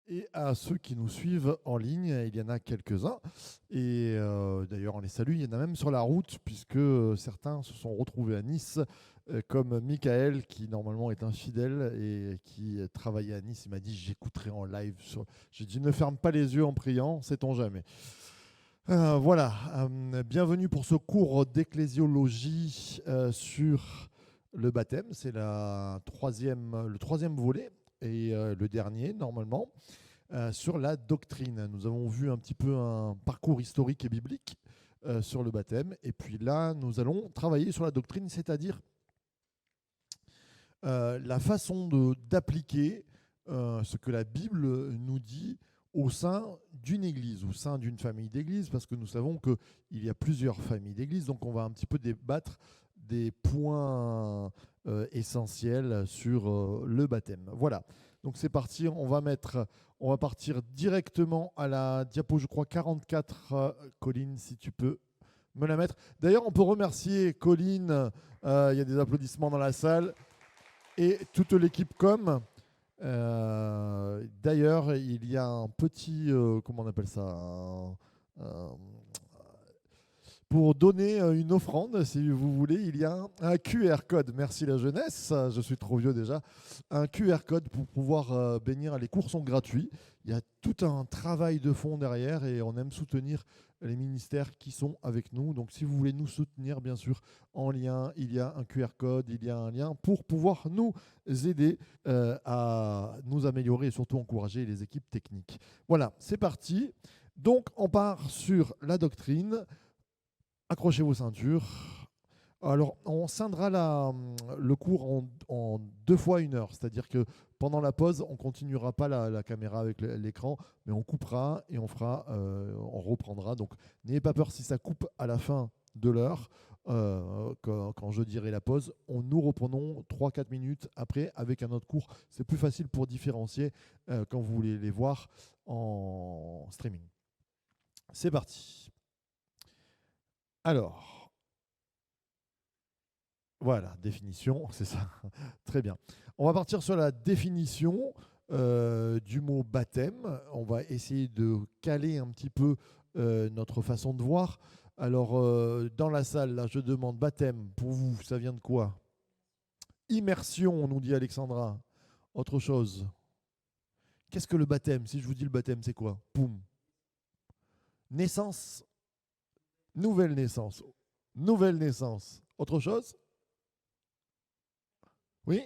et à ceux qui nous suivent en ligne. Il y en a quelques-uns. Et d'ailleurs, on les salue. Il y en a même sur la route, puisque certains se sont retrouvés à Nice, comme Michael, qui normalement est un fidèle et qui travaillait à Nice. Il m'a dit, j'écouterai en live. J'ai dit, ne ferme pas les yeux en priant, sait-on jamais. Voilà, bienvenue pour ce cours d'ecclésiologie sur le baptême. C'est le troisième volet et le dernier normalement sur la doctrine. Nous avons vu un petit peu un parcours historique et biblique sur le baptême. Et puis là, nous allons travailler sur la doctrine, c'est-à-dire la façon d'appliquer ce que la Bible nous dit au sein d'une église, au sein d'une famille d'église, parce que nous savons qu'il y a plusieurs familles d'église, donc on va un petit peu débattre des points essentiels sur le baptême. Voilà, donc c'est parti, on va partir directement à la diapo, je crois, 44, Colline, si tu peux me la mettre. D'ailleurs, on peut remercier Colline, il y a des applaudissements dans la salle, et toute l'équipe com. D'ailleurs, il y a un petit, comment on appelle ça, pour donner une offrande, si vous voulez, il y a un QR code. Merci la jeunesse, je suis trop vieux déjà. Un QR code pour pouvoir bénir. Les cours sont gratuits. Il y a tout un travail de fond derrière et on aime soutenir les ministères qui sont avec nous. Donc si vous voulez nous soutenir, bien sûr, en lien, il y a un QR code, il y a un lien pour pouvoir nous aider à nous améliorer et surtout encourager les équipes techniques. Voilà, c'est parti. Donc on part sur la doctrine. Accrochez vos ceintures. Alors, on scindra le cours en 2 fois 1 heure, c'est-à-dire que pendant la pause, on ne continuera pas la caméra avec l'écran, mais on coupera et on reprendra. Donc, n'ayez pas peur si ça coupe à la fin de l'heure. Quand je dirai la pause, nous reprenons 3-4 minutes après avec un autre cours. C'est plus facile pour différencier quand vous voulez les voir en streaming. C'est parti. Alors, voilà, définition, c'est ça. Très bien. On va partir sur la définition du mot baptême. On va essayer de caler un petit peu notre façon de voir. Alors, dans la salle, là, je demande baptême, pour vous, ça vient de quoi? Immersion, nous dit Alexandra. Autre chose. Qu'est-ce que le baptême? Si je vous dis le baptême, c'est quoi? Poum. Naissance. Nouvelle naissance. Nouvelle naissance. Autre chose? Oui?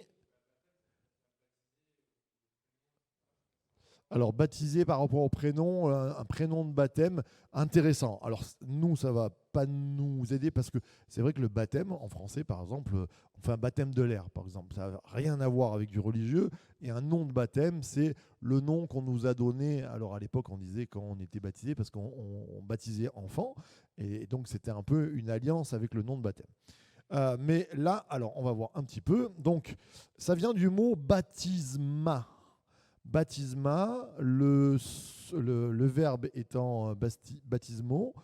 Alors, baptisé par rapport au prénom, un prénom de baptême intéressant. Alors, nous, ça ne va pas nous aider parce que c'est vrai que le baptême, en français, par exemple, on fait un baptême de l'air, par exemple. Ça n'a rien à voir avec du religieux. Et un nom de baptême, c'est le nom qu'on nous a donné. Alors, à l'époque, on disait quand on était baptisé parce qu'on baptisait enfant. Et donc, c'était un peu une alliance avec le nom de baptême. Mais là, alors, on va voir un petit peu. Donc, ça vient du mot baptisma. Baptisma, le verbe étant baptismo,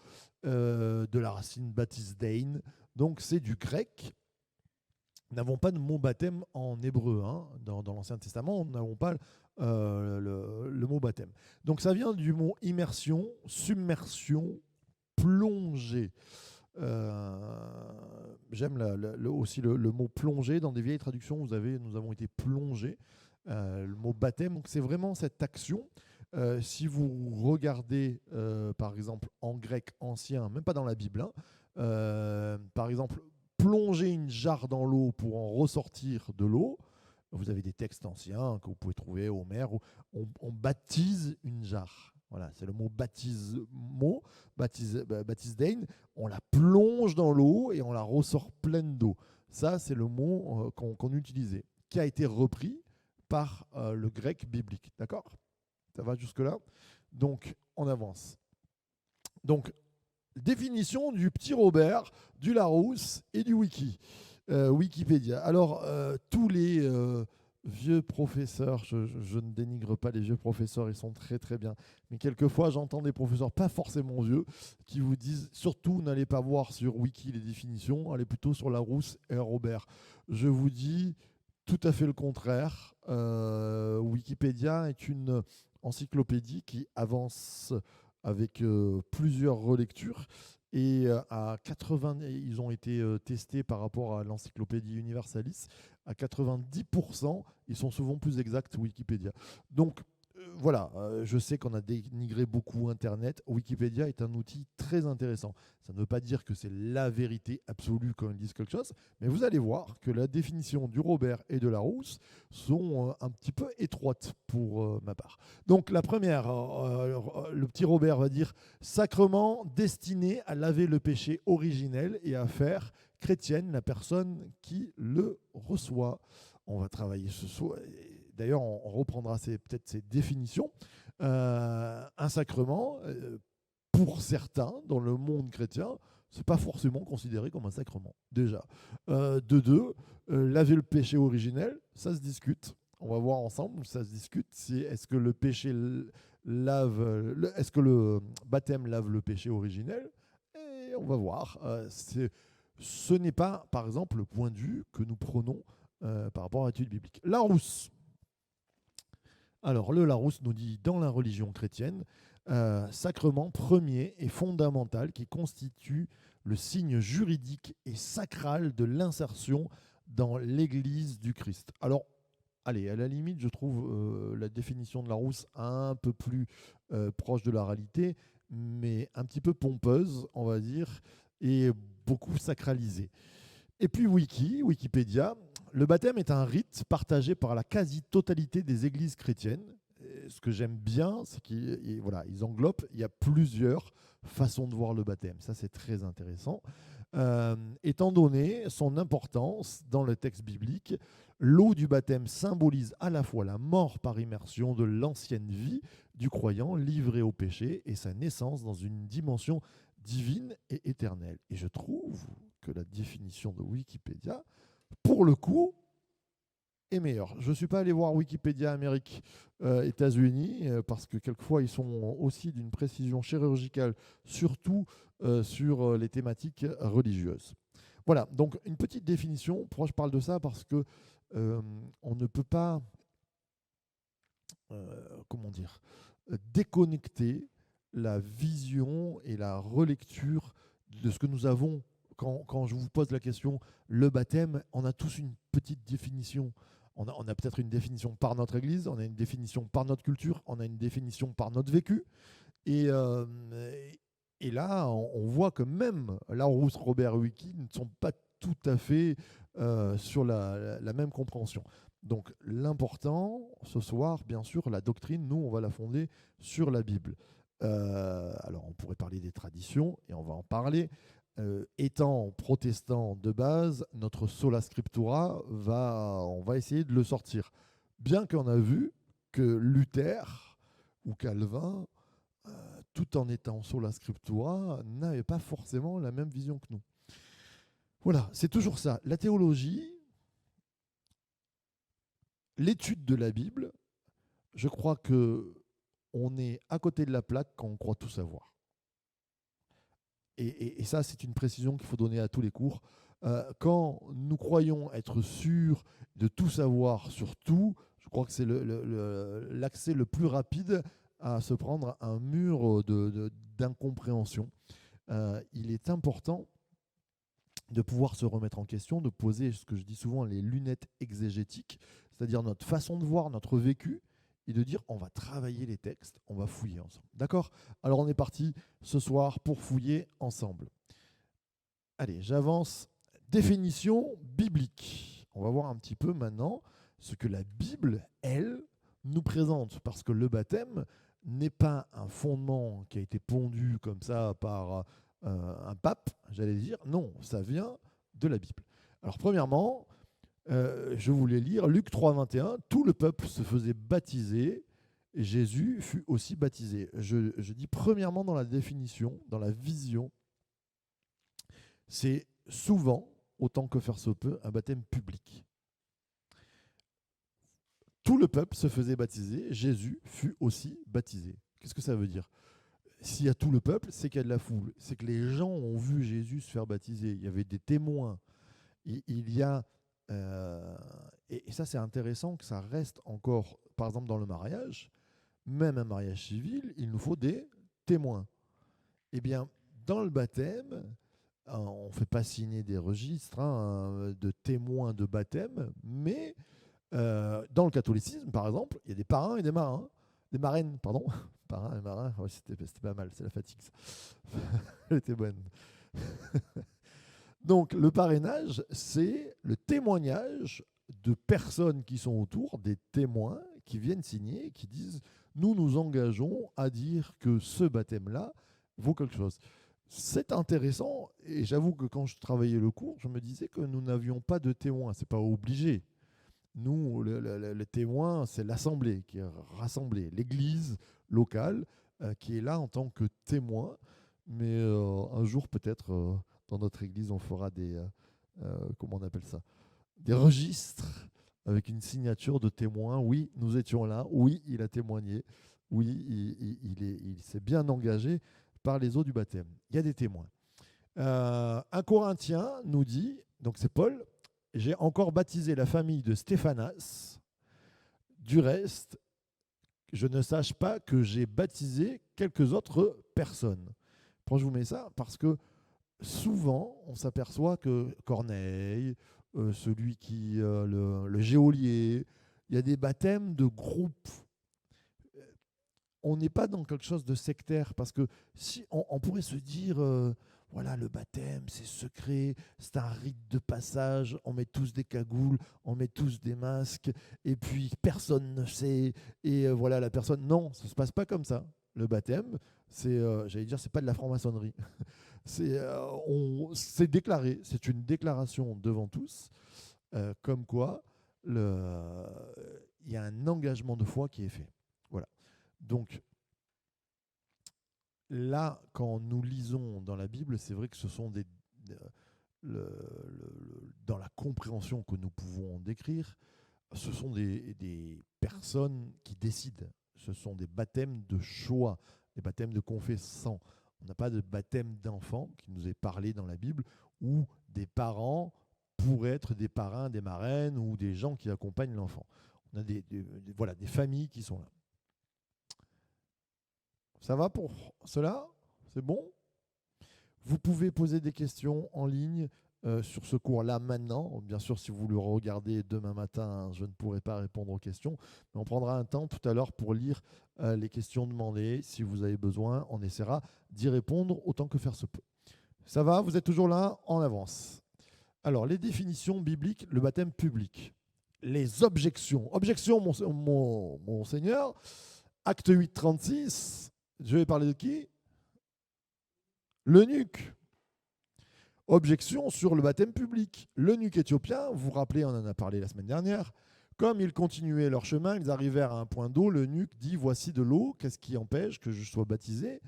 de la racine baptisdein, donc c'est du grec. Nous n'avons pas de mot baptême en hébreu, hein. Dans l'Ancien Testament, nous n'avons pas le mot baptême. Donc ça vient du mot immersion, submersion, plongée. J'aime aussi le mot plongée. Dans des vieilles traductions, nous avons été plongés. Le mot baptême, donc c'est vraiment cette action. Si vous regardez, par exemple, en grec ancien, même pas dans la Bible, hein, par exemple, plonger une jarre dans l'eau pour en ressortir de l'eau, vous avez des textes anciens que vous pouvez trouver au Homère où on baptise une jarre. Voilà, c'est le mot baptismo, baptisdein. On la plonge dans l'eau et on la ressort pleine d'eau. Ça, c'est le mot qu'on utilisait, qui a été repris par le grec biblique. D'accord? Ça va jusque-là? Donc, on avance. Donc, définition du petit Robert, du Larousse et du Wiki. Wikipédia. Alors, tous les vieux professeurs, je ne dénigre pas les vieux professeurs, ils sont très très bien, mais quelquefois j'entends des professeurs pas forcément vieux qui vous disent surtout n'allez pas voir sur Wiki les définitions, allez plutôt sur Larousse et Robert. Je vous dis tout à fait le contraire. Wikipédia est encyclopédie qui avance avec plusieurs relectures. Et à 80, ils ont été testés par rapport à l'encyclopédie Universalis. À 90%, ils sont souvent plus exacts Wikipédia. Donc voilà, je sais qu'on a dénigré beaucoup Internet. Wikipédia est un outil très intéressant. Ça ne veut pas dire que c'est la vérité absolue quand ils disent quelque chose, mais vous allez voir que la définition du Robert et de Larousse sont un petit peu étroites pour ma part. Donc la première, le petit Robert va dire « Sacrement destiné à laver le péché originel et à faire chrétienne la personne qui le reçoit ». On va travailler ce soir. D'ailleurs, on reprendra peut-être ces définitions. Un sacrement, pour certains, dans le monde chrétien, ce n'est pas forcément considéré comme un sacrement, déjà. De deux, laver le péché originel, ça se discute. On va voir ensemble, ça se discute. Est-ce que le péché est-ce que le baptême lave le péché originel? Et on va voir. Ce n'est pas, par exemple, le point de vue que nous prenons par rapport à l'étude biblique. Larousse. Alors, le Larousse nous dit, dans la religion chrétienne, sacrement premier et fondamental qui constitue le signe juridique et sacral de l'insertion dans l'Église du Christ. Alors, allez, à la limite, je trouve la définition de Larousse un peu plus proche de la réalité, mais un petit peu pompeuse, on va dire, et beaucoup sacralisée. Et puis Wikipédia, le baptême est un rite partagé par la quasi-totalité des églises chrétiennes. Et ce que j'aime bien, c'est qu'ils englobent, il y a plusieurs façons de voir le baptême. Ça, c'est très intéressant. Étant donné son importance dans le texte biblique, l'eau du baptême symbolise à la fois la mort par immersion de l'ancienne vie du croyant livré au péché et sa naissance dans une dimension divine et éternelle. Et je trouve que la définition de Wikipédia, pour le coup, est meilleure. Je ne suis pas allé voir Wikipédia Amérique, États-Unis, parce que quelquefois ils sont aussi d'une précision chirurgicale, surtout sur les thématiques religieuses. Voilà, donc une petite définition. Pourquoi je parle de ça? Parce que on ne peut pas, déconnecter la vision et la relecture de ce que nous avons. Quand je vous pose la question, le baptême, on a tous une petite définition. On a peut-être une définition par notre Église, on a une définition par notre culture, on a une définition par notre vécu. Et là, on voit que même Larousse, Robert et Wiki ne sont pas tout à fait sur la même compréhension. Donc l'important, ce soir, bien sûr, la doctrine, nous, on va la fonder sur la Bible. Alors on pourrait parler des traditions, et on va en parler. Étant protestant de base, notre sola scriptura, on va essayer de le sortir. Bien qu'on a vu que Luther ou Calvin, tout en étant sola scriptura, n'avaient pas forcément la même vision que nous. Voilà, c'est toujours ça. La théologie, l'étude de la Bible, je crois que on est à côté de la plaque quand on croit tout savoir. Et ça, c'est une précision qu'il faut donner à tous les cours. Quand nous croyons être sûrs de tout savoir sur tout, je crois que c'est l'accès le plus rapide à se prendre un mur d'incompréhension. Il est important de pouvoir se remettre en question, de poser ce que je dis souvent les lunettes exégétiques, c'est-à-dire notre façon de voir, notre vécu, et de dire on va travailler les textes, on va fouiller ensemble. D'accord? Alors on est parti ce soir pour fouiller ensemble. Allez, j'avance. Définition biblique. On va voir un petit peu maintenant ce que la Bible, elle, nous présente. Parce que le baptême n'est pas un fondement qui a été pondu comme ça par un pape, j'allais dire. Non, ça vient de la Bible. Alors premièrement, je voulais lire Luc 3, 21. Tout le peuple se faisait baptiser. Jésus fut aussi baptisé. Je dis premièrement dans la définition, dans la vision, c'est souvent, autant que faire se peut, un baptême public. Tout le peuple se faisait baptiser. Jésus fut aussi baptisé. Qu'est-ce que ça veut dire? S'il y a tout le peuple, c'est qu'il y a de la foule. C'est que les gens ont vu Jésus se faire baptiser. Il y avait des témoins. Il y a... et ça, c'est intéressant que ça reste encore, par exemple, dans le mariage. même un mariage civil, il nous faut des témoins. Eh bien, dans le baptême, on ne fait pas signer des registres de témoins de baptême, mais dans le catholicisme, par exemple, il y a des parrains et des marrains. Des marraines, pardon. Parrains et marrains, ouais, c'était pas mal, c'est la fatigue. Ça. Elle était bonne. Donc, le parrainage, c'est le témoignage de personnes qui sont autour, des témoins qui viennent signer, qui disent nous nous engageons à dire que ce baptême-là vaut quelque chose. C'est intéressant, et j'avoue que quand je travaillais le cours, je me disais que nous n'avions pas de témoins. C'est pas obligé. Nous, le témoin, c'est l'assemblée qui est rassemblée, l'église locale qui est là en tant que témoin. Mais un jour, peut-être, dans notre église, on fera comment on appelle ça? Des registres avec une signature de témoin. Oui, nous étions là. Oui, il a témoigné. Oui, il s'est bien engagé par les eaux du baptême. Il y a des témoins. Un Corinthien nous dit, donc c'est Paul, j'ai encore baptisé la famille de Stéphanas. Du reste, je ne sache pas que j'ai baptisé quelques autres personnes. Pourquoi je vous mets ça? Parce que souvent, on s'aperçoit que Corneille, celui qui, le geôlier, il y a des baptêmes de groupe. On n'est pas dans quelque chose de sectaire, parce que si on pourrait se dire, voilà, le baptême, c'est secret, c'est un rite de passage, on met tous des cagoules, on met tous des masques, et puis personne ne sait, et voilà, la personne... Non, ça ne se passe pas comme ça. Le baptême, j'allais dire, c'est pas de la franc-maçonnerie. C'est déclaré, c'est une déclaration devant tous, comme quoi il y a un engagement de foi qui est fait. Voilà. Donc là, quand nous lisons dans la Bible, c'est vrai que ce sont dans la compréhension que nous pouvons en décrire, ce sont des personnes qui décident. Ce sont des baptêmes de choix, des baptêmes de confessants. On n'a pas de baptême d'enfant qui nous est parlé dans la Bible, où des parents pourraient être des parrains, des marraines ou des gens qui accompagnent l'enfant. On a voilà, des familles qui sont là. Ça va pour cela? C'est bon? Vous pouvez poser des questions en ligne sur ce cours-là maintenant. Bien sûr, si vous le regardez demain matin, je ne pourrai pas répondre aux questions. Mais on prendra un temps tout à l'heure pour lire les questions demandées. Si vous avez besoin, on essaiera d'y répondre autant que faire se peut. Ça va? Vous êtes toujours là? En avance. Alors, les définitions bibliques, le baptême public. Les objections. Objection, mon Seigneur. Acte 8, 36. Je vais parler de qui? L'eunuque. Objection sur le baptême public. L'eunuque éthiopien, vous vous rappelez, on en a parlé la semaine dernière, comme ils continuaient leur chemin, ils arrivèrent à un point d'eau, l'eunuque dit, voici de l'eau, qu'est-ce qui empêche que je sois baptisé?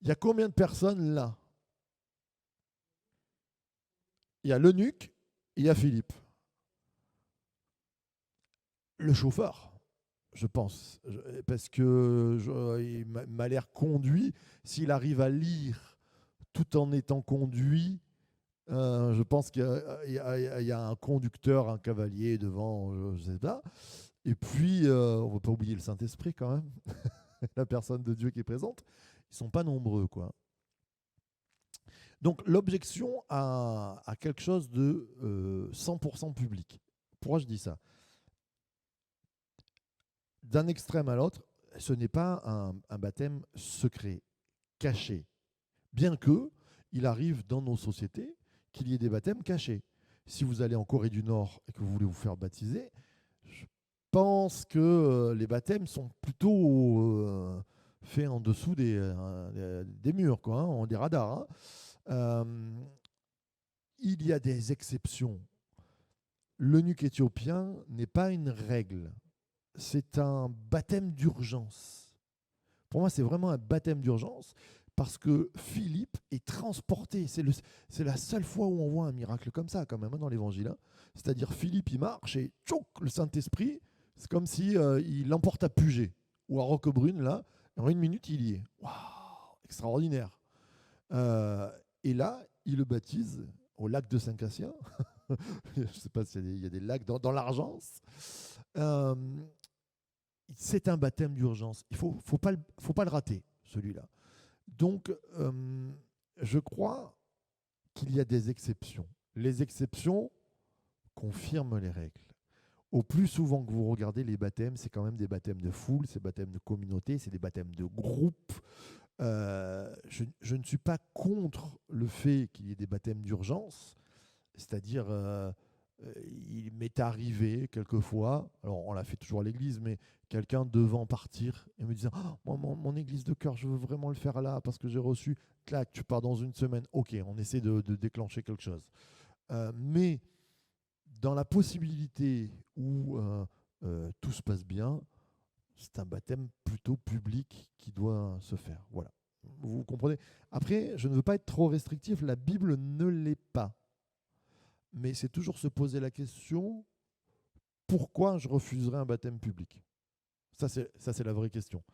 Il y a combien de personnes là? Il y a l'eunuque et il y a Philippe. Le chauffeur, je pense, parce que il m'a l'air conduit, s'il arrive à lire tout en étant conduit, je pense qu'il y a un conducteur, un cavalier devant, je ne sais pas. Et puis, on ne va pas oublier le Saint-Esprit quand même, la personne de Dieu qui est présente. Ils ne sont pas nombreux, quoi. Donc, l'objection à quelque chose de 100% public. Pourquoi je dis ça? D'un extrême à l'autre, ce n'est pas un baptême secret, caché. Bien que il arrive dans nos sociétés qu'il y ait des baptêmes cachés. Si vous allez en Corée du Nord et que vous voulez vous faire baptiser, je pense que les baptêmes sont plutôt faits en dessous des murs, quoi, hein, des radars. Il y a des exceptions. L'eunuque éthiopien n'est pas une règle. C'est un baptême d'urgence. Pour moi, c'est vraiment un baptême d'urgence parce que Philippe est transporté. C'est la seule fois où on voit un miracle comme ça, quand même, dans l'Évangile. Hein. C'est-à-dire, Philippe, il marche et tchouk, le Saint-Esprit, c'est comme si il l'emporte à Puget ou à Roquebrune, là. En une minute, il y est. Waouh, extraordinaire. Et là, il le baptise au lac de Saint-Cassien. Je ne sais pas s'il y a des lacs dans l'Argence. c'est un baptême d'urgence. Il ne faut pas le rater, celui-là. Donc, je crois qu'il y a des exceptions. Les exceptions confirment les règles. Au plus souvent que vous regardez les baptêmes, c'est quand même des baptêmes de foule, c'est des baptêmes de communauté, c'est des baptêmes de groupe. Je ne suis pas contre le fait qu'il y ait des baptêmes d'urgence, c'est-à-dire, il m'est arrivé quelquefois, alors on l'a fait toujours à l'église, mais quelqu'un devant partir et me disant moi, mon église de cœur, je veux vraiment le faire là parce que j'ai reçu, clac, tu pars dans une semaine. Ok, on essaie de déclencher quelque chose. Mais dans la possibilité où tout se passe bien, c'est un baptême plutôt public qui doit se faire. Voilà. Vous comprenez? Après, je ne veux pas être trop restrictif, la Bible ne l'est pas. Mais c'est toujours se poser la question, pourquoi je refuserais un baptême public? Ça, c'est la vraie question.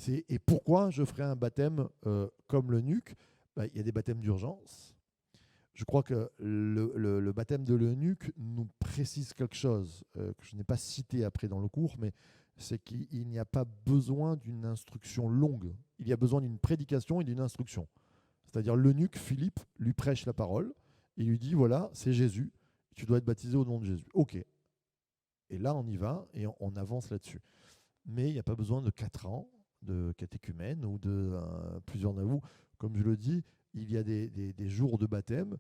Et pourquoi je ferais un baptême comme l'eunuque? Il y a des baptêmes d'urgence. Je crois que le baptême de l'eunuque nous précise quelque chose que je n'ai pas cité après dans le cours, mais c'est qu'il n'y a pas besoin d'une instruction longue. Il y a besoin d'une prédication et d'une instruction. C'est-à-dire l'eunuque, Philippe, lui prêche la parole. Il lui dit, voilà, c'est Jésus, tu dois être baptisé au nom de Jésus. Ok. Et là, on y va et on avance là-dessus. Mais il n'y a pas besoin de 4 ans de catéchumène ou de plusieurs d'avous. Comme je le dis, il y a des jours de baptême.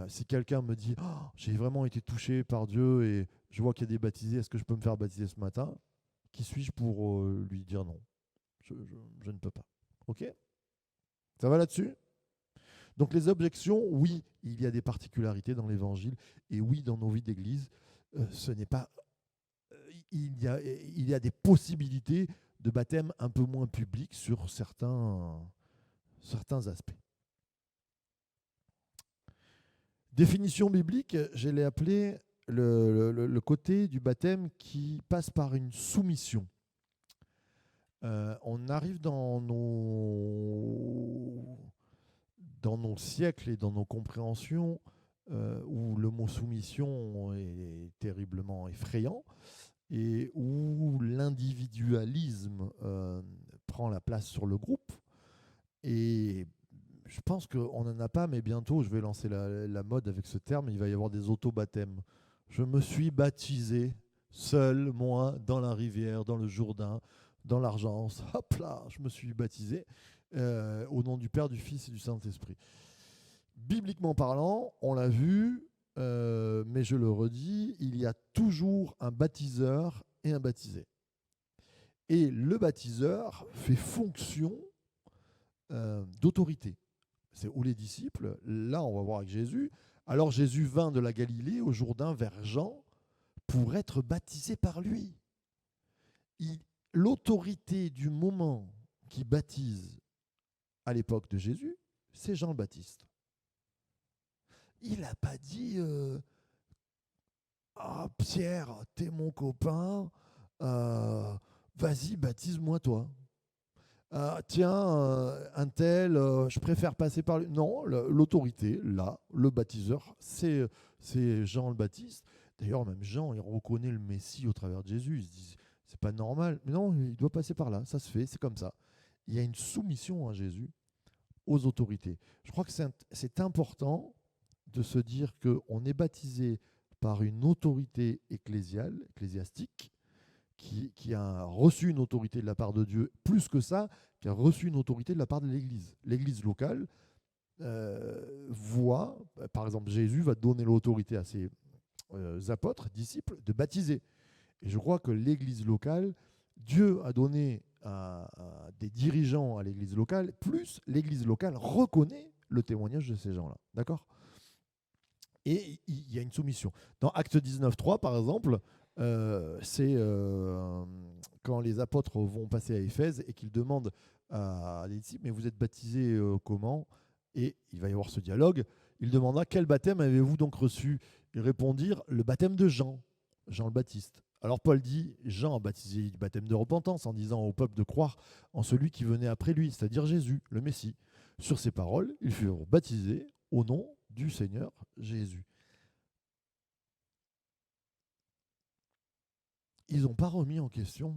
Si quelqu'un me dit oh, j'ai vraiment été touché par Dieu et je vois qu'il y a des baptisés, est-ce que je peux me faire baptiser ce matin? Qui suis-je pour lui dire non? Je ne peux pas. Ok? Ça va là-dessus? Donc les objections, oui, il y a des particularités dans l'évangile et oui, dans nos vies d'église, ce n'est pas il y a des possibilités de baptême un peu moins public sur certains aspects. Définition biblique, je l'ai appelé le côté du baptême qui passe par une soumission. On arrive dans nos siècles et dans nos compréhensions où le mot soumission est terriblement effrayant et où l'individualisme prend la place sur le groupe. Et je pense qu'on n'en a pas, mais bientôt, je vais lancer la mode avec ce terme, il va y avoir des auto-baptêmes. Je me suis baptisé seul, moi, dans la rivière, dans le Jourdain, dans l'Argence. Hop là, je me suis baptisé au nom du Père, du Fils et du Saint-Esprit. Bibliquement parlant, on l'a vu, mais je le redis, il y a toujours un baptiseur et un baptisé. Et le baptiseur fait fonction d'autorité. C'est où les disciples, là on va voir avec Jésus, alors Jésus vint de la Galilée au Jourdain vers Jean pour être baptisé par lui. L'autorité du moment qui baptise à l'époque de Jésus, c'est Jean le Baptiste. Il n'a pas dit ah, Pierre, t'es mon copain, vas-y, baptise-moi toi. Tiens, un tel, je préfère passer par lui. Non, l'autorité, là, le baptiseur, c'est Jean le Baptiste. D'ailleurs, même Jean, il reconnaît le Messie au travers de Jésus. Il se dit, c'est pas normal. Mais non, il doit passer par là. Ça se fait, c'est comme ça. Il y a une soumission à Jésus, aux autorités. Je crois que c'est important de se dire qu'on est baptisé par une autorité ecclésiastique, qui a reçu une autorité de la part de Dieu, plus que ça, qui a reçu une autorité de la part de l'Église. L'Église locale voit, par exemple, Jésus va donner l'autorité à ses apôtres, disciples, de baptiser. Et je crois que l'Église locale, Dieu a donné à des dirigeants à l'Église locale, plus l'Église locale reconnaît le témoignage de ces gens-là. D'accord? Et il y a une soumission. Dans Acte 19.3, par exemple, c'est quand les apôtres vont passer à Éphèse et qu'ils demandent à des disciples, mais vous êtes baptisés comment? Et il va y avoir ce dialogue. Il demanda, quel baptême avez-vous donc reçu? Ils répondirent, le baptême de Jean, Jean le Baptiste. Alors Paul dit, Jean a baptisé du baptême de repentance en disant au peuple de croire en celui qui venait après lui, c'est-à-dire Jésus, le Messie. Sur ces paroles, ils furent baptisés au nom du Seigneur Jésus. Ils n'ont pas remis en question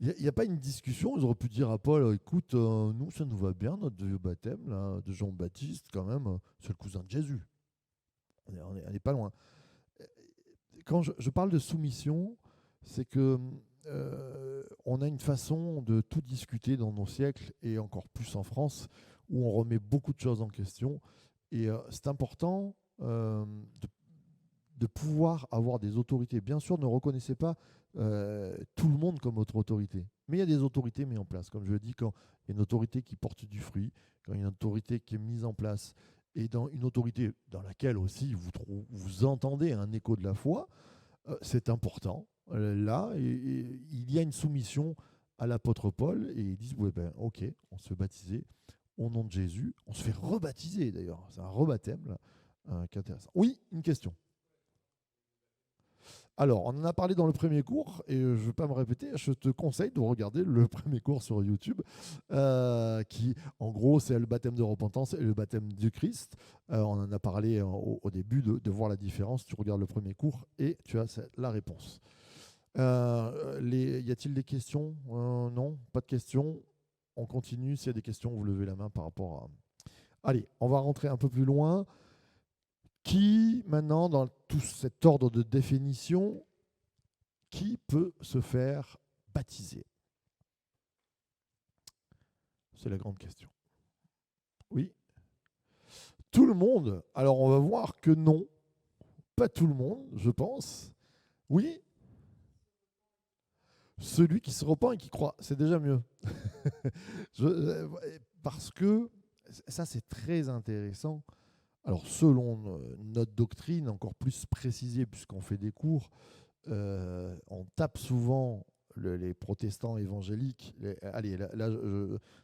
Il n'y a pas une discussion. Ils auraient pu dire à Paul, écoute, nous, ça nous va bien, notre vieux baptême là, de Jean-Baptiste, quand même, c'est le cousin de Jésus. On n'est pas loin. Quand je parle de soumission, c'est que on a une façon de tout discuter dans nos siècles, et encore plus en France, où on remet beaucoup de choses en question. Et c'est important de pouvoir avoir des autorités. Bien sûr, ne reconnaissez pas tout le monde comme votre autorité. Mais il y a des autorités mises en place. Comme je le dis, quand il y a une autorité qui porte du fruit, quand il y a une autorité qui est mise en place, et dans une autorité dans laquelle aussi vous entendez un écho de la foi, c'est important. Là, il y a une soumission à l'apôtre Paul, et ils disent, ouais, ben, ok, on se fait baptiser au nom de Jésus. On se fait rebaptiser d'ailleurs. C'est un rebaptême là, qui est intéressant. Oui, une question. Alors, on en a parlé dans le premier cours, et je ne vais pas me répéter, je te conseille de regarder le premier cours sur YouTube, qui, en gros, c'est le baptême de repentance et le baptême du Christ. On en a parlé au début de voir la différence. Tu regardes le premier cours et tu as la réponse. Y a-t-il des questions? Non, pas de questions. On continue. S'il y a des questions, vous levez la main par rapport à... Allez, on va rentrer un peu plus loin. Qui, maintenant, dans tout cet ordre de définition, qui peut se faire baptiser? C'est la grande question. Oui. Tout le monde? Alors, on va voir que non. Pas tout le monde, je pense. Oui. Celui qui se repent et qui croit, c'est déjà mieux. Parce que ça, c'est très intéressant. Alors, selon notre doctrine, encore plus précisée, puisqu'on fait des cours, on tape souvent les protestants évangéliques. Allez, là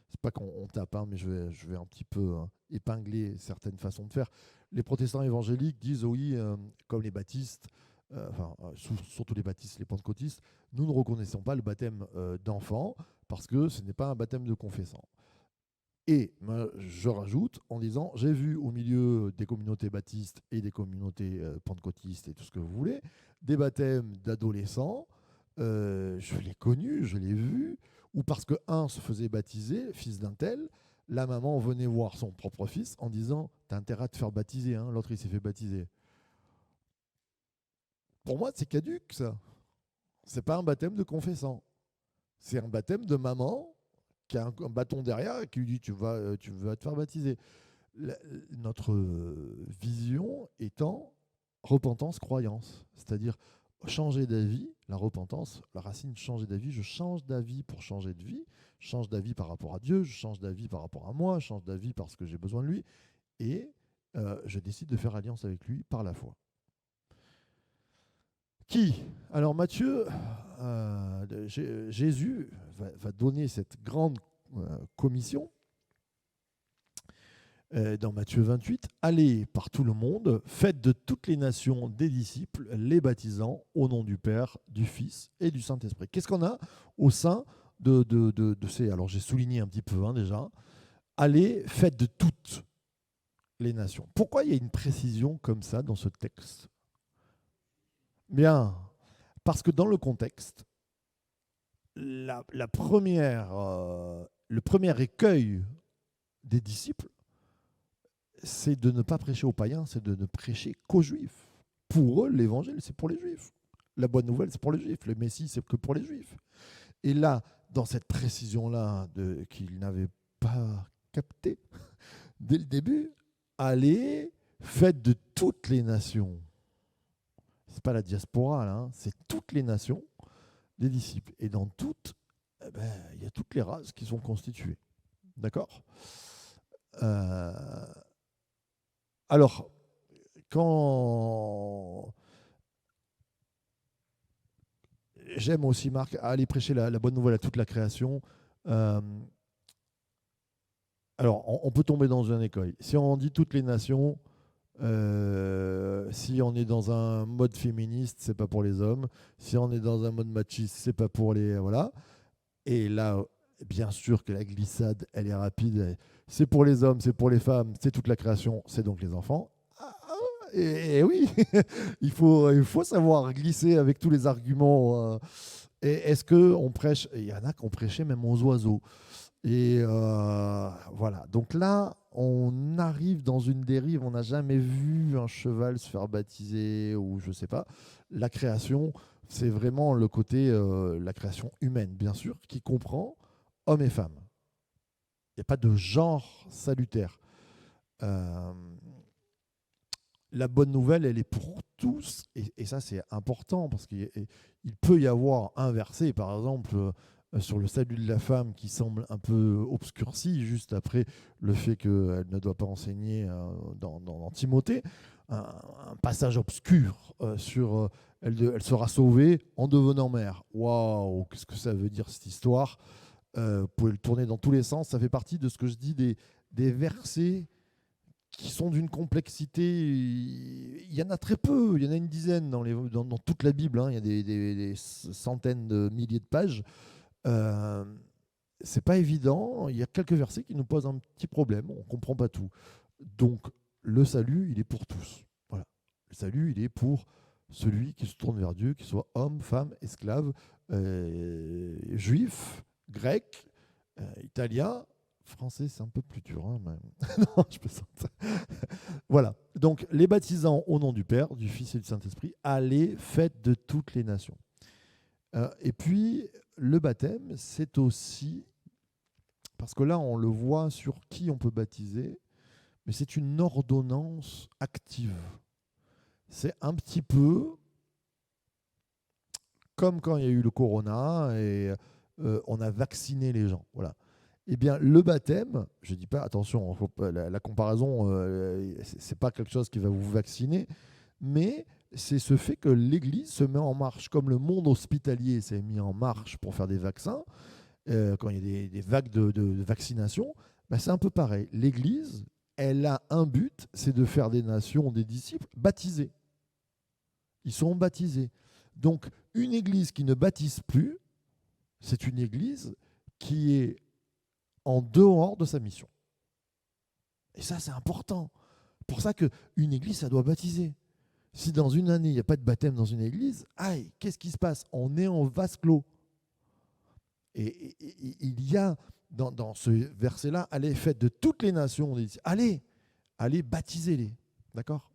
c'est pas qu'on tape, hein, mais je vais un petit peu épingler certaines façons de faire. Les protestants évangéliques disent, oui, comme les baptistes, surtout les baptistes, les pentecôtistes, nous ne reconnaissons pas le baptême d'enfant parce que ce n'est pas un baptême de confessant. Et je rajoute en disant, j'ai vu au milieu des communautés baptistes et des communautés pentecôtistes et tout ce que vous voulez, des baptêmes d'adolescents, je l'ai connu, je l'ai vu, où parce qu'un se faisait baptiser, fils d'un tel, la maman venait voir son propre fils en disant, t'as intérêt à te faire baptiser, hein, l'autre il s'est fait baptiser. Pour moi, c'est caduc ça. C'est pas un baptême de confessant. C'est un baptême de maman qui a un bâton derrière et qui lui dit tu vas te faire baptiser. Notre vision étant repentance, croyance, c'est-à-dire changer d'avis. La repentance, la racine changer d'avis, je change d'avis pour changer de vie, je change d'avis par rapport à Dieu, je change d'avis par rapport à moi, je change d'avis parce que j'ai besoin de lui, et je décide de faire alliance avec lui par la foi. Qui? Alors Matthieu, Jésus va donner cette grande commission dans Matthieu 28. Allez par tout le monde, faites de toutes les nations des disciples, les baptisant au nom du Père, du Fils et du Saint-Esprit. Qu'est-ce qu'on a au sein de ces... Alors j'ai souligné un petit peu déjà. Allez, faites de toutes les nations. Pourquoi il y a une précision comme ça dans ce texte? Bien, parce que dans le contexte, le premier écueil des disciples, c'est de ne pas prêcher aux païens, c'est de ne prêcher qu'aux juifs. Pour eux, l'évangile, c'est pour les juifs. La bonne nouvelle, c'est pour les juifs. Le Messie, c'est que pour les juifs. Et là, dans cette précision-là qu'ils n'avaient pas captée dès le début, allez, faites de toutes les nations. C'est pas la diaspora, là, hein, c'est toutes les nations des disciples. Et dans toutes, il y a toutes les races qui sont constituées. D'accord ? Alors, quand j'aime aussi, Marc, aller prêcher la bonne nouvelle à toute la création, alors on peut tomber dans un écueil. Si on dit toutes les nations, si on est dans un mode féministe, c'est pas pour les hommes. Si on est dans un mode machiste, c'est pas pour les... Voilà. Et là, bien sûr que la glissade, elle est rapide. C'est pour les hommes, c'est pour les femmes, c'est toute la création, c'est donc les enfants. Et oui, il faut savoir glisser avec tous les arguments Et est-ce qu'on prêche? Il y en a qui ont prêché même aux oiseaux. Et voilà. Donc là, on arrive dans une dérive. On n'a jamais vu un cheval se faire baptiser ou je sais pas. La création, c'est vraiment le côté, la création humaine, bien sûr, qui comprend hommes et femmes. Il n'y a pas de genre salutaire. Euh, la bonne nouvelle, elle est pour tous. Et ça, c'est important parce qu'il peut y avoir un verset, par exemple, sur le salut de la femme qui semble un peu obscurci juste après le fait qu'elle ne doit pas enseigner dans Timothée. Un passage obscur sur elle sera sauvée en devenant mère. Waouh, qu'est-ce que ça veut dire cette histoire? Vous pouvez le tourner dans tous les sens. Ça fait partie de ce que je dis des versets qui sont d'une complexité. Il y en a très peu, il y en a une dizaine dans toute la Bible, hein. Il y a des centaines de milliers de pages. Euh, c'est pas évident. Il y a quelques versets qui nous posent un petit problème. On comprend pas tout. Donc, le salut, il est pour tous. Voilà. Le salut, il est pour celui qui se tourne vers Dieu, qu'il soit homme, femme, esclave, juif, grec, italien. Français, c'est un peu plus dur. Hein, non, je plaisante. Voilà. Donc, les baptisants au nom du Père, du Fils et du Saint-Esprit, allez, faites de toutes les nations. Et puis, le baptême, c'est aussi, parce que là, on le voit sur qui on peut baptiser, mais c'est une ordonnance active. C'est un petit peu comme quand il y a eu le corona et on a vacciné les gens. Voilà. Eh bien, le baptême, je ne dis pas, attention, la comparaison, c'est pas quelque chose qui va vous vacciner, mais c'est ce fait que l'Église se met en marche, comme le monde hospitalier s'est mis en marche pour faire des vaccins, quand il y a des vagues de vaccination, ben c'est un peu pareil. L'Église, elle a un but, c'est de faire des nations, des disciples baptisés. Ils sont baptisés. Donc, une Église qui ne baptise plus, c'est une Église qui est en dehors de sa mission. Et ça, c'est important. Pour ça qu'une église, ça doit baptiser. Si dans une année, il n'y a pas de baptême dans une église, aïe, qu'est-ce qui se passe? On est en vase clos. Et il y a dans ce verset-là, allez, faites de toutes les nations, on dit, allez, baptisez-les. D'accord?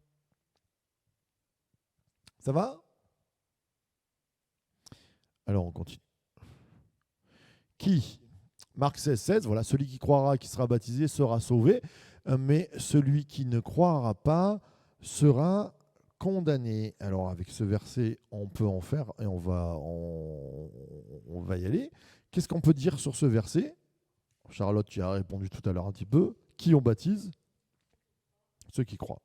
Ça va? Alors, on continue. Qui? Marc 16, 16, voilà, celui qui croira, qui sera baptisé, sera sauvé, mais celui qui ne croira pas sera condamné. Alors avec ce verset, on peut en faire et on va y aller. Qu'est-ce qu'on peut dire sur ce verset? Charlotte, tu as répondu tout à l'heure un petit peu. Qui on baptise? Ceux qui croient.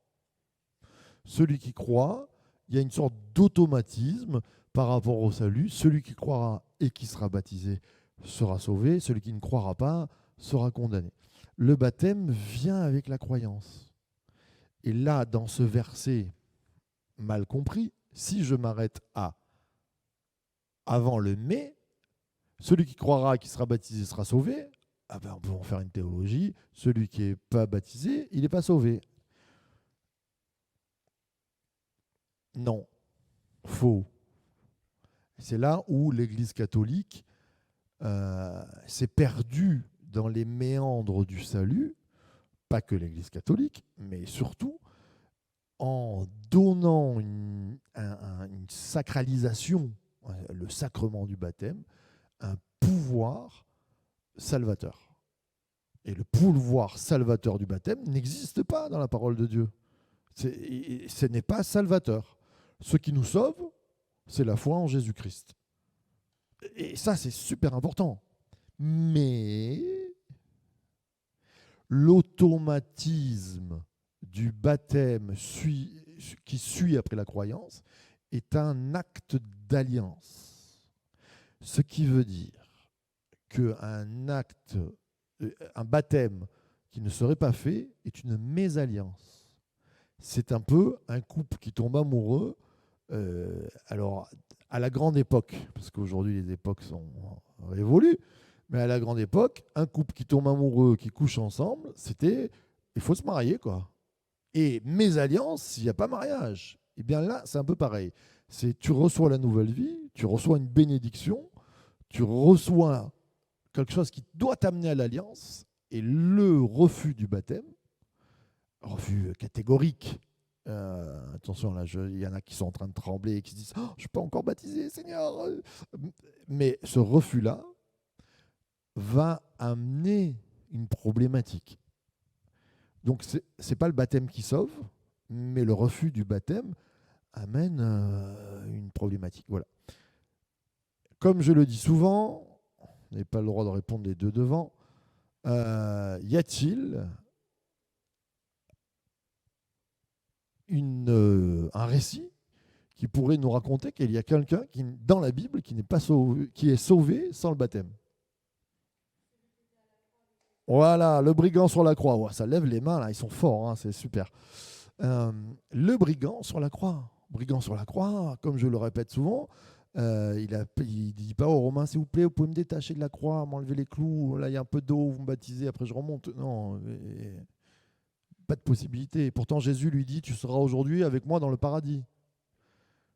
Celui qui croit, il y a une sorte d'automatisme par rapport au salut. Celui qui croira et qui sera baptisé sera sauvé, celui qui ne croira pas sera condamné. Le baptême vient avec la croyance. Et là, dans ce verset mal compris, si je m'arrête à avant le mais, celui qui croira, qui sera baptisé sera sauvé, ah ben on peut en faire une théologie, celui qui n'est pas baptisé, il n'est pas sauvé. Non, faux. C'est là où l'Église catholique s'est perdue dans les méandres du salut, pas que l'Église catholique, mais surtout en donnant une sacralisation, le sacrement du baptême, un pouvoir salvateur. Et le pouvoir salvateur du baptême n'existe pas dans la parole de Dieu. Ce n'est pas salvateur. Ce qui nous sauve, c'est la foi en Jésus-Christ. Et ça, c'est super important. Mais l'automatisme du baptême qui suit après la croyance est un acte d'alliance. Ce qui veut dire qu'un baptême qui ne serait pas fait est une mésalliance. C'est un peu un couple qui tombe amoureux. Alors, à la grande époque, parce qu'aujourd'hui les époques sont révolues, mais à la grande époque, un couple qui tombe amoureux, qui couche ensemble, il faut se marier, quoi. Et mésalliance, s'il n'y a pas mariage. Et bien là, c'est un peu pareil. C'est tu reçois la nouvelle vie, tu reçois une bénédiction, tu reçois quelque chose qui doit t'amener à l'alliance, et le refus du baptême, refus catégorique. Attention, là, il y en a qui sont en train de trembler et qui se disent oh, je ne suis pas encore baptisé, Seigneur. Mais ce refus-là va amener une problématique. Donc, ce n'est pas le baptême qui sauve, mais le refus du baptême amène une problématique. Voilà. Comme je le dis souvent, vous n'avez pas le droit de répondre les deux devant, y a-t-il un récit qui pourrait nous raconter qu'il y a quelqu'un dans la Bible qui n'est pas sauvé, qui est sauvé sans le baptême? Voilà, le brigand sur la croix. Ouais, ça lève les mains, là, ils sont forts, hein, c'est super. Le brigand sur la croix. Brigand sur la croix, comme je le répète souvent, il ne dit pas aux Romains, s'il vous plaît, vous pouvez me détacher de la croix, m'enlever les clous, là il y a un peu d'eau, vous me baptisez, après je remonte. Non, pas de possibilité. Pourtant Jésus lui dit, tu seras aujourd'hui avec moi dans le paradis.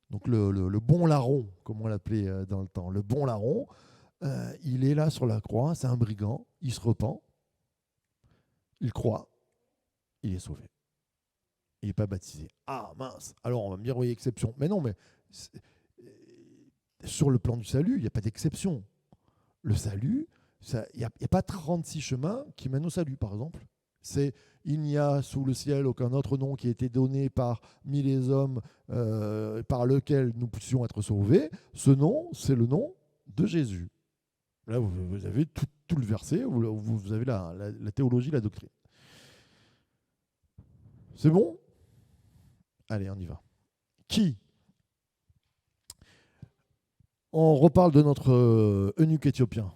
Donc le bon larron, comme on l'appelait dans le temps, le bon larron, il est là sur la croix, c'est un brigand, il se repent, il croit, il est sauvé. Il n'est pas baptisé. Ah mince, alors on va me dire oui, exception. Mais non, mais sur le plan du salut, il n'y a pas d'exception. Le salut, il n'y a pas 36 chemins qui mènent au salut, par exemple. Il n'y a sous le ciel aucun autre nom qui a été donné parmi les hommes par lequel nous puissions être sauvés. Ce nom, c'est le nom de Jésus. Là, vous avez tout le verset, vous avez la théologie, la doctrine. C'est bon ? Allez, on y va. Qui ? On reparle de notre eunuque éthiopien.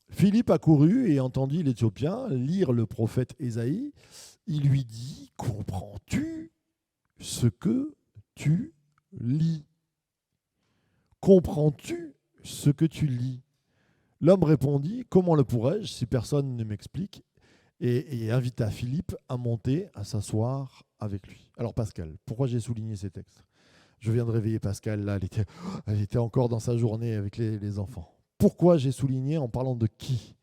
Philippe accourut et entendit l'Éthiopien lire le prophète Ésaïe. Il lui dit, comprends-tu ce que tu lis ? Comprends-tu ce que tu lis ? L'homme répondit, comment le pourrais-je si personne ne m'explique ? Et invita Philippe à monter, à s'asseoir avec lui. Alors Pascal, pourquoi j'ai souligné ces textes ? Je viens de réveiller Pascal, là, elle était encore dans sa journée avec les enfants. Pourquoi j'ai souligné en parlant de qui ?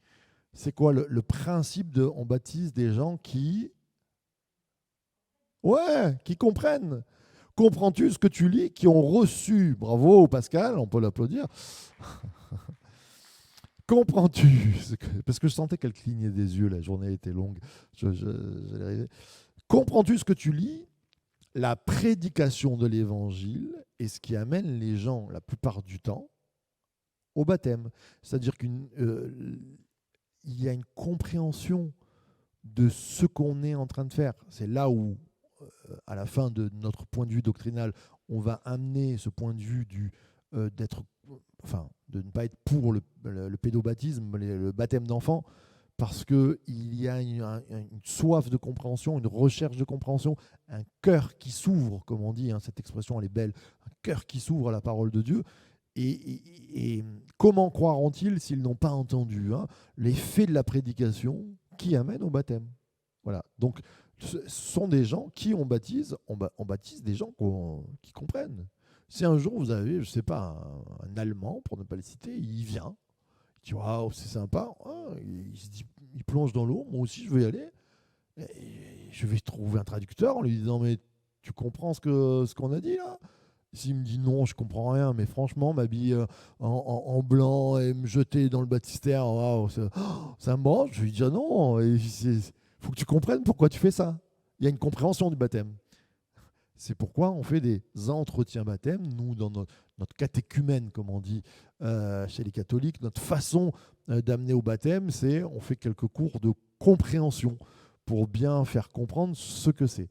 C'est quoi le principe de on baptise des gens qui... Ouais, qui comprennent. Comprends-tu ce que tu lis, qui ont reçu, bravo Pascal, on peut l'applaudir. Comprends-tu, parce que je sentais qu'elle clignait des yeux, la journée était longue, j'allais arriver. Comprends-tu ce que tu lis ? La prédication de l'évangile est ce qui amène les gens, la plupart du temps, au baptême. C'est-à-dire qu'il y a une compréhension de ce qu'on est en train de faire. C'est là où, à la fin de notre point de vue doctrinal, on va amener ce point de vue de ne pas être pour le pédobaptisme, le baptême d'enfant, parce qu'il y a une soif de compréhension, une recherche de compréhension, un cœur qui s'ouvre, comme on dit, hein, cette expression elle est belle, un cœur qui s'ouvre à la parole de Dieu. Et comment croiront-ils s'ils n'ont pas entendu les faits de la prédication qui amènent au baptême ? Voilà. Donc, ce sont des gens qui on baptise des gens qui comprennent. Si un jour vous avez, je ne sais pas, un Allemand, pour ne pas le citer, il vient, il dit waouh, c'est sympa, il plonge dans l'eau, moi aussi je veux y aller, et je vais trouver un traducteur en lui disant mais tu comprends ce qu'on a dit là ? S'il me dit non, je comprends rien, mais franchement, m'habiller en blanc et me jeter dans le baptistère, waouh, ça me branche. Je lui dis non, il faut que tu comprennes pourquoi tu fais ça. Il y a une compréhension du baptême. C'est pourquoi on fait des entretiens baptême. Nous, dans notre catéchumène, comme on dit chez les catholiques, notre façon d'amener au baptême, c'est on fait quelques cours de compréhension pour bien faire comprendre ce que c'est.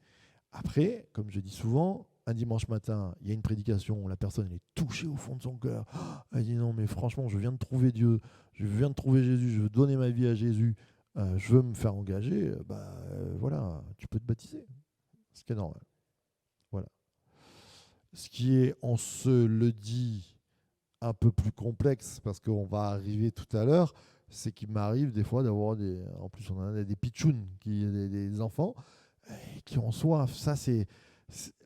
Après, comme je dis souvent, un dimanche matin, il y a une prédication, la personne elle est touchée au fond de son cœur. Elle dit non, mais franchement, je viens de trouver Dieu, je viens de trouver Jésus, je veux donner ma vie à Jésus, je veux me faire engager. Voilà, tu peux te baptiser. Ce qui est normal. Voilà. Ce qui est, on se le dit, un peu plus complexe, parce qu'on va arriver tout à l'heure, c'est qu'il m'arrive des fois d'avoir en plus on en a des pitchouns, des enfants qui ont soif. Ça,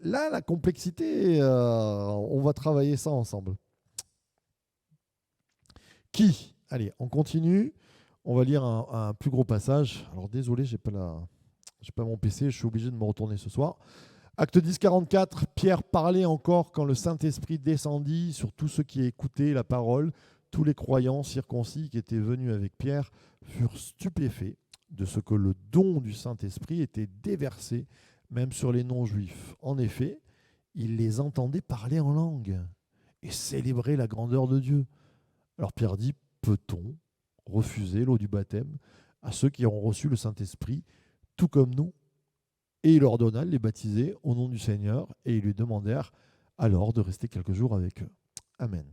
Là, la complexité, on va travailler ça ensemble. Qui? Allez, on continue. On va lire un plus gros passage. Alors désolé, j'ai pas mon PC, je suis obligé de me retourner ce soir. Acte 10, 44, Pierre parlait encore quand le Saint-Esprit descendit sur tous ceux qui écoutaient la parole. Tous les croyants circoncis qui étaient venus avec Pierre furent stupéfaits de ce que le don du Saint-Esprit était déversé même sur les non-juifs. En effet, ils les entendaient parler en langue et célébrer la grandeur de Dieu. Alors Pierre dit, peut-on refuser l'eau du baptême à ceux qui ont reçu le Saint-Esprit, tout comme nous? Et il leur donna de les baptiser au nom du Seigneur, et ils lui demandèrent alors de rester quelques jours avec eux. Amen.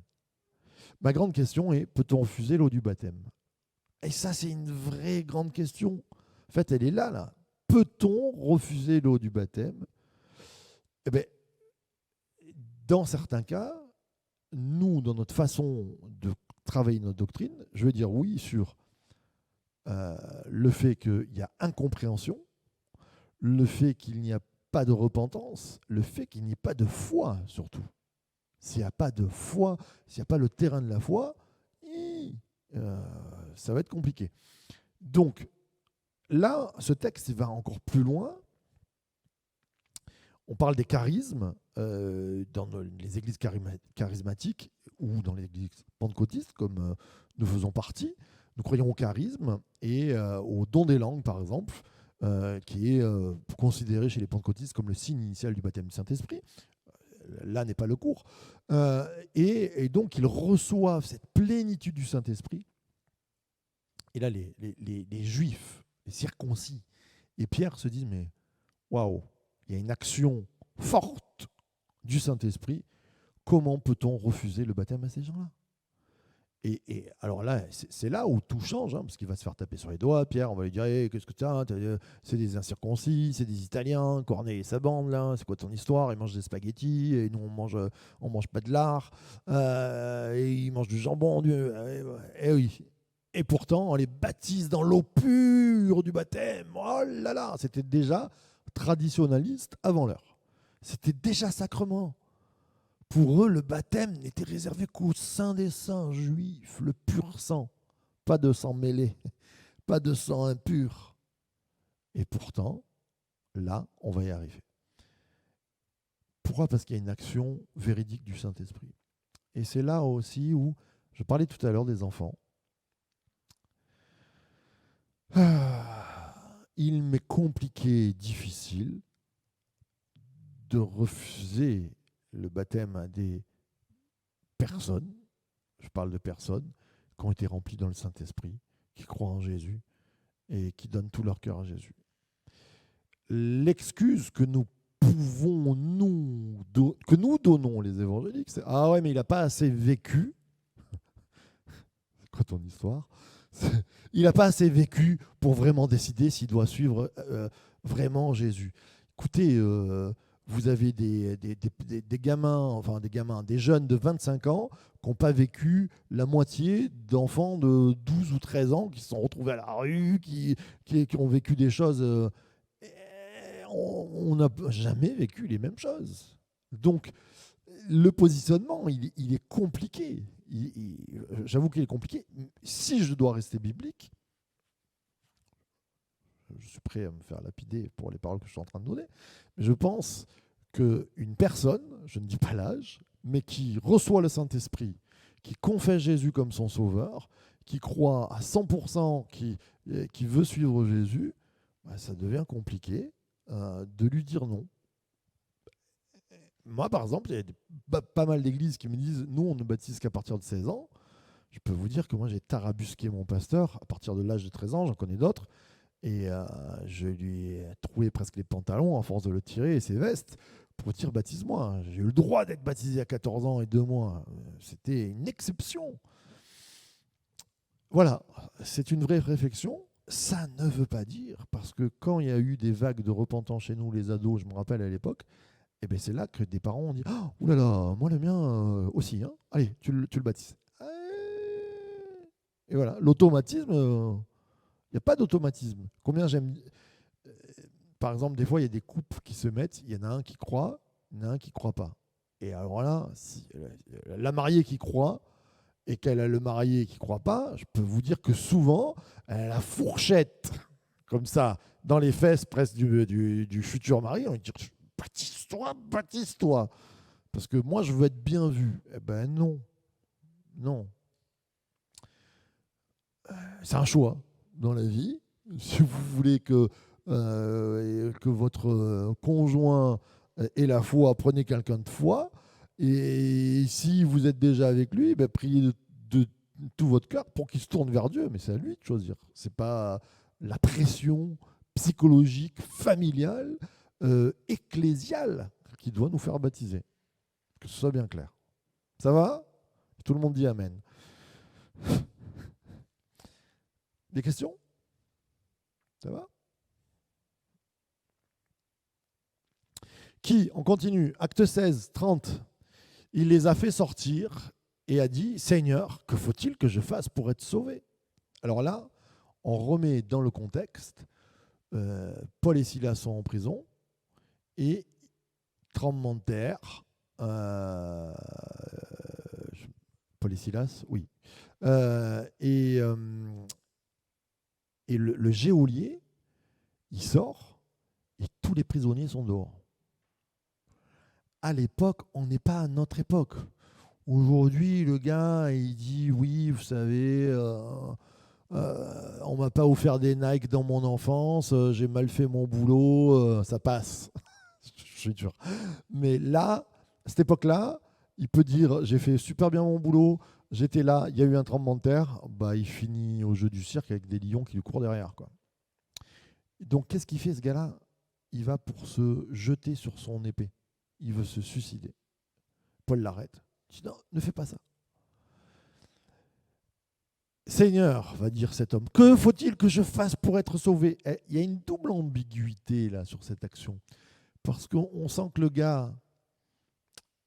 Ma grande question est, peut-on refuser l'eau du baptême? Et ça, c'est une vraie grande question. En fait, elle est là. Peut-on refuser l'eau du baptême? Eh bien, dans certains cas, nous, dans notre façon de travailler notre doctrine, je vais dire oui sur le fait qu'il y a incompréhension, le fait qu'il n'y a pas de repentance, le fait qu'il n'y ait pas de foi surtout. S'il n'y a pas de foi, s'il n'y a pas le terrain de la foi, ça va être compliqué. Donc là, ce texte va encore plus loin. On parle des charismes dans les églises charismatiques ou dans les églises pentecôtistes, comme nous faisons partie. Nous croyons au charisme et au don des langues, par exemple, qui est considéré chez les pentecôtistes comme le signe initial du baptême du Saint-Esprit. Là n'est pas le cours. Et donc, ils reçoivent cette plénitude du Saint-Esprit. Et là, les Juifs, les circoncis, et Pierre se disent, mais waouh, il y a une action forte du Saint-Esprit. Comment peut-on refuser le baptême à ces gens-là? Et alors là, c'est là où tout change, parce qu'il va se faire taper sur les doigts. Pierre, on va lui dire, hey, qu'est-ce que tu as? C'est des incirconcis, c'est des Italiens, Corneille et sa bande, là, c'est quoi ton histoire? Ils mangent des spaghettis, et nous, on mange pas de lard, et ils mangent du jambon. Et oui. Et pourtant, on les baptise dans l'eau pure du baptême. Oh là là, c'était déjà traditionnaliste avant l'heure. C'était déjà sacrement. Pour eux, le baptême n'était réservé qu'au saint des saints juifs, le pur sang. Pas de sang mêlé, pas de sang impur. Et pourtant, là, on va y arriver. Pourquoi? Parce qu'il y a une action véridique du Saint-Esprit. Et c'est là aussi où, je parlais tout à l'heure des enfants. Il m'est compliqué, difficile de refuser le baptême à des personnes, je parle de personnes qui ont été remplies dans le Saint-Esprit, qui croient en Jésus et qui donnent tout leur cœur à Jésus. L'excuse que nous pouvons que nous donnons les évangéliques, c'est ah ouais, mais il n'a pas assez vécu. C'est quoi ton histoire? Il n'a pas assez vécu pour vraiment décider s'il doit suivre vraiment Jésus. Écoutez, vous avez des gamins, des jeunes de 25 ans qui n'ont pas vécu la moitié d'enfants de 12 ou 13 ans qui se sont retrouvés à la rue, qui ont vécu des choses. On n'a jamais vécu les mêmes choses. Donc, le positionnement, il est compliqué. J'avoue qu'il est compliqué. Si je dois rester biblique, je suis prêt à me faire lapider pour les paroles que je suis en train de donner, mais je pense qu'une personne, je ne dis pas l'âge, mais qui reçoit le Saint-Esprit, qui confesse Jésus comme son sauveur, qui croit à 100%, qui veut suivre Jésus, ça devient compliqué de lui dire non. Moi, par exemple, il y a pas mal d'églises qui me disent nous, on ne baptise qu'à partir de 16 ans. Je peux vous dire que moi, j'ai tarabusqué mon pasteur à partir de l'âge de 13 ans, j'en connais d'autres, et je lui ai troué presque les pantalons à force de le tirer et ses vestes pour dire baptise-moi. J'ai eu le droit d'être baptisé à 14 ans et 2 mois. C'était une exception. Voilà, c'est une vraie réflexion. Ça ne veut pas dire, parce que quand il y a eu des vagues de repentance chez nous, les ados, je me rappelle à l'époque, et ben c'est là que des parents ont dit oh là là, moi le mien aussi, hein. Allez, tu le baptises. Et voilà, l'automatisme, il n'y a pas d'automatisme. Combien j'aime. par exemple, des fois, il y a des couples qui se mettent, il y en a un qui croit, il y en a un qui ne croit pas. Et alors là, si la mariée qui croit et qu'elle a le marié qui ne croit pas, je peux vous dire que souvent, elle a la fourchette comme ça dans les fesses presque du futur mari. On va dire baptise-toi, baptise-toi. Parce que moi, je veux être bien vu. Eh ben non. Non. C'est un choix dans la vie. Si vous voulez que votre conjoint ait la foi, prenez quelqu'un de foi. Et si vous êtes déjà avec lui, ben priez de tout votre cœur pour qu'il se tourne vers Dieu. Mais c'est à lui de choisir. Ce n'est pas la pression psychologique, familiale, ecclésiale qui doit nous faire baptiser. Que ce soit bien clair. Ça va? Tout le monde dit Amen. Des questions? Ça va? Qui, on continue, acte 16, 30, il les a fait sortir et a dit, Seigneur, que faut-il que je fasse pour être sauvé? Alors là, on remet dans le contexte, Paul et Silas sont en prison et tremblement de terre, Paul et Silas, oui, et le geôlier, il sort et tous les prisonniers sont dehors. À l'époque, on n'est pas à notre époque. Aujourd'hui, le gars, il dit oui, vous savez, on m'a pas offert des Nike dans mon enfance, j'ai mal fait mon boulot, ça passe. Je suis dur. Mais là, à cette époque-là, il peut dire j'ai fait super bien mon boulot, j'étais là, il y a eu un tremblement de terre, bah, il finit au jeu du cirque avec des lions qui lui courent derrière, quoi. Donc, qu'est-ce qu'il fait, ce gars-là? Il va pour se jeter sur son épée. Il veut se suicider. Paul l'arrête. Il dit non, ne fais pas ça. Seigneur, va dire cet homme, que faut-il que je fasse pour être sauvé? Il y a une double ambiguïté là sur cette action. Parce qu'on sent que le gars,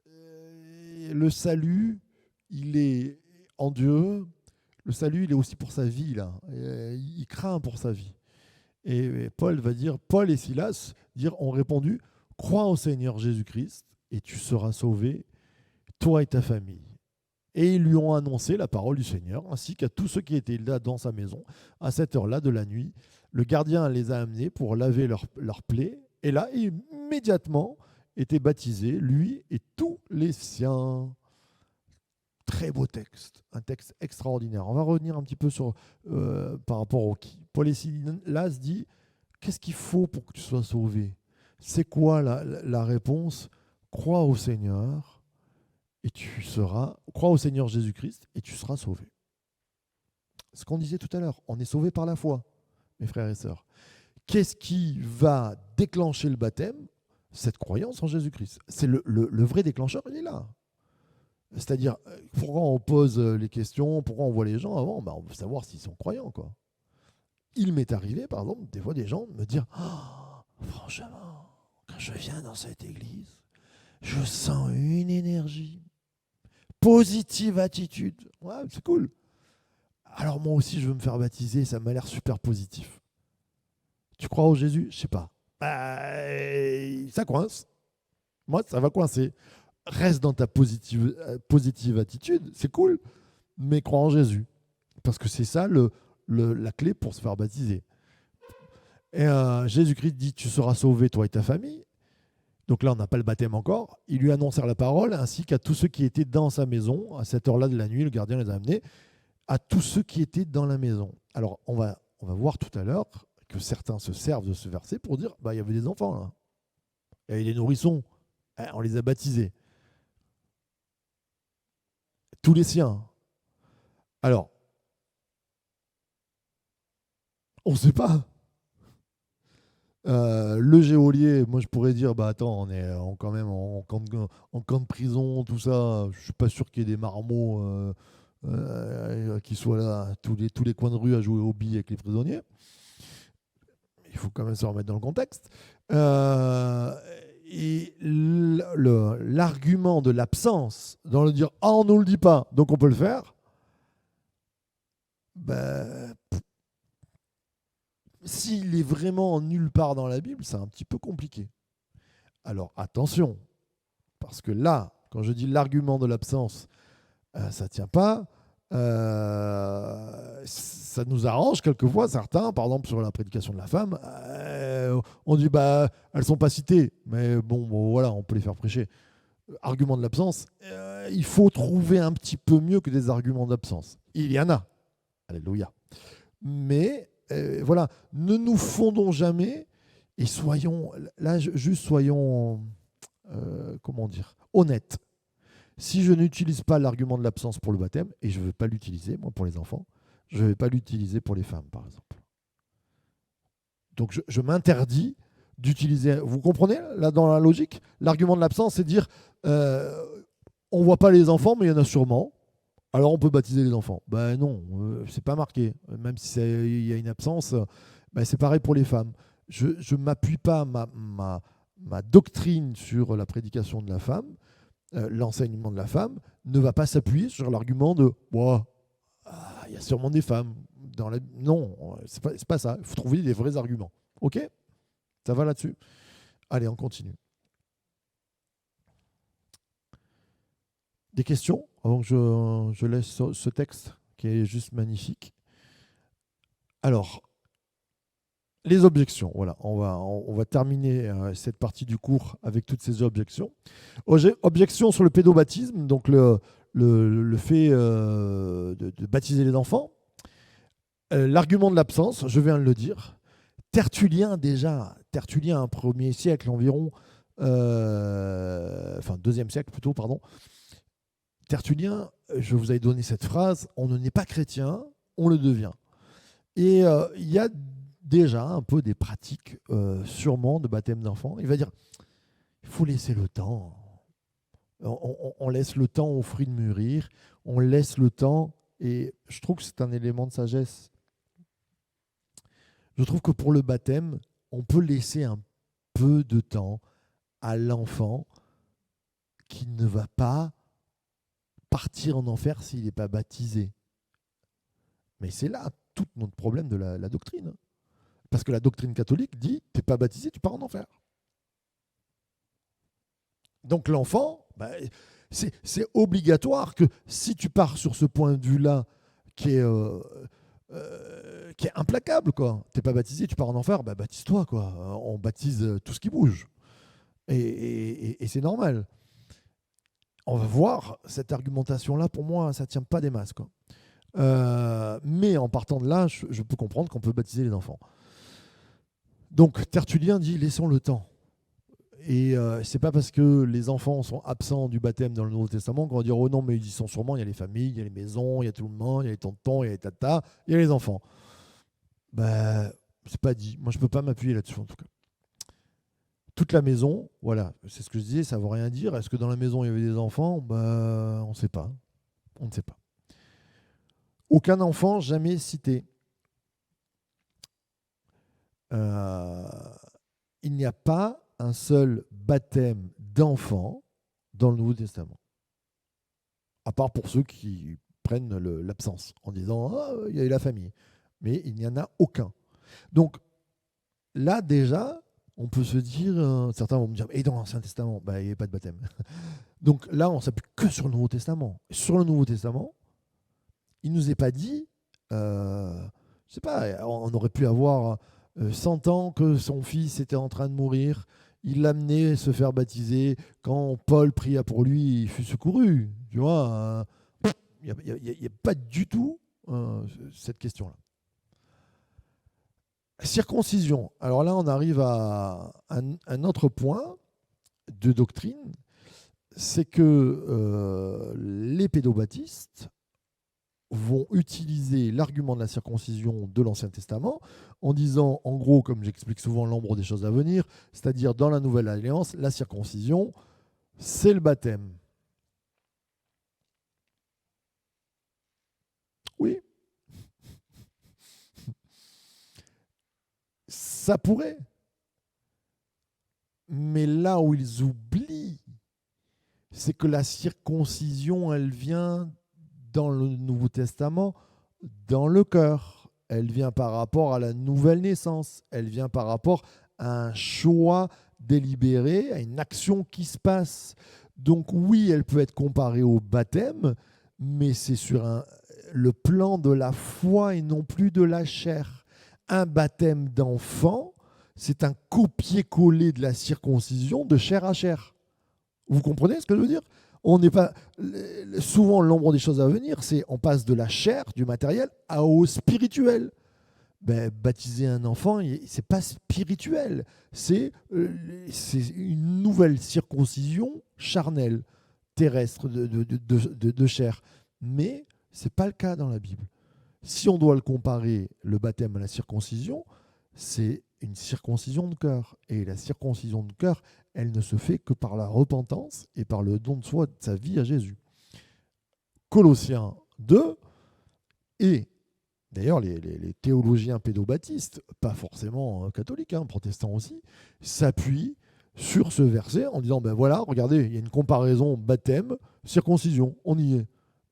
le salut, il est en Dieu. Le salut, il est aussi pour sa vie là. Il craint pour sa vie. Et Paul va dire, Paul et Silas ont répondu, crois au Seigneur Jésus-Christ et tu seras sauvé, toi et ta famille. Et ils lui ont annoncé la parole du Seigneur, ainsi qu'à tous ceux qui étaient là dans sa maison, à cette heure-là de la nuit. Le gardien les a amenés pour laver leurs plaies, et là, immédiatement, étaient baptisés, lui et tous les siens. Très beau texte, un texte extraordinaire. On va revenir un petit peu sur, par rapport au qui. Paul et Silas dit, qu'est-ce qu'il faut pour que tu sois sauvé? C'est quoi la réponse? Crois au Seigneur et tu seras, crois au Seigneur Jésus-Christ et tu seras sauvé. Ce qu'on disait tout à l'heure, on est sauvé par la foi, mes frères et sœurs. Qu'est-ce qui va déclencher le baptême? Cette croyance en Jésus-Christ. C'est le vrai déclencheur, il est là. C'est-à-dire, pourquoi on pose les questions, pourquoi on voit les gens avant? On veut savoir s'ils sont croyants, quoi. Il m'est arrivé, par exemple, des fois des gens me dire oh, franchement, quand je viens dans cette église, je sens une énergie, positive attitude. Ouais, c'est cool. Alors moi aussi, je veux me faire baptiser, ça m'a l'air super positif. Tu crois au Jésus? Je sais pas. Ça coince. Moi, ça va coincer. Reste dans ta positive attitude, c'est cool, mais crois en Jésus. Parce que c'est ça la clé pour se faire baptiser. Et Jésus-Christ dit, tu seras sauvé, toi et ta famille. Donc là, on n'a pas le baptême encore. Ils lui annoncèrent la parole, ainsi qu'à tous ceux qui étaient dans sa maison. À cette heure-là de la nuit, le gardien les a amenés. À tous ceux qui étaient dans la maison. Alors, on va voir tout à l'heure que certains se servent de ce verset pour dire, il y avait des enfants là. Il y avait des nourrissons. On les a baptisés. Tous les siens. Alors, on ne sait pas. Le geôlier, moi je pourrais dire, attends, on est quand même en camp de prison, tout ça. Je suis pas sûr qu'il y ait des marmots qui soient là, tous les coins de rue à jouer aux billes avec les prisonniers. Il faut quand même se remettre dans le contexte. Et l'argument de l'absence, dans le dire on ne le dit pas, donc on peut le faire, S'il est vraiment nulle part dans la Bible, c'est un petit peu compliqué. Alors attention, parce que là, quand je dis l'argument de l'absence, ça ne tient pas. Ça nous arrange quelquefois, certains, par exemple sur la prédication de la femme, on dit bah elles sont pas citées, mais bon voilà, on peut les faire prêcher. Argument de l'absence, il faut trouver un petit peu mieux que des arguments d'absence. Il y en a, alléluia. Mais voilà, ne nous fondons jamais et soyons, là juste soyons, comment dire, honnêtes. Si je n'utilise pas l'argument de l'absence pour le baptême, et je ne veux pas l'utiliser, moi, pour les enfants, je ne vais pas l'utiliser pour les femmes, par exemple. Donc, je m'interdis d'utiliser. Vous comprenez, là, dans la logique, l'argument de l'absence, c'est de dire on ne voit pas les enfants, mais il y en a sûrement. Alors, on peut baptiser les enfants. Ben non, c'est pas marqué. Même si il y a une absence, c'est pareil pour les femmes. Je ne m'appuie pas ma doctrine sur la prédication de la femme. L'enseignement de la femme ne va pas s'appuyer sur l'argument de il y a sûrement des femmes dans la... Non, c'est pas ça. Il faut trouver des vrais arguments. Ok? Ça va là-dessus? Allez, on continue. Des questions avant que je laisse ce texte qui est juste magnifique. Alors, les objections. Voilà, on va terminer cette partie du cours avec toutes ces objections. Objection sur le pédobaptisme, donc le fait de baptiser les enfants. L'argument de l'absence, je viens de le dire. Tertullien, déjà, Tertullien, 1er siècle environ, enfin 2e siècle plutôt, pardon. Tertullien, je vous avais donné cette phrase, on ne naît pas chrétien, on le devient. Et il y a déjà un peu des pratiques sûrement de baptême d'enfants. Il va dire, il faut laisser le temps. On laisse le temps aux fruits de mûrir, on laisse le temps, et je trouve que c'est un élément de sagesse. Je trouve que pour le baptême, on peut laisser un peu de temps à l'enfant qui ne va pas partir en enfer s'il n'est pas baptisé. Mais c'est là tout notre problème de la doctrine. Parce que la doctrine catholique dit, tu n'es pas baptisé, tu pars en enfer. Donc l'enfant, c'est obligatoire que si tu pars sur ce point de vue-là qui est implacable, quoi. T'es pas baptisé, tu pars en enfer, baptise-toi, quoi. On baptise tout ce qui bouge. Et c'est normal. On va voir, cette argumentation-là, pour moi, ça tient pas des masses, quoi. Mais en partant de là, je peux comprendre qu'on peut baptiser les enfants. Donc Tertullien dit, laissons le temps. Et c'est pas parce que les enfants sont absents du baptême dans le Nouveau Testament qu'on va dire oh non, mais ils y sont sûrement. Il y a les familles, il y a les maisons, il y a tout le monde, il y a les tontons, il y a les tatas, il y a les enfants. C'est pas dit. Moi, je peux pas m'appuyer là-dessus en tout cas. Toute la maison, voilà, c'est ce que je disais, ça veut rien dire. Est-ce que dans la maison il y avait des enfants? On ne sait pas. On ne sait pas. Aucun enfant jamais cité. Il n'y a pas un seul baptême d'enfant dans le Nouveau Testament. À part pour ceux qui prennent l'absence en disant il y a eu la famille. Mais il n'y en a aucun. Donc là déjà, on peut se dire, certains vont me dire, et dans l'Ancien Testament, il n'y avait pas de baptême. Donc là, on ne s'appuie que sur le Nouveau Testament. Sur le Nouveau Testament, il ne nous est pas dit, je sais pas, on aurait pu avoir 100 ans que son fils était en train de mourir, il l'amenait se faire baptiser, quand Paul pria pour lui, il fut secouru. Tu vois, il n'y a pas du tout cette question-là. Circoncision. Alors là, on arrive à un autre point de doctrine, c'est que les pédobaptistes vont utiliser l'argument de la circoncision de l'Ancien Testament en disant, en gros, comme j'explique souvent l'ombre des choses à venir, c'est-à-dire dans la Nouvelle Alliance, la circoncision, c'est le baptême. Oui. Ça pourrait. Mais là où ils oublient, c'est que la circoncision, elle vient dans le Nouveau Testament, dans le cœur. elle vient par rapport à la nouvelle naissance, elle vient par rapport à un choix délibéré, à une action qui se passe. Donc oui, elle peut être comparée au baptême, mais c'est sur le plan de la foi et non plus de la chair. Un baptême d'enfant, c'est un copier-coller de la circoncision de chair à chair. Vous comprenez ce que je veux dire? On n'est pas souvent l'ombre des choses à venir, c'est on passe de la chair, du matériel, au spirituel. Ben, baptiser un enfant, c'est pas spirituel, c'est une nouvelle circoncision charnelle, terrestre de chair. Mais c'est pas le cas dans la Bible. Si on doit le comparer, le baptême à la circoncision, c'est une circoncision de cœur. Et la circoncision de cœur, elle ne se fait que par la repentance et par le don de soi, de sa vie à Jésus. Colossiens 2, et d'ailleurs les théologiens pédobaptistes, pas forcément catholiques, protestants aussi, s'appuient sur ce verset en disant, ben voilà, regardez, il y a une comparaison baptême, circoncision, on y est.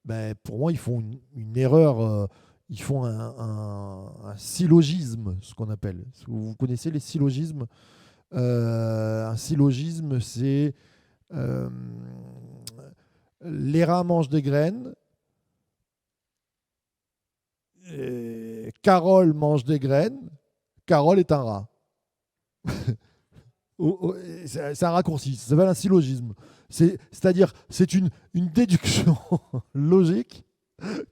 Ben, pour moi, ils font une erreur. Ils font un syllogisme, ce qu'on appelle. Vous connaissez les syllogismes? Un syllogisme, c'est les rats mangent des graines, Carole mange des graines, Carole est un rat. C'est un raccourci, ça s'appelle un syllogisme. C'est-à-dire, c'est une déduction logique.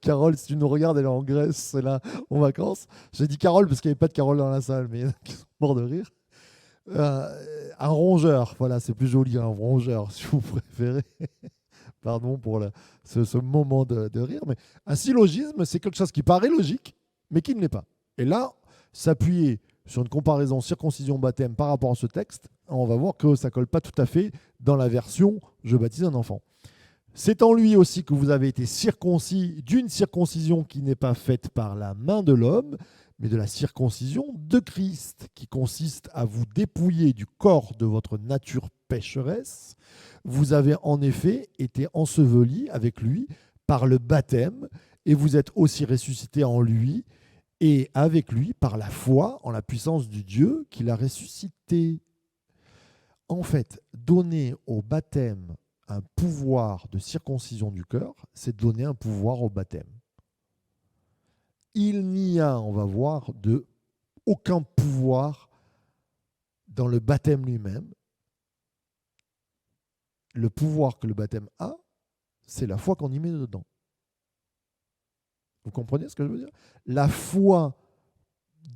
Carole, si tu nous regardes, elle est en Grèce, c'est là en vacances. J'ai dit Carole parce qu'il n'y avait pas de Carole dans la salle, mais il y en a qui sont morts de rire. Un rongeur, voilà, c'est plus joli, un rongeur, si vous préférez. Pardon pour ce moment de rire, mais un syllogisme, c'est quelque chose qui paraît logique, mais qui ne l'est pas. Et là, s'appuyer sur une comparaison circoncision-baptême par rapport à ce texte, on va voir que ça ne colle pas tout à fait dans la version « Je baptise un enfant ». C'est en lui aussi que vous avez été circoncis d'une circoncision qui n'est pas faite par la main de l'homme, mais de la circoncision de Christ, qui consiste à vous dépouiller du corps de votre nature pécheresse. Vous avez en effet été ensevelis avec lui par le baptême, et vous êtes aussi ressuscités en lui, et avec lui par la foi en la puissance du Dieu qui l'a ressuscité. En fait, donner au baptême un pouvoir de circoncision du cœur, c'est donner un pouvoir au baptême. Il n'y a, on va voir, aucun pouvoir dans le baptême lui-même. Le pouvoir que le baptême a, c'est la foi qu'on y met dedans. Vous comprenez ce que je veux dire? La foi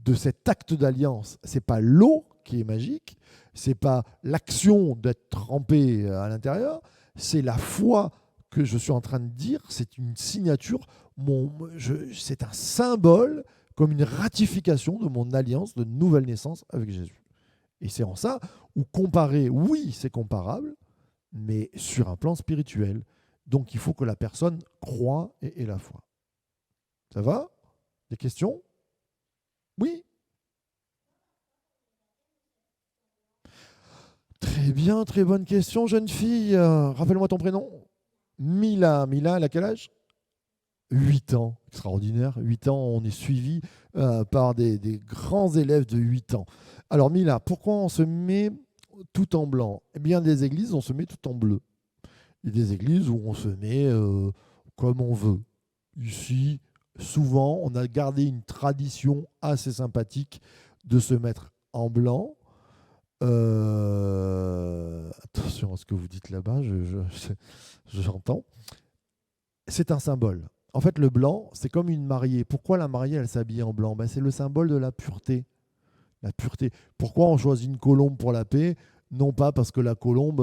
de cet acte d'alliance, c'est pas l'eau qui est magique, c'est pas l'action d'être trempé à l'intérieur, c'est la foi que je suis en train de dire, c'est une signature, c'est un symbole comme une ratification de mon alliance de nouvelle naissance avec Jésus. Et c'est en ça où comparer, oui, c'est comparable, mais sur un plan spirituel. Donc il faut que la personne croie et ait la foi. Ça va? Des questions? Oui? Très bien, très bonne question, jeune fille. Rappelle-moi ton prénom. Mila. Mila, elle a quel âge? 8 ans. Extraordinaire. 8 ans, on est suivi par des grands élèves de 8 ans. Alors Mila, pourquoi on se met tout en blanc? Eh bien, des églises, on se met tout en bleu. Il y a des églises où on se met comme on veut. Ici, souvent, on a gardé une tradition assez sympathique de se mettre en blanc. Attention à ce que vous dites là-bas, j'entends. C'est un symbole. En fait, le blanc, c'est comme une mariée. Pourquoi la mariée, elle s'habille en blanc? C'est le symbole de la pureté. La pureté. Pourquoi on choisit une colombe pour la paix? Non pas parce que la colombe,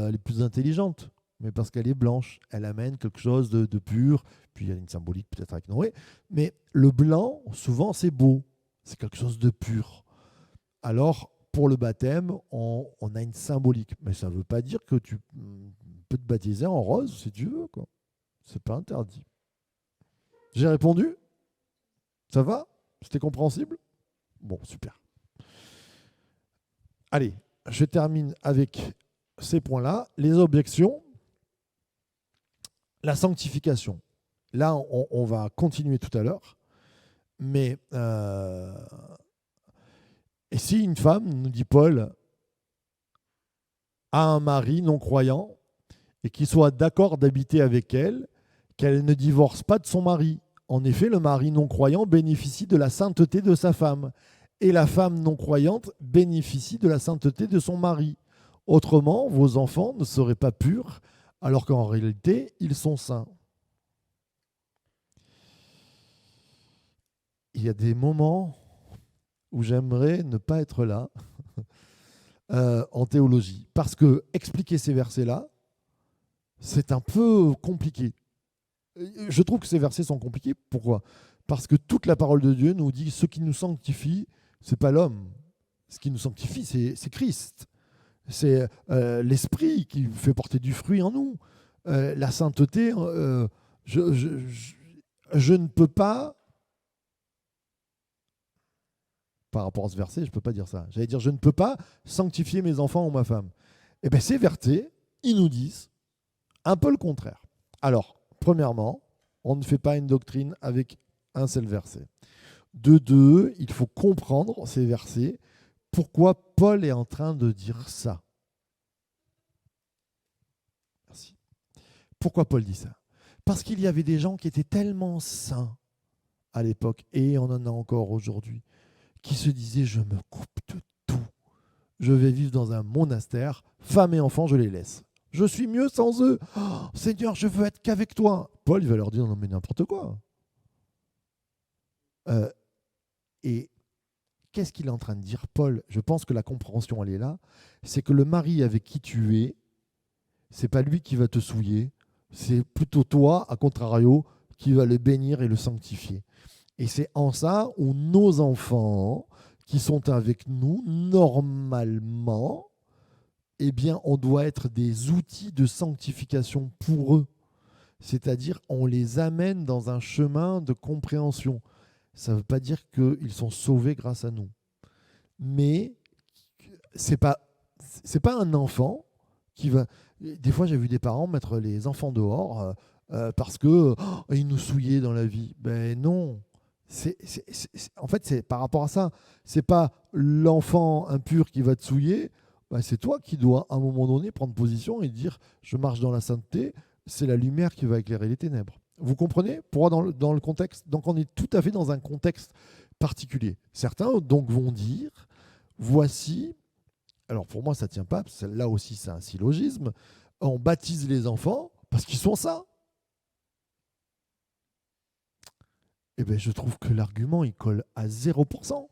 elle est plus intelligente, mais parce qu'elle est blanche. Elle amène quelque chose de pur. Puis il y a une symbolique peut-être avec Noé. Mais le blanc, souvent, c'est beau. C'est quelque chose de pur. Alors, pour le baptême, on a une symbolique. Mais ça ne veut pas dire que tu peux te baptiser en rose si tu veux, quoi. C'est pas interdit. J'ai répondu? Ça va? C'était compréhensible? Bon, super. Allez, je termine avec ces points-là. Les objections. La sanctification. Là, on va continuer tout à l'heure. Mais et si une femme, nous dit Paul, a un mari non croyant et qu'il soit d'accord d'habiter avec elle, qu'elle ne divorce pas de son mari. En effet, le mari non croyant bénéficie de la sainteté de sa femme et la femme non croyante bénéficie de la sainteté de son mari. Autrement, vos enfants ne seraient pas purs alors qu'en réalité, ils sont saints. Il y a des moments où j'aimerais ne pas être là en théologie. Parce que expliquer ces versets-là, c'est un peu compliqué. Je trouve que ces versets sont compliqués. Pourquoi ? Parce que toute la parole de Dieu nous dit ce qui nous sanctifie, c'est pas l'homme. Ce qui nous sanctifie, c'est Christ. C'est l'Esprit qui fait porter du fruit en nous. La sainteté, je ne peux pas, par rapport à ce verset, je ne peux pas dire ça. J'allais dire, je ne peux pas sanctifier mes enfants ou ma femme. Eh bien, ces versets, ils nous disent un peu le contraire. Alors, premièrement, on ne fait pas une doctrine avec un seul verset. De deux, il faut comprendre ces versets. Pourquoi Paul est en train de dire ça ? Merci. Pourquoi Paul dit ça ? Parce qu'il y avait des gens qui étaient tellement saints à l'époque, et on en a encore aujourd'hui, qui se disaient, je me coupe de tout. Je vais vivre dans un monastère, femmes et enfants, je les laisse. Je suis mieux sans eux. Oh, Seigneur, je veux être qu'avec toi. Paul, il va leur dire, non mais n'importe quoi. Et qu'est-ce qu'il est en train de dire, Paul ? Je pense que la compréhension, elle est là. C'est que le mari avec qui tu es, c'est pas lui qui va te souiller, c'est plutôt toi, à contrario, qui va le bénir et le sanctifier. Et c'est en ça où nos enfants, qui sont avec nous, normalement, eh bien, on doit être des outils de sanctification pour eux. C'est-à-dire, on les amène dans un chemin de compréhension. Ça ne veut pas dire qu'ils sont sauvés grâce à nous. Mais c'est pas un enfant qui va... Des fois, j'ai vu des parents mettre les enfants dehors parce que ils nous souillaient dans la vie. Ben non. En fait, c'est par rapport à ça. C'est pas l'enfant impur qui va te souiller. Ben, c'est toi qui dois, à un moment donné, prendre position et dire je marche dans la sainteté. C'est la lumière qui va éclairer les ténèbres. Vous comprenez ? Pour dans le contexte. Donc, on est tout à fait dans un contexte particulier. Certains donc vont dire voici. Alors pour moi, ça ne tient pas. Là aussi, c'est un syllogisme. On baptise les enfants parce qu'ils sont ça. Eh bien, je trouve que l'argument, il colle à 0%.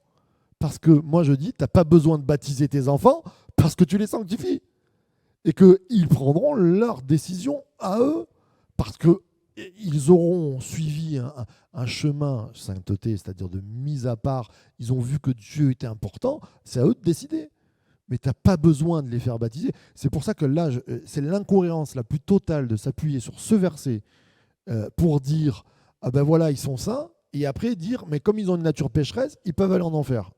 Parce que moi, je dis, tu n'as pas besoin de baptiser tes enfants parce que tu les sanctifies. Et qu'ils prendront leur décision à eux. Parce qu'ils auront suivi un chemin sainteté, c'est-à-dire de mise à part. Ils ont vu que Dieu était important. C'est à eux de décider. Mais tu n'as pas besoin de les faire baptiser. C'est pour ça que là, c'est l'incohérence la plus totale de s'appuyer sur ce verset pour dire ah ben voilà, ils sont saints, et après dire mais comme ils ont une nature pécheresse, ils peuvent aller en enfer.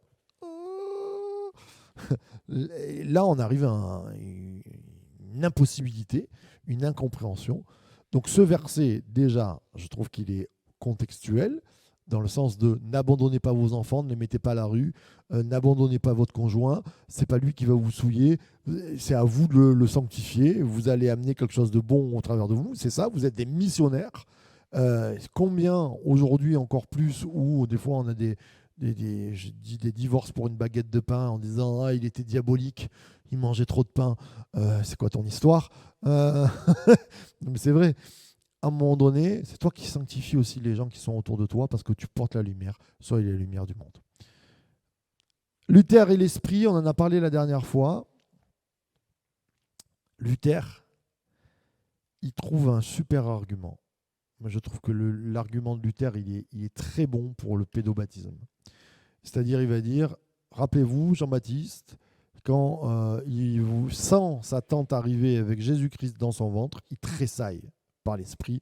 Là, on arrive à une impossibilité, une incompréhension. Donc ce verset, déjà, je trouve qu'il est contextuel, dans le sens de n'abandonnez pas vos enfants, ne les mettez pas à la rue, n'abandonnez pas votre conjoint, c'est pas lui qui va vous souiller, c'est à vous de le sanctifier, vous allez amener quelque chose de bon au travers de vous, c'est ça, vous êtes des missionnaires. Combien aujourd'hui encore plus, où des fois on a des divorces pour une baguette de pain en disant ah, il était diabolique, il mangeait trop de pain, c'est quoi ton histoire mais c'est vrai. À un moment donné, c'est toi qui sanctifies aussi les gens qui sont autour de toi parce que tu portes la lumière. Sois la lumière du monde. Luther et l'esprit, on en a parlé la dernière fois. Luther, il trouve un super argument. Moi, je trouve que l'argument de Luther, il est très bon pour le pédobaptisme. C'est-à-dire, il va dire, rappelez-vous, Jean-Baptiste, quand il vous sent sa tante arriver avec Jésus-Christ dans son ventre, il tressaille par l'esprit.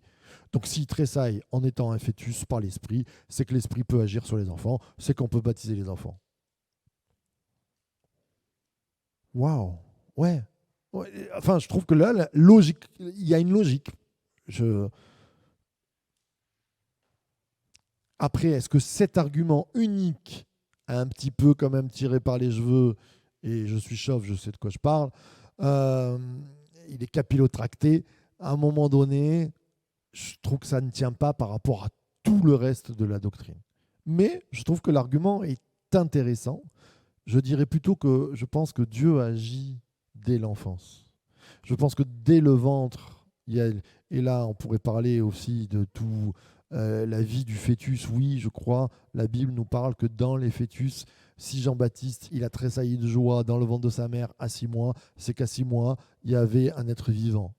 Donc s'il tressaille en étant un fœtus par l'esprit, c'est que l'esprit peut agir sur les enfants, c'est qu'on peut baptiser les enfants. Waouh, ouais. Enfin, je trouve que là, la logique, il y a une logique. Après, est-ce que cet argument unique, un petit peu quand même tiré par les cheveux, et je suis chauve, je sais de quoi je parle, euh, il est capillotracté, à un moment donné, je trouve que ça ne tient pas par rapport à tout le reste de la doctrine. Mais je trouve que l'argument est intéressant. Je dirais plutôt que je pense que Dieu agit dès l'enfance. Je pense que dès le ventre, et là on pourrait parler aussi de tout la vie du fœtus. Oui, je crois, la Bible nous parle que dans les fœtus, si Jean-Baptiste, il a tressailli de joie dans le ventre de sa mère à 6 mois, c'est qu'à 6 mois, il y avait un être vivant.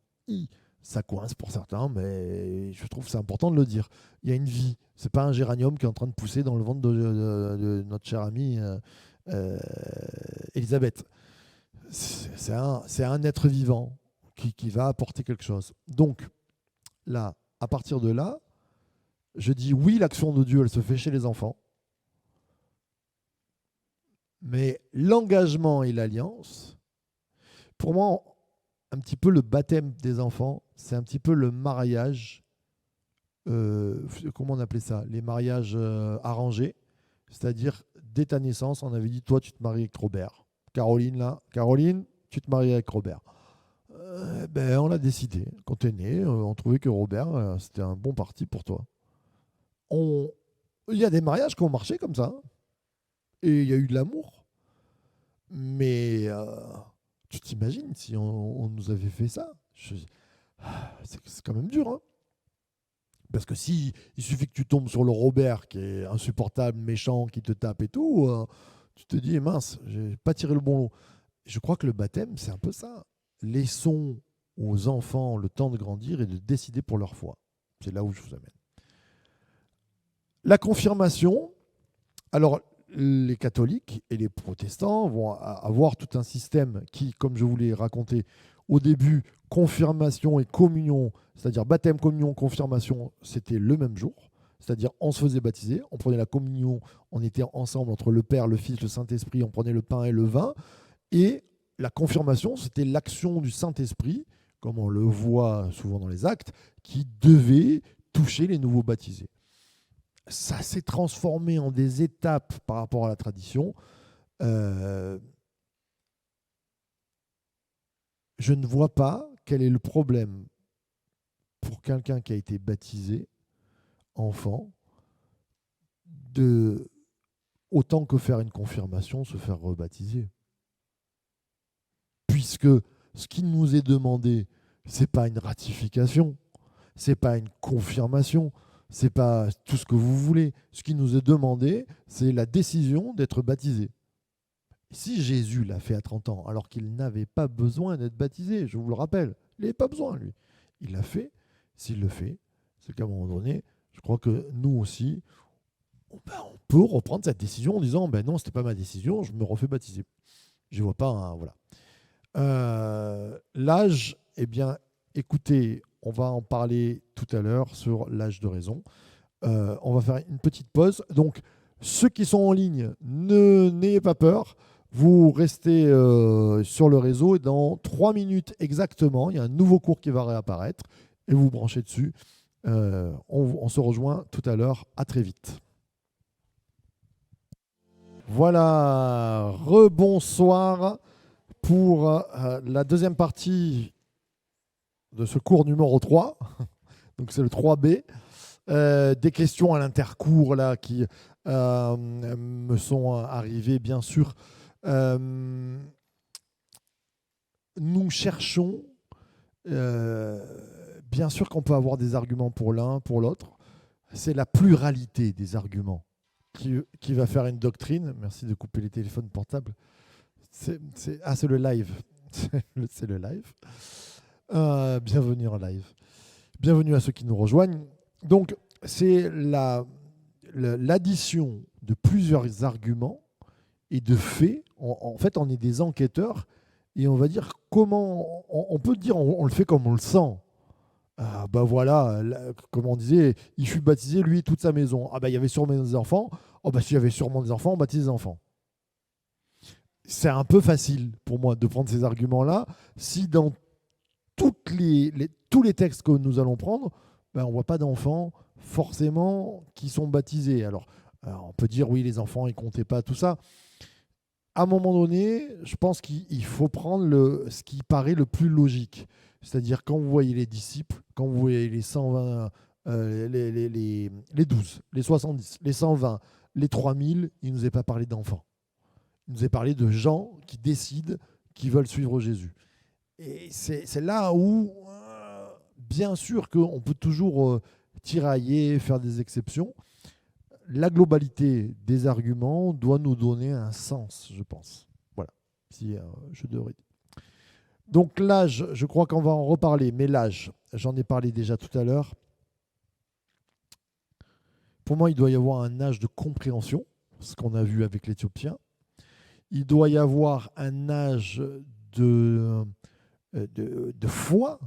Ça coince pour certains, mais je trouve que c'est important de le dire. Il y a une vie. C'est pas un géranium qui est en train de pousser dans le ventre de notre chère amie euh, Elisabeth. C'est un être vivant qui va apporter quelque chose. Donc, là, à partir de là, je dis oui, l'action de Dieu, elle se fait chez les enfants. Mais l'engagement et l'alliance, pour moi, un petit peu le baptême des enfants, c'est un petit peu le mariage, comment on appelait ça? Les mariages arrangés. C'est-à-dire, dès ta naissance, on avait dit, toi, tu te maries avec Robert. Caroline, là, Caroline, tu te maries avec Robert. Ben, on l'a décidé. Quand tu es né, on trouvait que Robert, c'était un bon parti pour toi. Il y a des mariages qui ont marché comme ça. Et il y a eu de l'amour. Mais tu t'imagines si on nous avait fait ça? C'est quand même dur. Hein. Parce que si il suffit que tu tombes sur le Robert qui est insupportable, méchant, qui te tape et tout, tu te dis, mince, j'ai pas tiré le bon lot. Je crois que le baptême, c'est un peu ça. Laissons aux enfants le temps de grandir et de décider pour leur foi. C'est là où je vous amène. La confirmation, alors les catholiques et les protestants vont avoir tout un système qui, comme je vous l'ai raconté au début, confirmation et communion, c'est-à-dire baptême, communion, confirmation, c'était le même jour. C'est-à-dire on se faisait baptiser, on prenait la communion, on était ensemble entre le Père, le Fils, le Saint-Esprit, on prenait le pain et le vin. Et la confirmation, c'était l'action du Saint-Esprit, comme on le voit souvent dans les actes, qui devait toucher les nouveaux baptisés. Ça s'est transformé en des étapes par rapport à la tradition. Je ne vois pas quel est le problème pour quelqu'un qui a été baptisé, enfant, de, autant que faire une confirmation, se faire rebaptiser. Puisque ce qui nous est demandé, ce n'est pas une ratification, ce n'est pas une confirmation, ce n'est pas tout ce que vous voulez. Ce qui nous est demandé, c'est la décision d'être baptisé. Si Jésus l'a fait à 30 ans, alors qu'il n'avait pas besoin d'être baptisé, je vous le rappelle, il n'avait pas besoin, lui. Il l'a fait. S'il le fait, c'est qu'à un moment donné, je crois que nous aussi, on peut reprendre cette décision en disant non, ce n'était pas ma décision, je me refais baptiser. Je ne vois pas, hein, voilà. L'âge, eh bien, écoutez, on va en parler tout à l'heure sur l'âge de raison. On va faire une petite pause. Donc, ceux qui sont en ligne, n'ayez pas peur. Vous restez sur le réseau et dans 3 minutes exactement, il y a un nouveau cours qui va réapparaître et vous vous branchez dessus. On se rejoint tout à l'heure. À très vite. Voilà, rebonsoir pour la deuxième partie de ce cours numéro 3. Donc c'est le 3B. Des questions à l'intercours là qui me sont arrivées, bien sûr. Nous cherchons, bien sûr qu'on peut avoir des arguments pour l'un, pour l'autre. C'est la pluralité des arguments qui va faire une doctrine. Merci de couper les téléphones portables. C'est le live. C'est le live. Bienvenue en live. Bienvenue à ceux qui nous rejoignent. Donc, c'est l'addition de plusieurs arguments et de faits. En fait, on est des enquêteurs et on va dire comment. On peut dire, on le fait comme on le sent. Voilà, comme on disait, il fut baptisé, lui et toute sa maison. Il y avait sûrement des enfants. S'il y avait sûrement des enfants, on baptise des enfants. C'est un peu facile pour moi de prendre ces arguments-là si dans tous les textes que nous allons prendre, on ne voit pas d'enfants forcément qui sont baptisés. Alors, on peut dire oui, les enfants, ils comptaient pas, tout ça. À un moment donné, je pense qu'il faut prendre ce qui paraît le plus logique. C'est-à-dire quand vous voyez les disciples, quand vous voyez les 120, les 12, les 70, les 120, les 3000, il ne nous est pas parlé d'enfants. Il nous est parlé de gens qui décident, qui veulent suivre Jésus. Et c'est là où, bien sûr qu'on peut toujours tirailler, faire des exceptions. La globalité des arguments doit nous donner un sens, je pense. Voilà, si je devrais dire. Donc l'âge, je crois qu'on va en reparler, mais l'âge, j'en ai parlé déjà tout à l'heure. Pour moi, il doit y avoir un âge de compréhension, ce qu'on a vu avec l'Éthiopien. Il doit y avoir un âge de foi,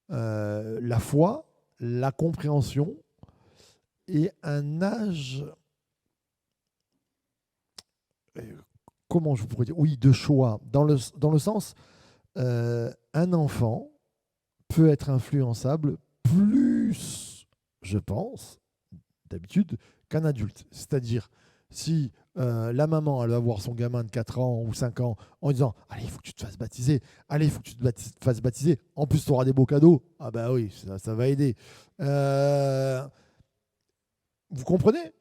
la foi, la compréhension, et un âge, comment je pourrais dire, oui, de choix, dans le sens, un enfant peut être influençable plus, je pense, d'habitude, qu'un adulte. C'est-à-dire, si la maman, elle va voir son gamin de 4 ans ou 5 ans en disant « Allez, il faut que tu te fasses baptiser. Allez, il faut que tu te fasses baptiser. En plus, tu auras des beaux cadeaux. » Ah bah oui, ça va aider. Vous comprenez?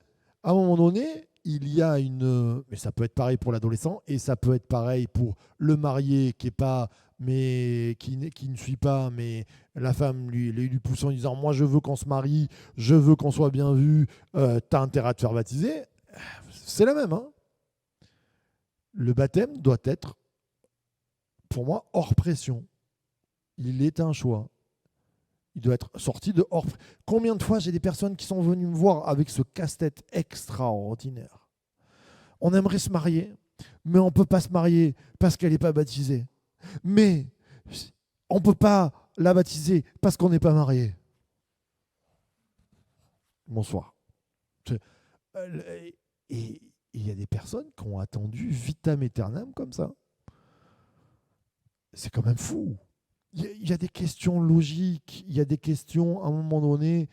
À un moment donné, il y a une... Mais ça peut être pareil pour l'adolescent et ça peut être pareil pour le marié qui est pas... mais qui ne suit pas, mais la femme lui pousse en disant « Moi, je veux qu'on se marie, je veux qu'on soit bien vu, t'as intérêt à te faire baptiser. » C'est la même. Hein. Le baptême doit être, pour moi, hors pression. Il est un choix. Il doit être sorti de hors. Combien de fois j'ai des personnes qui sont venues me voir avec ce casse-tête extraordinaire. On aimerait se marier, mais on ne peut pas se marier parce qu'elle n'est pas baptisée. Mais on ne peut pas la baptiser parce qu'on n'est pas marié. Bonsoir. Et il y a des personnes qui ont attendu vitam aeternam comme ça. C'est quand même fou. Il y a des questions logiques, il y a des questions à un moment donné,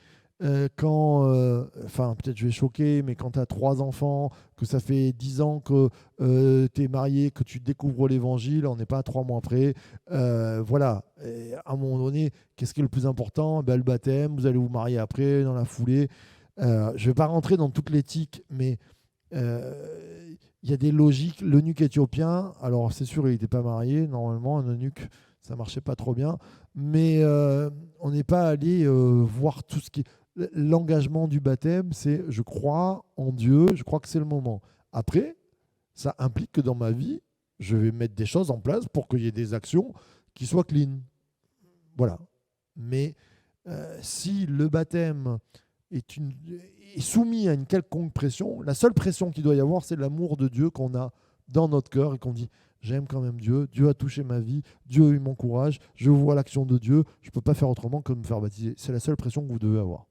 quand, enfin peut-être je vais choquer, mais quand tu as 3 enfants, que ça fait 10 ans que tu es marié, que tu découvres l'évangile, on n'est pas à 3 mois après, voilà, et à un moment donné, qu'est-ce qui est le plus important? Ben, le baptême, vous allez vous marier après, dans la foulée. Je ne vais pas rentrer dans toute l'éthique, mais il y a des logiques. L'eunuque éthiopien, alors c'est sûr, il n'était pas marié, normalement, un eunuque, ça marchait pas trop bien, mais on n'est pas allé voir tout ce qui... L'engagement du baptême, c'est je crois en Dieu, je crois que c'est le moment. Après, ça implique que dans ma vie, je vais mettre des choses en place pour qu'il y ait des actions qui soient clean. Voilà. Mais si le baptême est soumis à une quelconque pression, la seule pression qu'il doit y avoir, c'est l'amour de Dieu qu'on a dans notre cœur et qu'on dit j'aime quand même Dieu, Dieu a touché ma vie, Dieu m'encourage, je vois l'action de Dieu, je ne peux pas faire autrement que me faire baptiser. C'est la seule pression que vous devez avoir.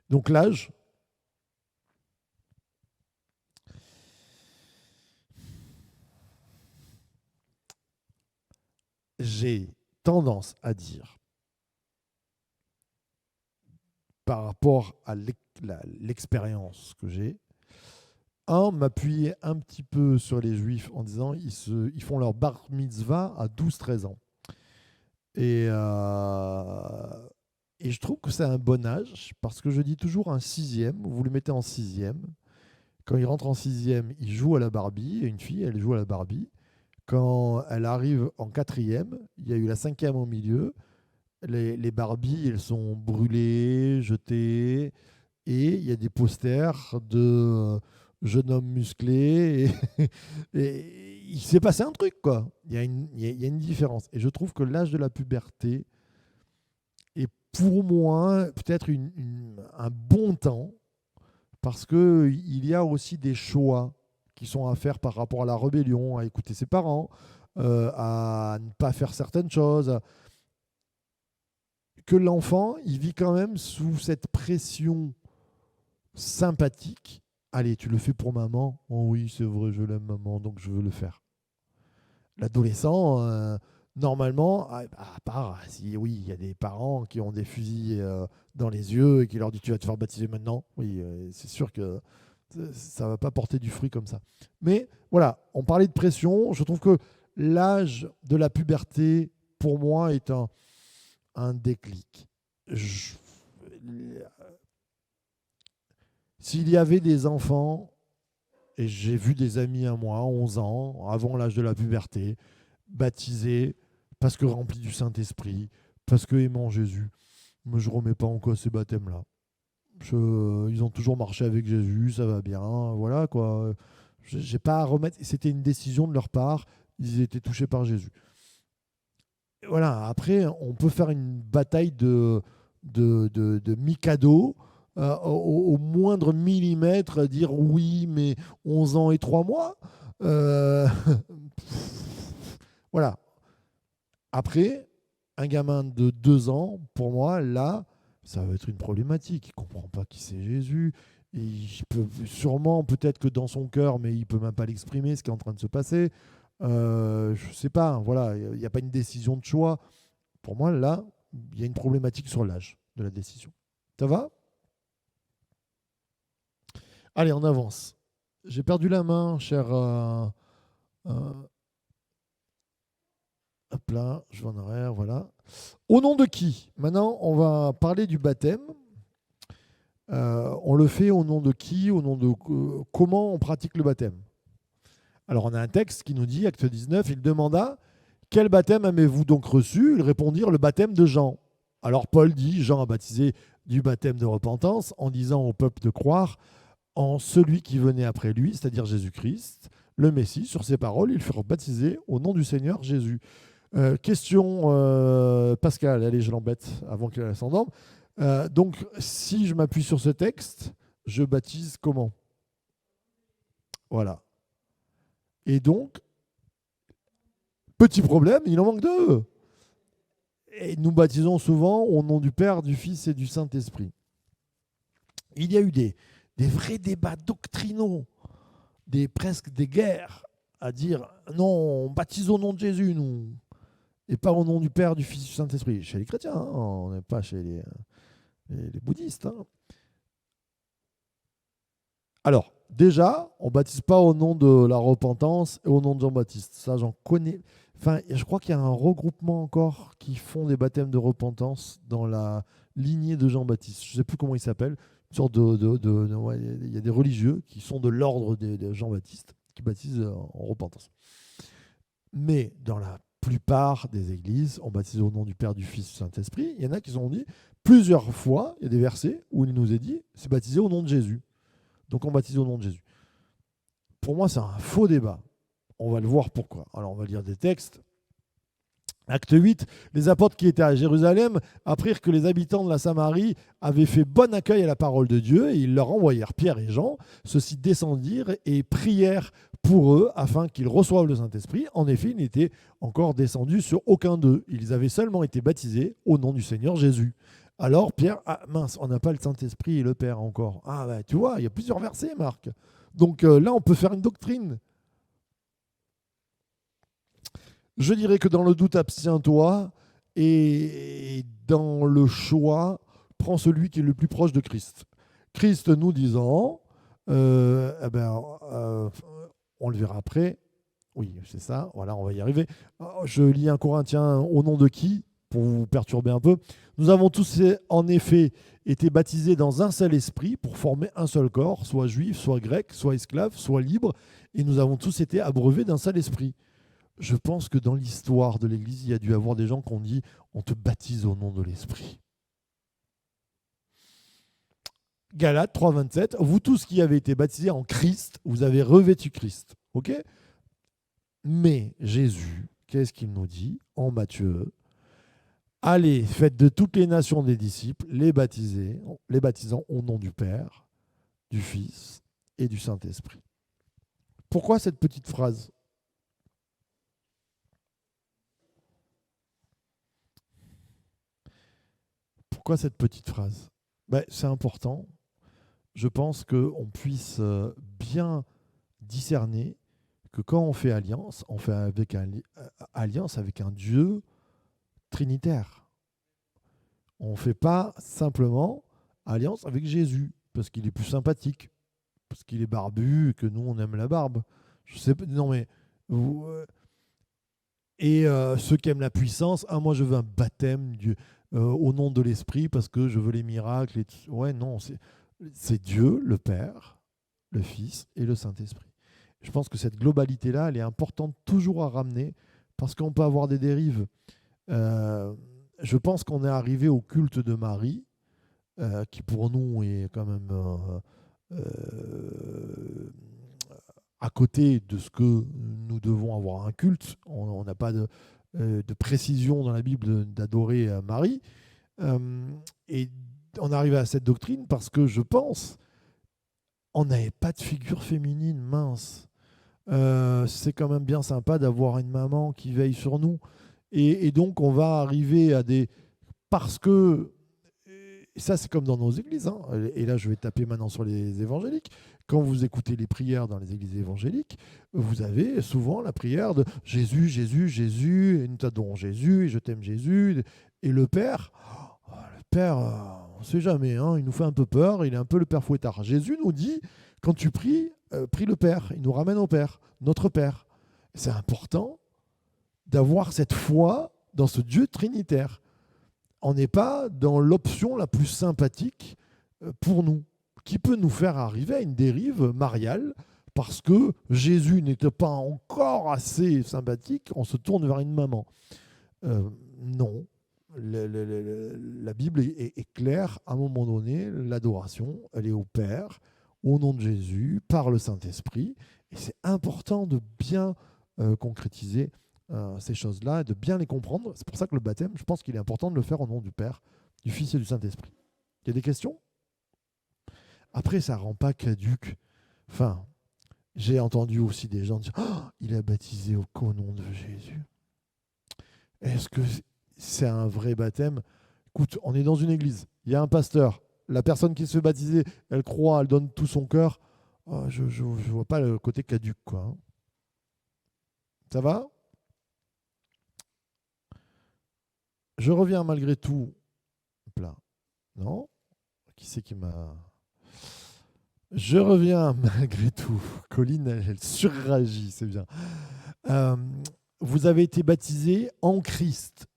Donc l'âge, j'ai tendance à dire, par rapport à l'expérience que j'ai, m'appuyer un petit peu sur les juifs en disant ils font leur bar mitzvah à 12-13 ans. Et je trouve que c'est un bon âge parce que je dis toujours un 6e, vous le mettez en 6e. Quand il rentre en 6e, il joue à la Barbie, et une fille, elle joue à la Barbie. Quand elle arrive en 4e, il y a eu la 5e au milieu. Les Barbies, elles sont brûlées, jetées, et il y a des posters de jeunes hommes musclés. Et il s'est passé un truc, quoi. Il y a une différence. Et je trouve que l'âge de la puberté est pour moi peut-être un bon temps parce qu'il y a aussi des choix qui sont à faire par rapport à la rébellion, à écouter ses parents, à ne pas faire certaines choses. Que l'enfant, il vit quand même sous cette pression sympathique. Allez, tu le fais pour maman. Oh oui, c'est vrai, je l'aime maman, donc je veux le faire. L'adolescent, Normalement, à part si oui, il y a des parents qui ont des fusils dans les yeux et qui leur disent tu vas te faire baptiser maintenant, oui, c'est sûr que ça ne va pas porter du fruit comme ça. Mais voilà, on parlait de pression. Je trouve que l'âge de la puberté, pour moi, est un déclic. Je- S'il y avait des enfants, et j'ai vu des amis à moi, 11 ans, avant l'âge de la puberté, baptisés parce que remplis du Saint-Esprit, parce que aimant Jésus, mais je ne remets pas en cause ces baptêmes-là. Ils ont toujours marché avec Jésus, ça va bien, voilà quoi. J'ai pas à remettre. C'était une décision de leur part. Ils étaient touchés par Jésus. Et voilà. Après, on peut faire une bataille de Mikado. Au moindre millimètre, dire oui, mais 11 ans et 3 mois. Euh, voilà. Après, un gamin de 2 ans, pour moi, là, ça va être une problématique. Il ne comprend pas qui c'est Jésus. Et il peut sûrement, peut-être que dans son cœur, mais il ne peut même pas l'exprimer, ce qui est en train de se passer. Je ne sais pas, voilà, il n'y a pas une décision de choix. Pour moi, là, il y a une problématique sur l'âge de la décision. Ça va? Allez, on avance. J'ai perdu la main, cher. Euh, Hop là, je vais en arrière, voilà. Au nom de qui? Maintenant, on va parler du baptême. On le fait au nom de qui? Au nom de comment on pratique le baptême? Alors, on a un texte qui nous dit, acte 19, il demanda, quel baptême avez-vous donc reçu? Ils répondirent, le baptême de Jean. Alors, Paul dit, Jean a baptisé du baptême de repentance en disant au peuple de croire en celui qui venait après lui, c'est-à-dire Jésus-Christ, le Messie. Sur ces paroles, ils furent baptisés au nom du Seigneur Jésus. Question Pascal, allez, je l'embête avant qu'elle s'endorme. Donc, si je m'appuie sur ce texte, je baptise comment? Voilà. Et donc, petit problème, il en manque deux. Et nous baptisons souvent au nom du Père, du Fils et du Saint-Esprit. Il y a eu des vrais débats doctrinaux, presque des guerres, à dire non, on baptise au nom de Jésus, nous, et pas au nom du Père, du Fils et du Saint-Esprit. Chez les chrétiens, hein, on n'est pas chez les bouddhistes. Hein. Alors, déjà, on ne baptise pas au nom de la repentance et au nom de Jean-Baptiste. Ça, j'en connais. Enfin, je crois qu'il y a un regroupement encore qui font des baptêmes de repentance dans la lignée de Jean-Baptiste. Je ne sais plus comment il s'appelle. Une sorte ouais, il y a des religieux qui sont de l'ordre de Jean-Baptiste qui baptisent en repentance. Mais dans la plupart des églises, on baptise au nom du Père, du Fils, du Saint-Esprit. Il y en a qui ont dit plusieurs fois, il y a des versets où il nous est dit, c'est baptisé au nom de Jésus. Donc on baptise au nom de Jésus. Pour moi, c'est un faux débat. On va le voir pourquoi. Alors on va lire des textes. Acte 8, les apôtres qui étaient à Jérusalem apprirent que les habitants de la Samarie avaient fait bon accueil à la parole de Dieu et ils leur envoyèrent Pierre et Jean. Ceux-ci descendirent et prièrent pour eux afin qu'ils reçoivent le Saint-Esprit. En effet, il n'était encore descendu sur aucun d'eux. Ils avaient seulement été baptisés au nom du Seigneur Jésus. Alors Pierre, ah mince, on n'a pas le Saint-Esprit et le Père encore. Ah bah tu vois, il y a plusieurs versets, Marc. Donc là, on peut faire une doctrine. Je dirais que dans le doute, abstiens-toi et dans le choix, prends celui qui est le plus proche de Christ. Christ nous disant, eh ben, on le verra après. Oui, c'est ça. Voilà, on va y arriver. Je lis un Corinthien au nom de qui, pour vous perturber un peu. Nous avons tous en effet été baptisés dans un seul esprit pour former un seul corps, soit juif, soit grec, soit esclave, soit libre, et nous avons tous été abreuvés d'un seul esprit. Je pense que dans l'histoire de l'Église, il y a dû avoir des gens qui ont dit on te baptise au nom de l'Esprit. Galates 3,27, vous tous qui avez été baptisés en Christ, vous avez revêtu Christ. Ok? Mais Jésus, qu'est-ce qu'il nous dit en Matthieu? Allez, faites de toutes les nations des disciples, les baptisant au nom du Père, du Fils et du Saint-Esprit. Pourquoi cette petite phrase? Pourquoi cette petite phrase? C'est important. Je pense qu'on puisse bien discerner que quand on fait alliance, on fait alliance avec un Dieu trinitaire. On ne fait pas simplement alliance avec Jésus, parce qu'il est plus sympathique, parce qu'il est barbu, et que nous, on aime la barbe. Je sais pas, non mais... ceux qui aiment la puissance, moi je veux un baptême au nom de l'Esprit parce que je veux les miracles. Ouais, non, c'est Dieu, le Père, le Fils et le Saint-Esprit. Je pense que cette globalité-là, elle est importante toujours à ramener parce qu'on peut avoir des dérives. Je pense qu'on est arrivé au culte de Marie, qui pour nous est quand même à côté de ce que nous devons avoir un culte. On n'a pas de précision dans la Bible d'adorer Marie. Et on arrive à cette doctrine parce que je pense on n'avait pas de figure féminine mince. C'est quand même bien sympa d'avoir une maman qui veille sur nous. Et donc on va arriver à des... Parce que ça, c'est comme dans nos églises. Hein. Et là, je vais taper maintenant sur les évangéliques. Quand vous écoutez les prières dans les églises évangéliques, vous avez souvent la prière de Jésus, Jésus, Jésus, et nous t'adorons Jésus, et je t'aime Jésus. Et le Père, on ne sait jamais, hein, il nous fait un peu peur, il est un peu le Père fouettard. Jésus nous dit, quand tu pries, prie le Père. Il nous ramène au Père, notre Père. C'est important d'avoir cette foi dans ce Dieu trinitaire. On n'est pas dans l'option la plus sympathique pour nous, qui peut nous faire arriver à une dérive mariale, parce que Jésus n'était pas encore assez sympathique, on se tourne vers une maman. Non. La Bible est claire, à un moment donné, l'adoration, elle est au Père, au nom de Jésus, par le Saint-Esprit, et c'est important de bien concrétiser ces choses-là, et de bien les comprendre. C'est pour ça que le baptême, je pense qu'il est important de le faire au nom du Père, du Fils et du Saint-Esprit. Il y a des questions ? Après, ça ne rend pas caduque. Enfin, j'ai entendu aussi des gens dire « Oh, il a baptisé au nom de Jésus ». Est-ce que c'est un vrai baptême ? Écoute, on est dans une église, il y a un pasteur, la personne qui se fait baptiser, elle croit, elle donne tout son cœur. Oh, je ne vois pas le côté caduque, quoi. Hein. Ça va ? Je reviens malgré tout. Là. Non ? Qui c'est qui m'a... Je reviens malgré tout. Colline, elle surréagit, c'est bien. Vous avez été baptisé en Christ.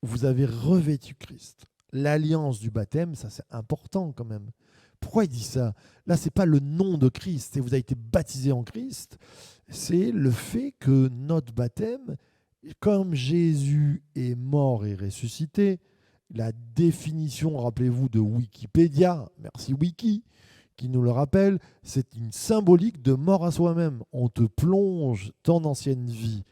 Vous avez revêtu Christ. L'alliance du baptême, ça c'est important quand même. Pourquoi il dit ça ? Là, c'est pas le nom de Christ, c'est vous avez été baptisé en Christ. C'est le fait que notre baptême, comme Jésus est mort et ressuscité, la définition, rappelez-vous, de Wikipédia, merci Wiki, qui nous le rappelle, c'est une symbolique de mort à soi-même. On te plonge, ton ancienne vie,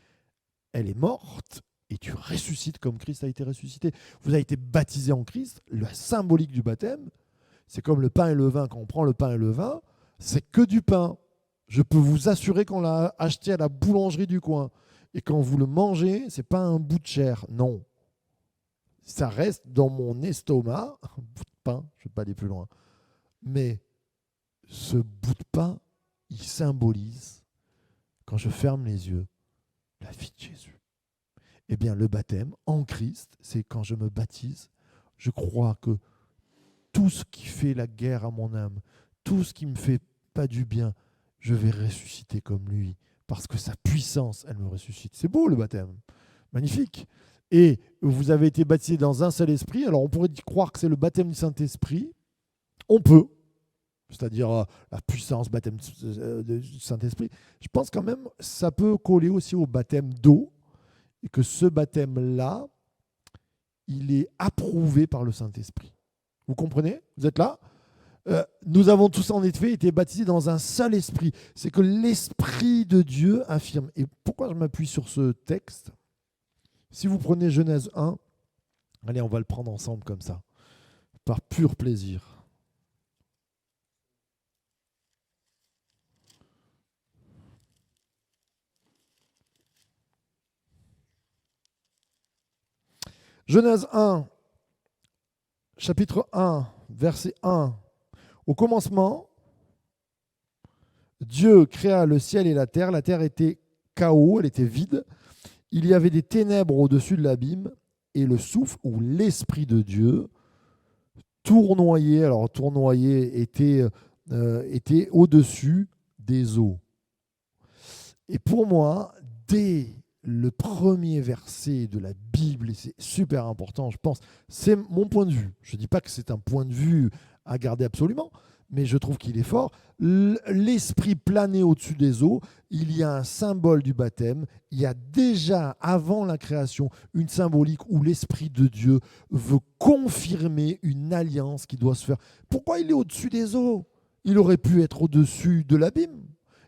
elle est morte, et tu ressuscites comme Christ a été ressuscité. Vous avez été baptisé en Christ, la symbolique du baptême, c'est comme le pain et le vin. Quand on prend le pain et le vin, c'est que du pain. Je peux vous assurer qu'on l'a acheté à la boulangerie du coin. Et quand vous le mangez, c'est pas un bout de chair, non. Ça reste dans mon estomac, un bout de pain, je ne vais pas aller plus loin. Mais ce bout de pain, il symbolise, quand je ferme les yeux, la vie de Jésus. Eh bien, le baptême en Christ, c'est quand je me baptise, je crois que tout ce qui fait la guerre à mon âme, tout ce qui me fait pas du bien, je vais ressusciter comme lui, parce que sa puissance, elle me ressuscite. C'est beau le baptême, magnifique. Et vous avez été baptisé dans un seul esprit. Alors on pourrait croire que c'est le baptême du Saint-Esprit. On peut, c'est-à-dire la puissance baptême du Saint-Esprit. Je pense quand même ça peut coller aussi au baptême d'eau, et que ce baptême-là, il est approuvé par le Saint-Esprit. Vous comprenez ? Vous êtes là ? Nous avons tous en effet été baptisés dans un seul esprit. C'est que l'Esprit de Dieu affirme. Et pourquoi je m'appuie sur ce texte ? Si vous prenez Genèse 1, allez, on va le prendre ensemble comme ça, par pur plaisir. Genèse 1, chapitre 1, verset 1. Au commencement, Dieu créa le ciel et la terre était chaos, elle était vide, il y avait des ténèbres au-dessus de l'abîme, et le souffle ou l'Esprit de Dieu tournoyait, alors tournoyait était au-dessus des eaux. Et pour moi, dès le premier verset de la Bible, et c'est super important, je pense, c'est mon point de vue. Je ne dis pas que c'est un point de vue à garder absolument, mais je trouve qu'il est fort. L'esprit planait au-dessus des eaux, il y a un symbole du baptême, il y a déjà, avant la création, une symbolique où l'Esprit de Dieu veut confirmer une alliance qui doit se faire. Pourquoi il est au-dessus des eaux? Il aurait pu être au-dessus de l'abîme.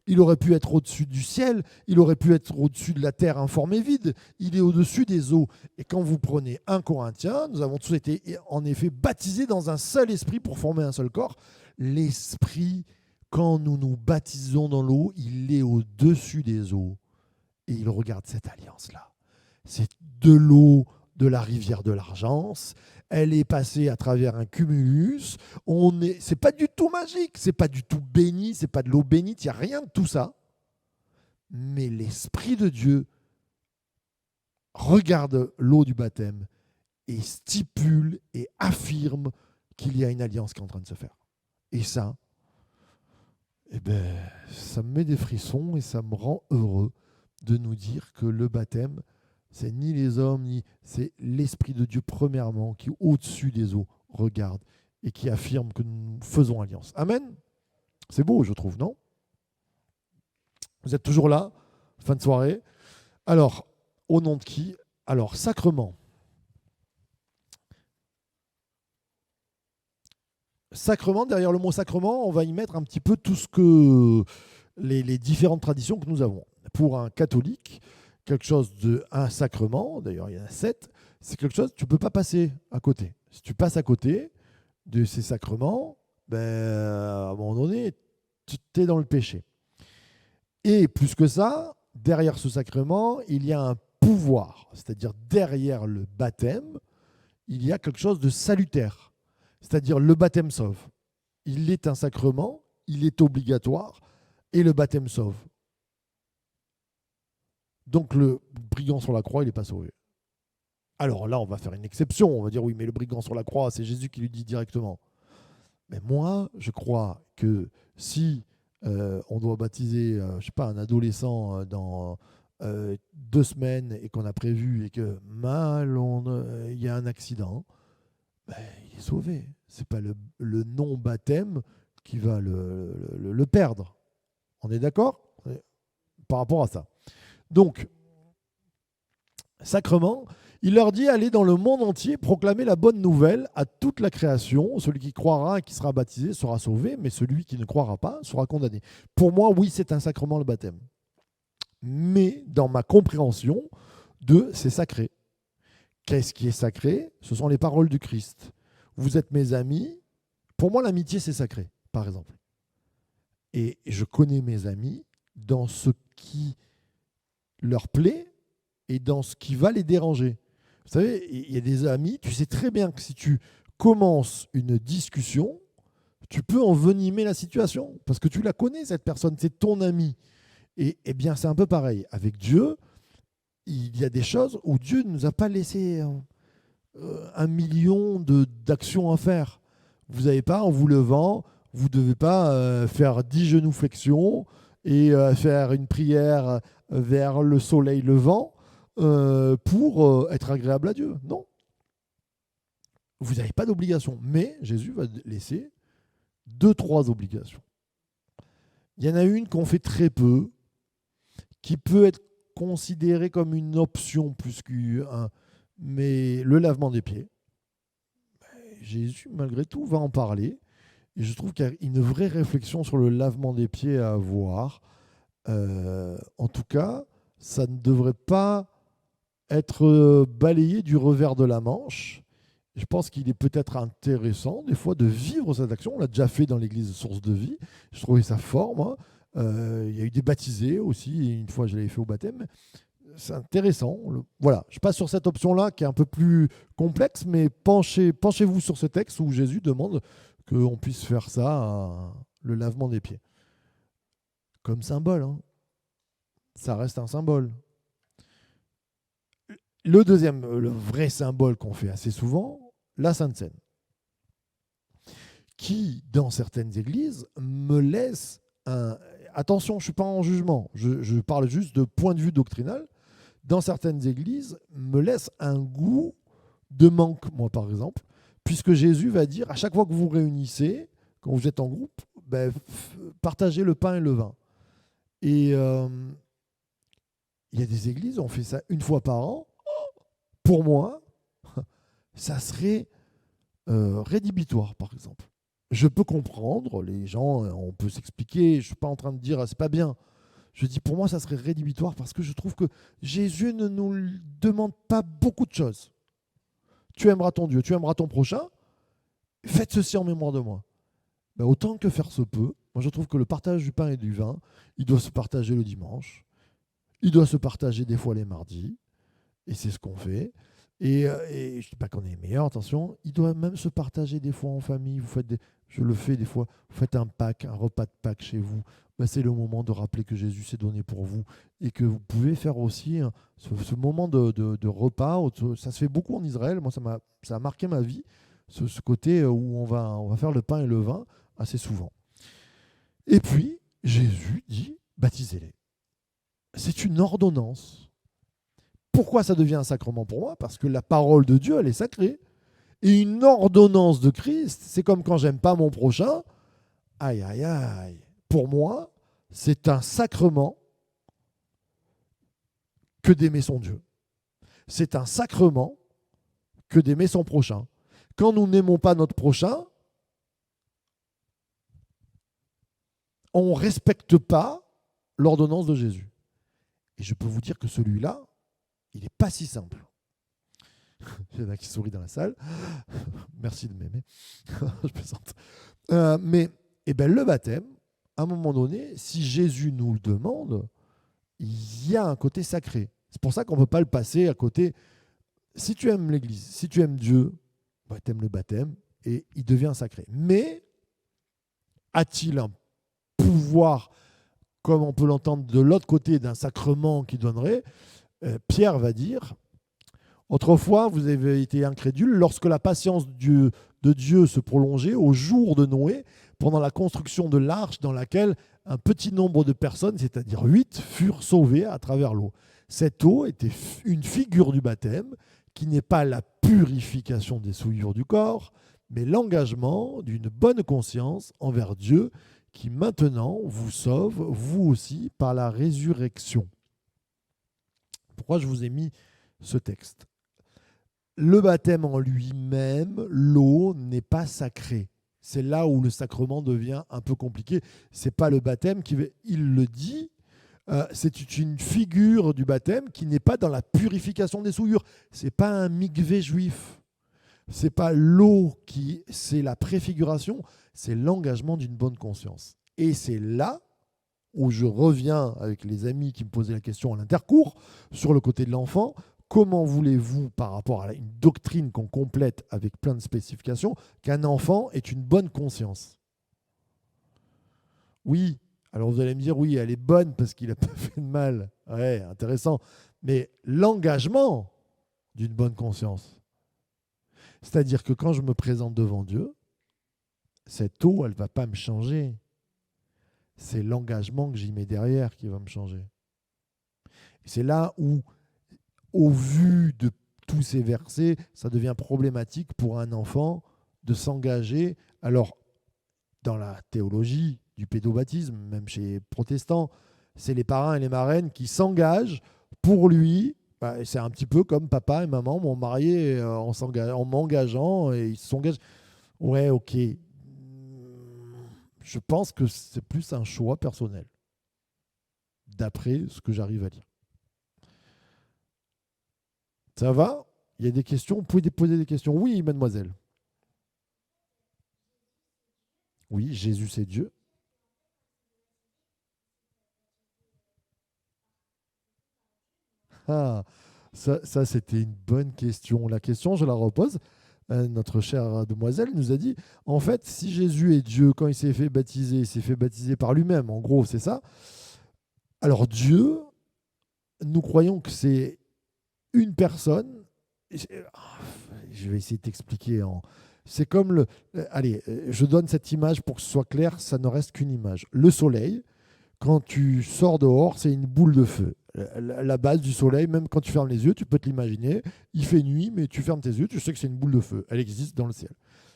Il aurait pu être au-dessus du ciel, il aurait pu être au-dessus de la terre informée vide, il est au-dessus des eaux. Et quand vous prenez 1 Corinthiens, nous avons tous été en effet baptisés dans un seul esprit pour former un seul corps. L'esprit, quand nous nous baptisons dans l'eau, il est au-dessus des eaux. Et il regarde cette alliance-là. C'est de l'eau de la rivière de l'Argence. Elle est passée à travers un cumulus. C'est pas du tout magique, c'est pas du tout béni, c'est pas de l'eau bénite, il n'y a rien de tout ça. Mais l'Esprit de Dieu regarde l'eau du baptême et stipule et affirme qu'il y a une alliance qui est en train de se faire. Et ça, eh ben, ça me met des frissons et ça me rend heureux de nous dire que le baptême, c'est ni les hommes, ni c'est l'Esprit de Dieu premièrement qui, au-dessus des eaux, regarde et qui affirme que nous faisons alliance. Amen. C'est beau, je trouve, non? Vous êtes toujours là, fin de soirée. Alors, au nom de qui? Alors, sacrement. Sacrement, derrière le mot sacrement, on va y mettre un petit peu tout ce que les différentes traditions que nous avons. Pour un catholique, quelque chose un sacrement, d'ailleurs il y en a 7, c'est quelque chose que tu ne peux pas passer à côté. Si tu passes à côté de ces sacrements, ben, à un moment donné, tu es dans le péché. Et plus que ça, derrière ce sacrement, il y a un pouvoir, c'est-à-dire derrière le baptême, il y a quelque chose de salutaire, c'est-à-dire le baptême sauve. Il est un sacrement, il est obligatoire, et le baptême sauve. Donc le brigand sur la croix, il n'est pas sauvé. Alors là, on va faire une exception. On va dire oui, mais le brigand sur la croix, c'est Jésus qui lui dit directement. Mais moi, je crois que si on doit baptiser, je sais pas, un adolescent dans 2 semaines et qu'on a prévu et que mal, il y a un accident, ben, il est sauvé. C'est pas le non-baptême qui va le perdre. On est d'accord par rapport à ça? Donc, sacrement, il leur dit allez dans le monde entier proclamer la bonne nouvelle à toute la création. Celui qui croira et qui sera baptisé sera sauvé, mais celui qui ne croira pas sera condamné. Pour moi, oui, c'est un sacrement le baptême. Mais dans ma compréhension c'est sacré. Qu'est-ce qui est sacré? Ce sont les paroles du Christ. Vous êtes mes amis. Pour moi, l'amitié, c'est sacré, par exemple. Et je connais mes amis dans ce qui leur plaît et dans ce qui va les déranger. Vous savez, il y a des amis, tu sais très bien que si tu commences une discussion, tu peux envenimer la situation parce que tu la connais, cette personne, c'est ton ami. Et eh bien, c'est un peu pareil. Avec Dieu, il y a des choses où Dieu ne nous a pas laissé 1 million d'actions à faire. Vous n'avez pas, en vous levant, vous ne devez pas faire 10 genuflexions et faire une prière vers le soleil levant pour être agréable à Dieu. Non. Vous n'avez pas d'obligation. Mais Jésus va laisser 2-3 obligations. Il y en a une qu'on fait très peu, qui peut être considérée comme une option plus qu'un, mais le lavement des pieds. Jésus, malgré tout, va en parler. Et je trouve qu'il y a une vraie réflexion sur le lavement des pieds à avoir. En tout cas, ça ne devrait pas être balayé du revers de la manche. Je pense qu'il est peut-être intéressant, des fois, de vivre cette action. On l'a déjà fait dans l'église Source de Vie. Je trouvais ça fort, moi. Il y a eu des baptisés aussi. Une fois, je l'avais fait au baptême. C'est intéressant. Voilà, je passe sur cette option-là qui est un peu plus complexe, mais penchez-vous sur ce texte où Jésus demande qu'on puisse faire ça, le lavement des pieds. comme symbole, hein. Ça reste un symbole. Le deuxième, le vrai symbole qu'on fait assez souvent, la Sainte Seine, qui, dans certaines églises, me laisse un... Attention, je ne suis pas en jugement, je parle juste de point de vue doctrinal. Dans certaines églises, me laisse un goût de manque, moi par exemple, puisque Jésus va dire, à chaque fois que vous vous réunissez, quand vous êtes en groupe, ben, partagez le pain et le vin. Et il y a des églises, on fait ça une fois par an. Pour moi, ça serait rédhibitoire, par exemple. Je peux comprendre, les gens, on peut s'expliquer, je ne suis pas en train de dire c'est pas bien. Je dis pour moi, ça serait rédhibitoire parce que je trouve que Jésus ne nous demande pas beaucoup de choses. Tu aimeras ton Dieu, tu aimeras ton prochain, faites ceci en mémoire de moi. Ben, autant que faire se peut, moi je trouve que le partage du pain et du vin, il doit se partager le dimanche, il doit se partager des fois les mardis, et c'est ce qu'on fait. Et je ne dis pas qu'on est les meilleurs, attention, il doit même se partager des fois en famille. Je le fais des fois, vous faites un Pâques, un repas de Pâques chez vous. Ben, c'est le moment de rappeler que Jésus s'est donné pour vous et que vous pouvez faire aussi ce moment de repas. Ça se fait beaucoup en Israël. Moi, ça a marqué ma vie, ce côté où on va faire le pain et le vin assez souvent. Et puis, Jésus dit, baptisez-les. C'est une ordonnance. Pourquoi ça devient un sacrement pour moi? Parce que la parole de Dieu, elle est sacrée. Et une ordonnance de Christ, c'est comme quand j'aime pas mon prochain. Aïe, aïe, aïe. Pour moi, c'est un sacrement que d'aimer son Dieu. C'est un sacrement que d'aimer son prochain. Quand nous n'aimons pas notre prochain, on ne respecte pas l'ordonnance de Jésus. Et je peux vous dire que celui-là, il n'est pas si simple. Il y en a qui sourient dans la salle. Merci de m'aimer. Je plaisante. Mais le baptême, à un moment donné, si Jésus nous le demande, il y a un côté sacré. C'est pour ça qu'on ne peut pas le passer à côté. Si tu aimes l'Église, si tu aimes Dieu, bah, tu aimes le baptême et il devient sacré. Mais a-t-il un pouvoir, comme on peut l'entendre de l'autre côté d'un sacrement qui donnerait? Pierre va dire, autrefois, vous avez été incrédules lorsque la patience de Dieu se prolongeait au jour de Noé, pendant la construction de l'arche dans laquelle un petit nombre de personnes, c'est-à-dire 8, furent sauvées à travers l'eau. Cette eau était une figure du baptême qui n'est pas la purification des souillures du corps, mais l'engagement d'une bonne conscience envers Dieu qui maintenant vous sauve, vous aussi, par la résurrection. Pourquoi je vous ai mis ce texte? Le baptême en lui-même, l'eau n'est pas sacrée. C'est là où le sacrement devient un peu compliqué. C'est pas le baptême il le dit. C'est une figure du baptême qui n'est pas dans la purification des souillures. C'est pas un mikvé juif. C'est pas l'eau c'est la préfiguration. C'est l'engagement d'une bonne conscience. Et c'est là où je reviens avec les amis qui me posaient la question à l'intercours sur le côté de l'enfant. Comment voulez-vous, par rapport à une doctrine qu'on complète avec plein de spécifications, qu'un enfant ait une bonne conscience? Oui, alors vous allez me dire, oui, elle est bonne parce qu'il n'a pas fait de mal. Ouais, intéressant. Mais l'engagement d'une bonne conscience, c'est-à-dire que quand je me présente devant Dieu, cette eau, elle ne va pas me changer. C'est l'engagement que j'y mets derrière qui va me changer. Et c'est là où, au vu de tous ces versets, ça devient problématique pour un enfant de s'engager. Alors, dans la théologie du pédobaptisme, même chez les protestants, c'est les parrains et les marraines qui s'engagent pour lui. Bah, c'est un petit peu comme papa et maman m'ont marié en m'engageant et ils s'engagent. Ouais, ok. Je pense que c'est plus un choix personnel, d'après ce que j'arrive à lire. Ça va? Il y a des questions? Vous pouvez poser des questions? Oui, mademoiselle. Oui, Jésus, c'est Dieu. Ah, ça c'était une bonne question. La question, je la repose. notre chère demoiselle, nous a dit, en fait, si Jésus est Dieu, quand il s'est fait baptiser par lui-même, en gros, c'est ça. Alors Dieu, nous croyons que c'est une personne. Je vais essayer de t'expliquer. C'est comme le. Allez, je donne cette image pour que ce soit clair, ça ne reste qu'une image. Le soleil, quand tu sors dehors, c'est une boule de feu. La base du soleil, même quand tu fermes les yeux, tu peux te l'imaginer. Il fait nuit, mais tu fermes tes yeux, tu sais que c'est une boule de feu. Elle existe dans le ciel.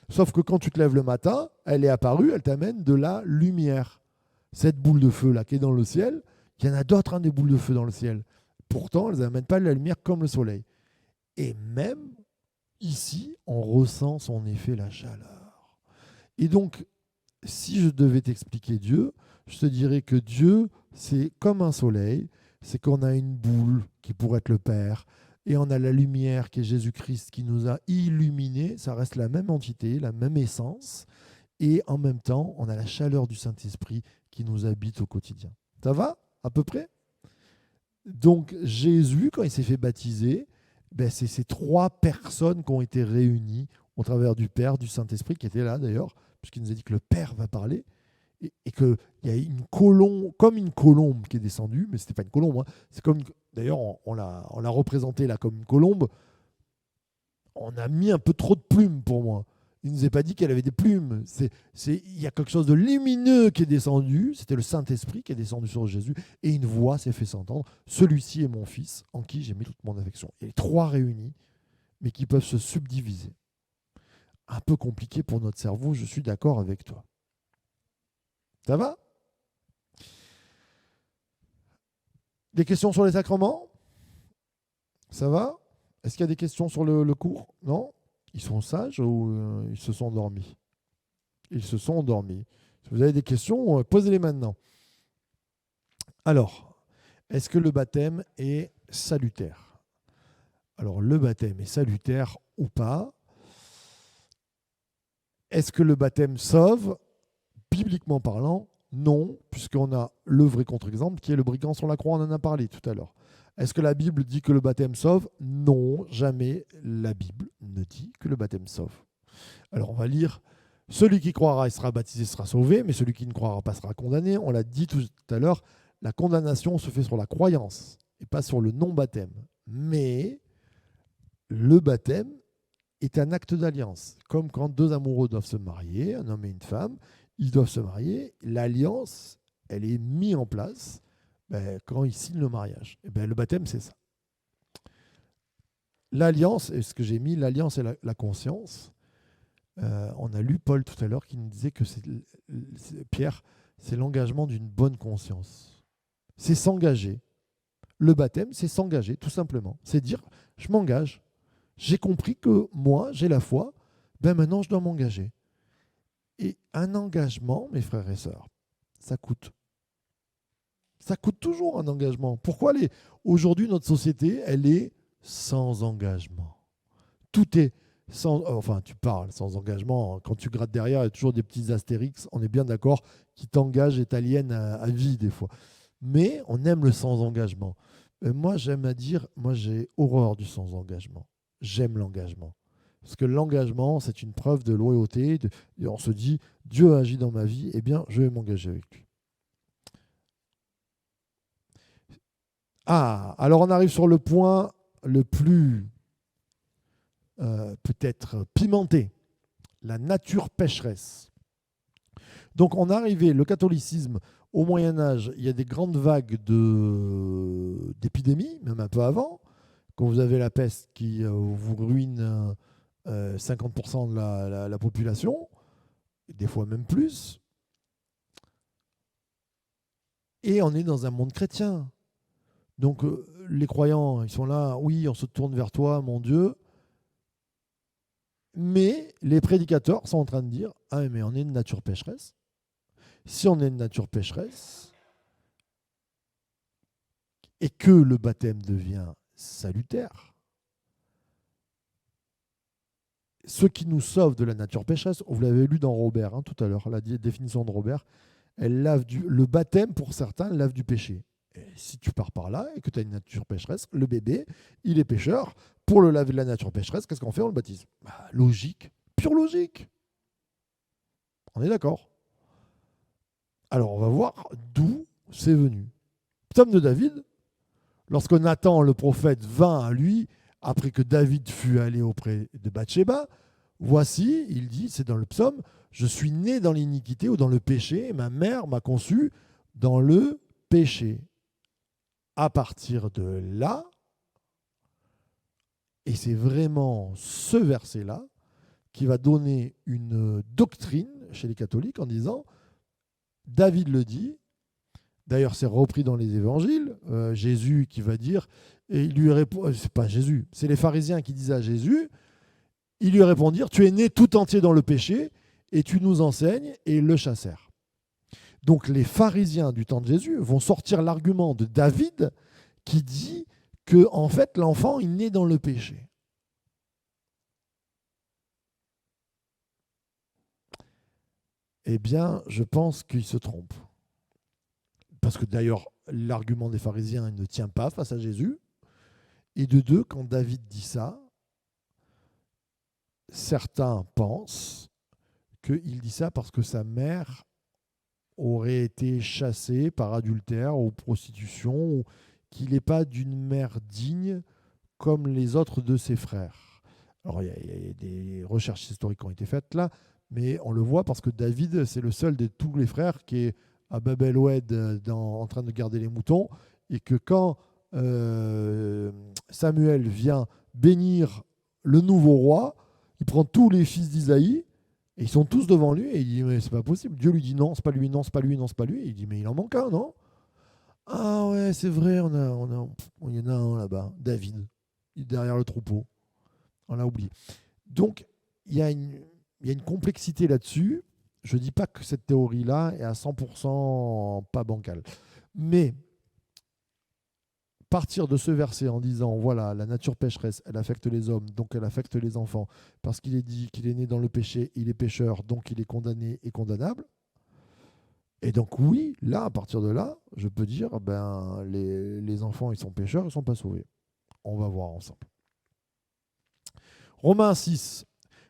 Sauf que quand tu te lèves le matin, elle est apparue, elle t'amène de la lumière. Cette boule de feu-là qui est dans le ciel, il y en a d'autres, des boules de feu dans le ciel. Pourtant, elles n'amènent pas de la lumière comme le soleil. Et même ici, on ressent son effet, la chaleur. Et donc, si je devais t'expliquer Dieu, je te dirais que Dieu, c'est comme un soleil, c'est qu'on a une boule qui pourrait être le Père, et on a la lumière qui est Jésus-Christ qui nous a illuminés, ça reste la même entité, la même essence, et en même temps, on a la chaleur du Saint-Esprit qui nous habite au quotidien. Ça va, à peu près? Donc Jésus, quand il s'est fait baptiser, c'est ces trois personnes qui ont été réunies au travers du Père, du Saint-Esprit, qui étaient là d'ailleurs, puisqu'il nous a dit que le Père va parler, et qu'il y a une colombe, comme une colombe qui est descendue, mais ce n'était pas une colombe, hein, c'est comme d'ailleurs on l'a représenté là comme une colombe, on a mis un peu trop de plumes pour moi. Il ne nous a pas dit qu'elle avait des plumes. Il y a quelque chose de lumineux qui est descendu. C'était le Saint-Esprit qui est descendu sur Jésus. Et une voix s'est fait s'entendre. Celui-ci est mon fils, en qui j'ai mis toute mon affection. Il y a les trois réunis, mais qui peuvent se subdiviser. Un peu compliqué pour notre cerveau, je suis d'accord avec toi. Ça va? Des questions sur les sacrements? Ça va? Est-ce qu'il y a des questions sur le cours? Non? Ils sont sages ou ils se sont endormis? Ils se sont endormis. Si vous avez des questions, posez-les maintenant. Alors, est-ce que le baptême est salutaire? Alors, le baptême est salutaire ou pas? Est-ce que le baptême sauve? Bibliquement parlant, non, puisqu'on a le vrai contre-exemple qui est le brigand sur la croix, on en a parlé tout à l'heure. Est-ce que la Bible dit que le baptême sauve? Non, jamais la Bible ne dit que le baptême sauve. Alors on va lire, celui qui croira et sera baptisé sera sauvé, mais celui qui ne croira pas sera condamné. On l'a dit tout à l'heure, la condamnation se fait sur la croyance et pas sur le non-baptême. Mais le baptême est un acte d'alliance. Comme quand deux amoureux doivent se marier, un homme et une femme, ils doivent se marier. L'alliance, elle est mise en place quand ils signent le mariage. Et le baptême, c'est ça. L'alliance, et ce que j'ai mis, l'alliance et la conscience. On a lu Paul tout à l'heure qui nous disait que Pierre, c'est l'engagement d'une bonne conscience. C'est s'engager. Le baptême, c'est s'engager, tout simplement. C'est dire, je m'engage. J'ai compris que moi, j'ai la foi, maintenant je dois m'engager. Et un engagement, mes frères et sœurs, ça coûte. Ça coûte toujours un engagement. Pourquoi aujourd'hui, notre société, elle est sans engagement? Tout est sans... Enfin, tu parles sans engagement. Quand tu grattes derrière, il y a toujours des petits astérix, on est bien d'accord, qui t'engagent et t'aliènent à vie des fois. Mais on aime le sans engagement. Moi, j'aime à dire, moi j'ai horreur du sans engagement. J'aime l'engagement. Parce que l'engagement, c'est une preuve de loyauté. Et on se dit, Dieu agit dans ma vie, eh bien, je vais m'engager avec lui. Ah, alors on arrive sur le point le plus peut-être pimenté, la nature pécheresse. Donc on est arrivé, le catholicisme, au Moyen-Âge, il y a des grandes vagues d'épidémies, même un peu avant, quand vous avez la peste qui vous ruine 50% de la population, des fois même plus. Et on est dans un monde chrétien. Donc les croyants, ils sont là, oui, on se tourne vers toi, mon Dieu. Mais les prédicateurs sont en train de dire, ah mais on est une nature pécheresse. Si on est une nature pécheresse, et que le baptême devient salutaire, ce qui nous sauve de la nature pécheresse, vous l'avez lu dans Robert tout à l'heure, la définition de Robert, le baptême pour certains lave du péché. Et si tu pars par là et que tu as une nature pécheresse, le bébé, il est pécheur. pour le laver de la nature pécheresse, qu'est-ce qu'on fait? On le baptise. Bah, logique, pure logique. On est d'accord? Alors, on va voir d'où c'est venu. Psaume de David, lorsque Nathan, le prophète, vint à lui, après que David fut allé auprès de Bathsheba, voici, il dit, c'est dans le psaume, je suis né dans l'iniquité ou dans le péché, et ma mère m'a conçu dans le péché. À partir de là, et c'est vraiment ce verset-là qui va donner une doctrine chez les catholiques en disant, David le dit, d'ailleurs c'est repris dans les évangiles, Jésus qui va dire, et il lui répond, c'est pas Jésus, c'est les pharisiens qui disent à Jésus, ils lui répondirent, tu es né tout entier dans le péché, et tu nous enseignes, et le chassèrent. Donc les pharisiens du temps de Jésus vont sortir l'argument de David qui dit que en fait l'enfant est né dans le péché. Eh bien, je pense qu'il se trompe. Parce que d'ailleurs, l'argument des pharisiens ne tient pas face à Jésus. Et de deux, quand David dit ça, certains pensent qu'il dit ça parce que sa mère aurait été chassée par adultère ou prostitution, ou qu'il n'est pas d'une mère digne comme les autres de ses frères. Alors, il y a des recherches historiques qui ont été faites là, mais on le voit parce que David, c'est le seul de tous les frères qui est à Babel-Oued en train de garder les moutons, et que quand Samuel vient bénir le nouveau roi, il prend tous les fils d'Isaïe, et ils sont tous devant lui, et il dit, mais c'est pas possible. Dieu lui dit, non, c'est pas lui, non, c'est pas lui, non, c'est pas lui. Et il dit, mais il en manque un, non? Ah ouais, c'est vrai, il y en a un là-bas, David, derrière le troupeau. On l'a oublié. Donc, il y a une complexité là-dessus. Je ne dis pas que cette théorie-là est à 100% pas bancale. Mais partir de ce verset en disant, voilà, la nature pécheresse, elle affecte les hommes, donc elle affecte les enfants, parce qu'il est dit qu'il est né dans le péché, il est pécheur, donc il est condamné et condamnable. Et donc oui, là, à partir de là, je peux dire, les enfants, ils sont pécheurs, ils ne sont pas sauvés. On va voir ensemble. Romains 6.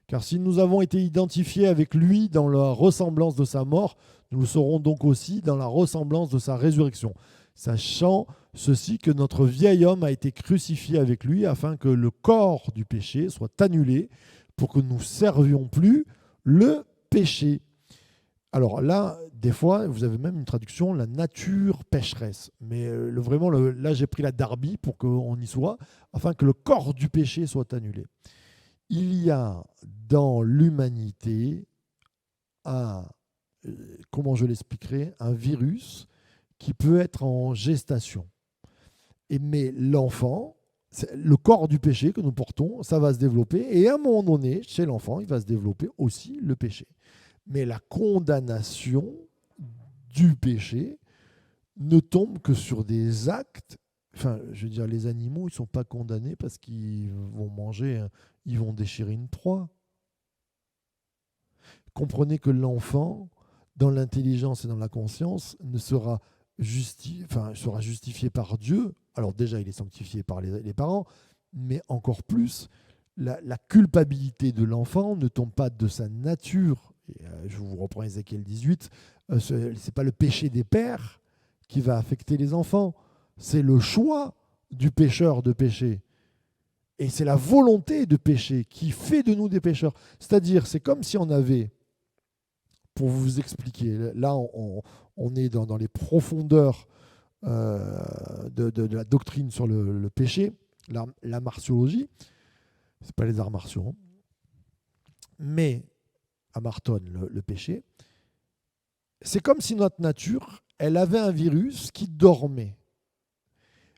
Car si nous avons été identifiés avec lui dans la ressemblance de sa mort, nous le serons donc aussi dans la ressemblance de sa résurrection. Sachant ceci que notre vieil homme a été crucifié avec lui afin que le corps du péché soit annulé pour que nous ne servions plus le péché. Alors là, des fois, vous avez même une traduction, la nature pécheresse. Mais là, j'ai pris la Darby pour qu'on y soit, afin que le corps du péché soit annulé. Il y a dans l'humanité comment je l'expliquerai, un virus qui peut être en gestation. Mais l'enfant, le corps du péché que nous portons, ça va se développer. Et à un moment donné, chez l'enfant, il va se développer aussi le péché. Mais la condamnation du péché ne tombe que sur des actes. Enfin, je veux dire, les animaux, ils ne sont pas condamnés parce qu'ils vont manger, ils vont déchirer une proie. Comprenez que l'enfant, dans l'intelligence et dans la conscience, sera justifié par Dieu. Alors déjà, il est sanctifié par les parents, mais encore plus, la culpabilité de l'enfant ne tombe pas de sa nature. Et, je vous reprends Ézéchiel 18, ce n'est pas le péché des pères qui va affecter les enfants, c'est le choix du pécheur de pécher. Et c'est la volonté de pécher qui fait de nous des pécheurs. C'est-à-dire, c'est comme si on avait, pour vous expliquer, là on est dans les profondeurs de la doctrine sur le péché, la martiologie, c'est pas les arts martiaux, hein. Mais Amarton, le péché, c'est comme si notre nature, elle avait un virus qui dormait.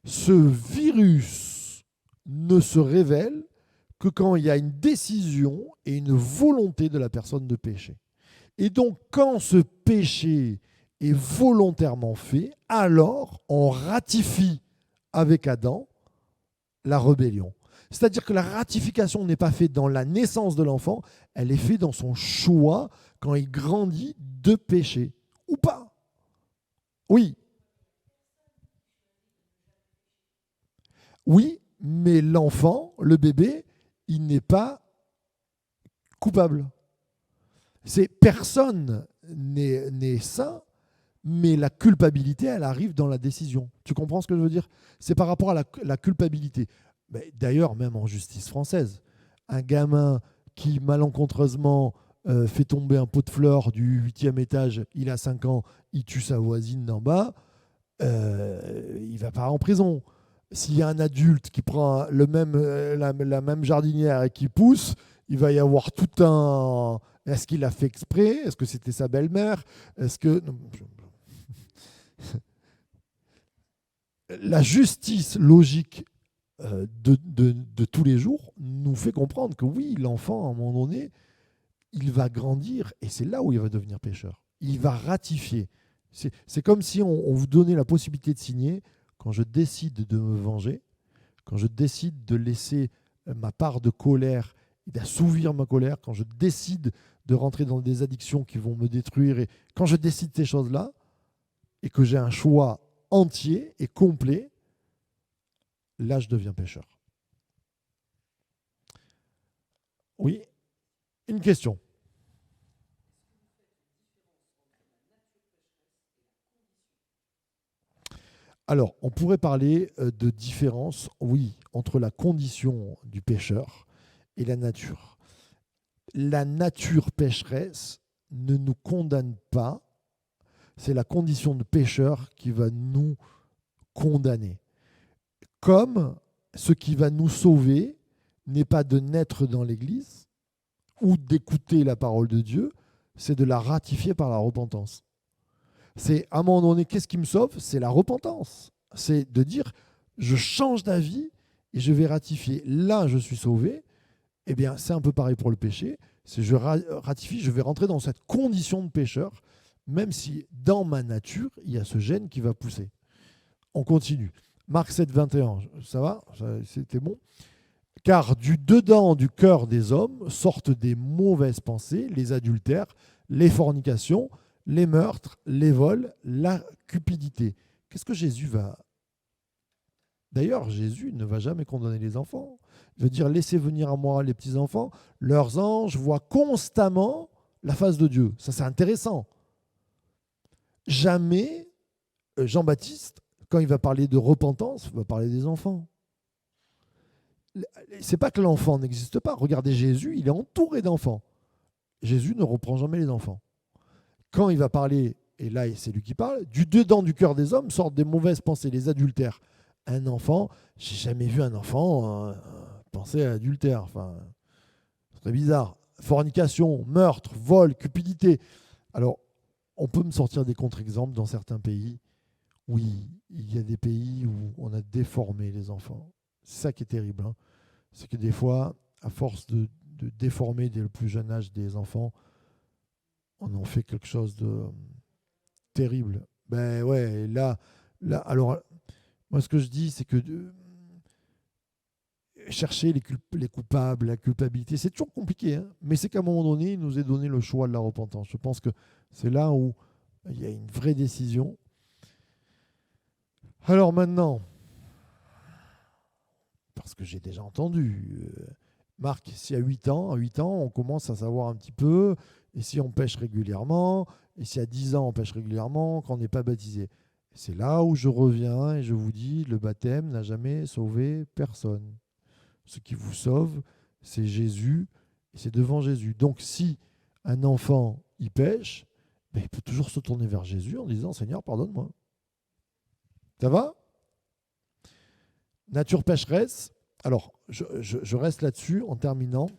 Ce virus ne se révèle que quand il y a une décision et une volonté de la personne de pécher. Et donc, quand ce péché est volontairement fait, alors on ratifie avec Adam la rébellion. C'est-à-dire que la ratification n'est pas faite dans la naissance de l'enfant, elle est faite dans son choix quand il grandit de péché. Ou pas? Oui. Oui, Mais l'enfant, le bébé, il n'est pas coupable. Personne n'est saint, mais la culpabilité, elle arrive dans la décision. Tu comprends ce que je veux dire? C'est par rapport à la culpabilité. D'ailleurs, même en justice française, un gamin qui malencontreusement fait tomber un pot de fleurs du 8e étage, il a 5 ans, il tue sa voisine d'en bas, il va pas en prison. S'il y a un adulte qui prend la même jardinière et qui pousse, il va y avoir tout un... Est-ce qu'il a fait exprès? Est-ce que c'était sa belle-mère? Est-ce que... La justice logique de tous les jours nous fait comprendre que oui, l'enfant, à un moment donné, il va grandir et c'est là où il va devenir pécheur. Il va ratifier. C'est comme si on vous donnait la possibilité de signer quand je décide de me venger, quand je décide de laisser ma part de colère et d'assouvir ma colère, quand je décide de rentrer dans des addictions qui vont me détruire, et quand je décide ces choses-là, et que j'ai un choix entier et complet, là, je deviens pécheur. Oui, une question. Alors, on pourrait parler de différence, oui, entre la condition du pécheur et la nature. La nature pécheresse ne nous condamne pas, c'est la condition de pécheur qui va nous condamner. Comme ce qui va nous sauver n'est pas de naître dans l'Église ou d'écouter la parole de Dieu, c'est de la ratifier par la repentance. C'est à un moment donné, qu'est-ce qui me sauve? C'est la repentance. C'est de dire, je change d'avis et je vais ratifier. Là, je suis sauvé. Eh bien, c'est un peu pareil pour le péché. C'est je ratifie, je vais rentrer dans cette condition de pécheur, même si dans ma nature, il y a ce gène qui va pousser. On continue. Marc 7, 21, ça va? C'était bon? Car du dedans du cœur des hommes sortent des mauvaises pensées, les adultères, les fornications, les meurtres, les vols, la cupidité. Qu'est-ce que Jésus va... D'ailleurs, Jésus ne va jamais condamner les enfants. Il veut dire, laissez venir à moi les petits-enfants. Leurs anges voient constamment la face de Dieu. Ça, c'est intéressant. Jamais Jean-Baptiste, quand il va parler de repentance, va parler des enfants. C'est pas que l'enfant n'existe pas. Regardez Jésus, il est entouré d'enfants. Jésus ne reprend jamais les enfants. Quand il va parler, et là c'est lui qui parle, du dedans du cœur des hommes sortent des mauvaises pensées, les adultères. Un enfant, j'ai jamais vu un enfant penser à l'adultère. Enfin, c'est très bizarre. Fornication, meurtre, vol, cupidité. Alors, on peut me sortir des contre-exemples dans certains pays. Oui, il y a des pays où on a déformé les enfants. C'est ça qui est terrible. Hein. C'est que des fois, à force de déformer dès le plus jeune âge des enfants, on en fait quelque chose de terrible. Ben ouais, là alors, moi ce que je dis, c'est que chercher les coupables, la culpabilité, c'est toujours compliqué, hein, mais c'est qu'à un moment donné, il nous est donné le choix de la repentance. Je pense que c'est là où il y a une vraie décision. Alors maintenant, parce que j'ai déjà entendu, Marc, si à 8 ans, on commence à savoir un petit peu, et si on pêche régulièrement, et si à 10 ans on pêche régulièrement, quand on n'est pas baptisé. C'est là où je reviens et je vous dis, le baptême n'a jamais sauvé personne. Ce qui vous sauve, c'est Jésus, et c'est devant Jésus. Donc si un enfant y pêche, ben, il peut toujours se tourner vers Jésus en disant, Seigneur, pardonne-moi. Ça va? Nature pécheresse. Alors, je reste là-dessus en terminant.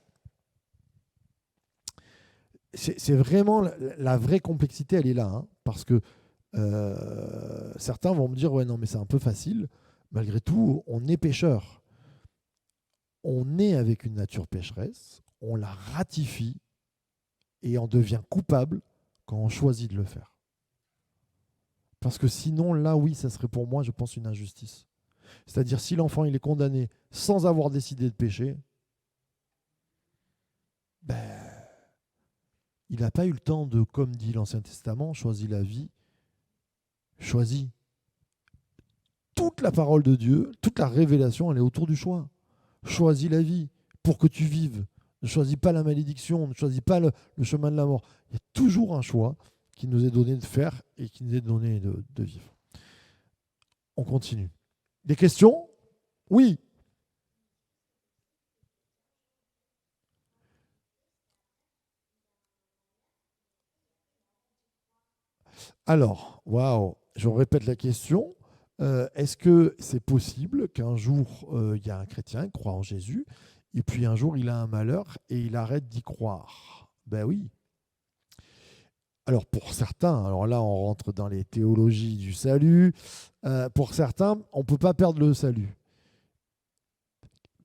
C'est vraiment la vraie complexité, elle est là. Hein, parce que certains vont me dire, ouais, non, mais c'est un peu facile. Malgré tout, on est pécheur. On est avec une nature pécheresse, on la ratifie et on devient coupable quand on choisit de le faire. Parce que sinon, là, oui, ça serait pour moi, je pense, une injustice. C'est-à-dire, si l'enfant il est condamné sans avoir décidé de pécher, ben, il n'a pas eu le temps de, comme dit l'Ancien Testament, choisir la vie, choisit. toute la parole de Dieu, toute la révélation, elle est autour du choix. Choisis la vie pour que tu vives. Ne choisis pas la malédiction, ne choisis pas le chemin de la mort. Il y a toujours un choix qui nous est donné de faire et qui nous est donné de vivre. On continue. Des questions? Oui. Alors, waouh, je répète la question. Est-ce que c'est possible qu'un jour, il y a un chrétien qui croit en Jésus, et puis un jour, il a un malheur et il arrête d'y croire? Ben oui. Alors pour certains, alors là on rentre dans les théologies du salut, pour certains, on ne peut pas perdre le salut.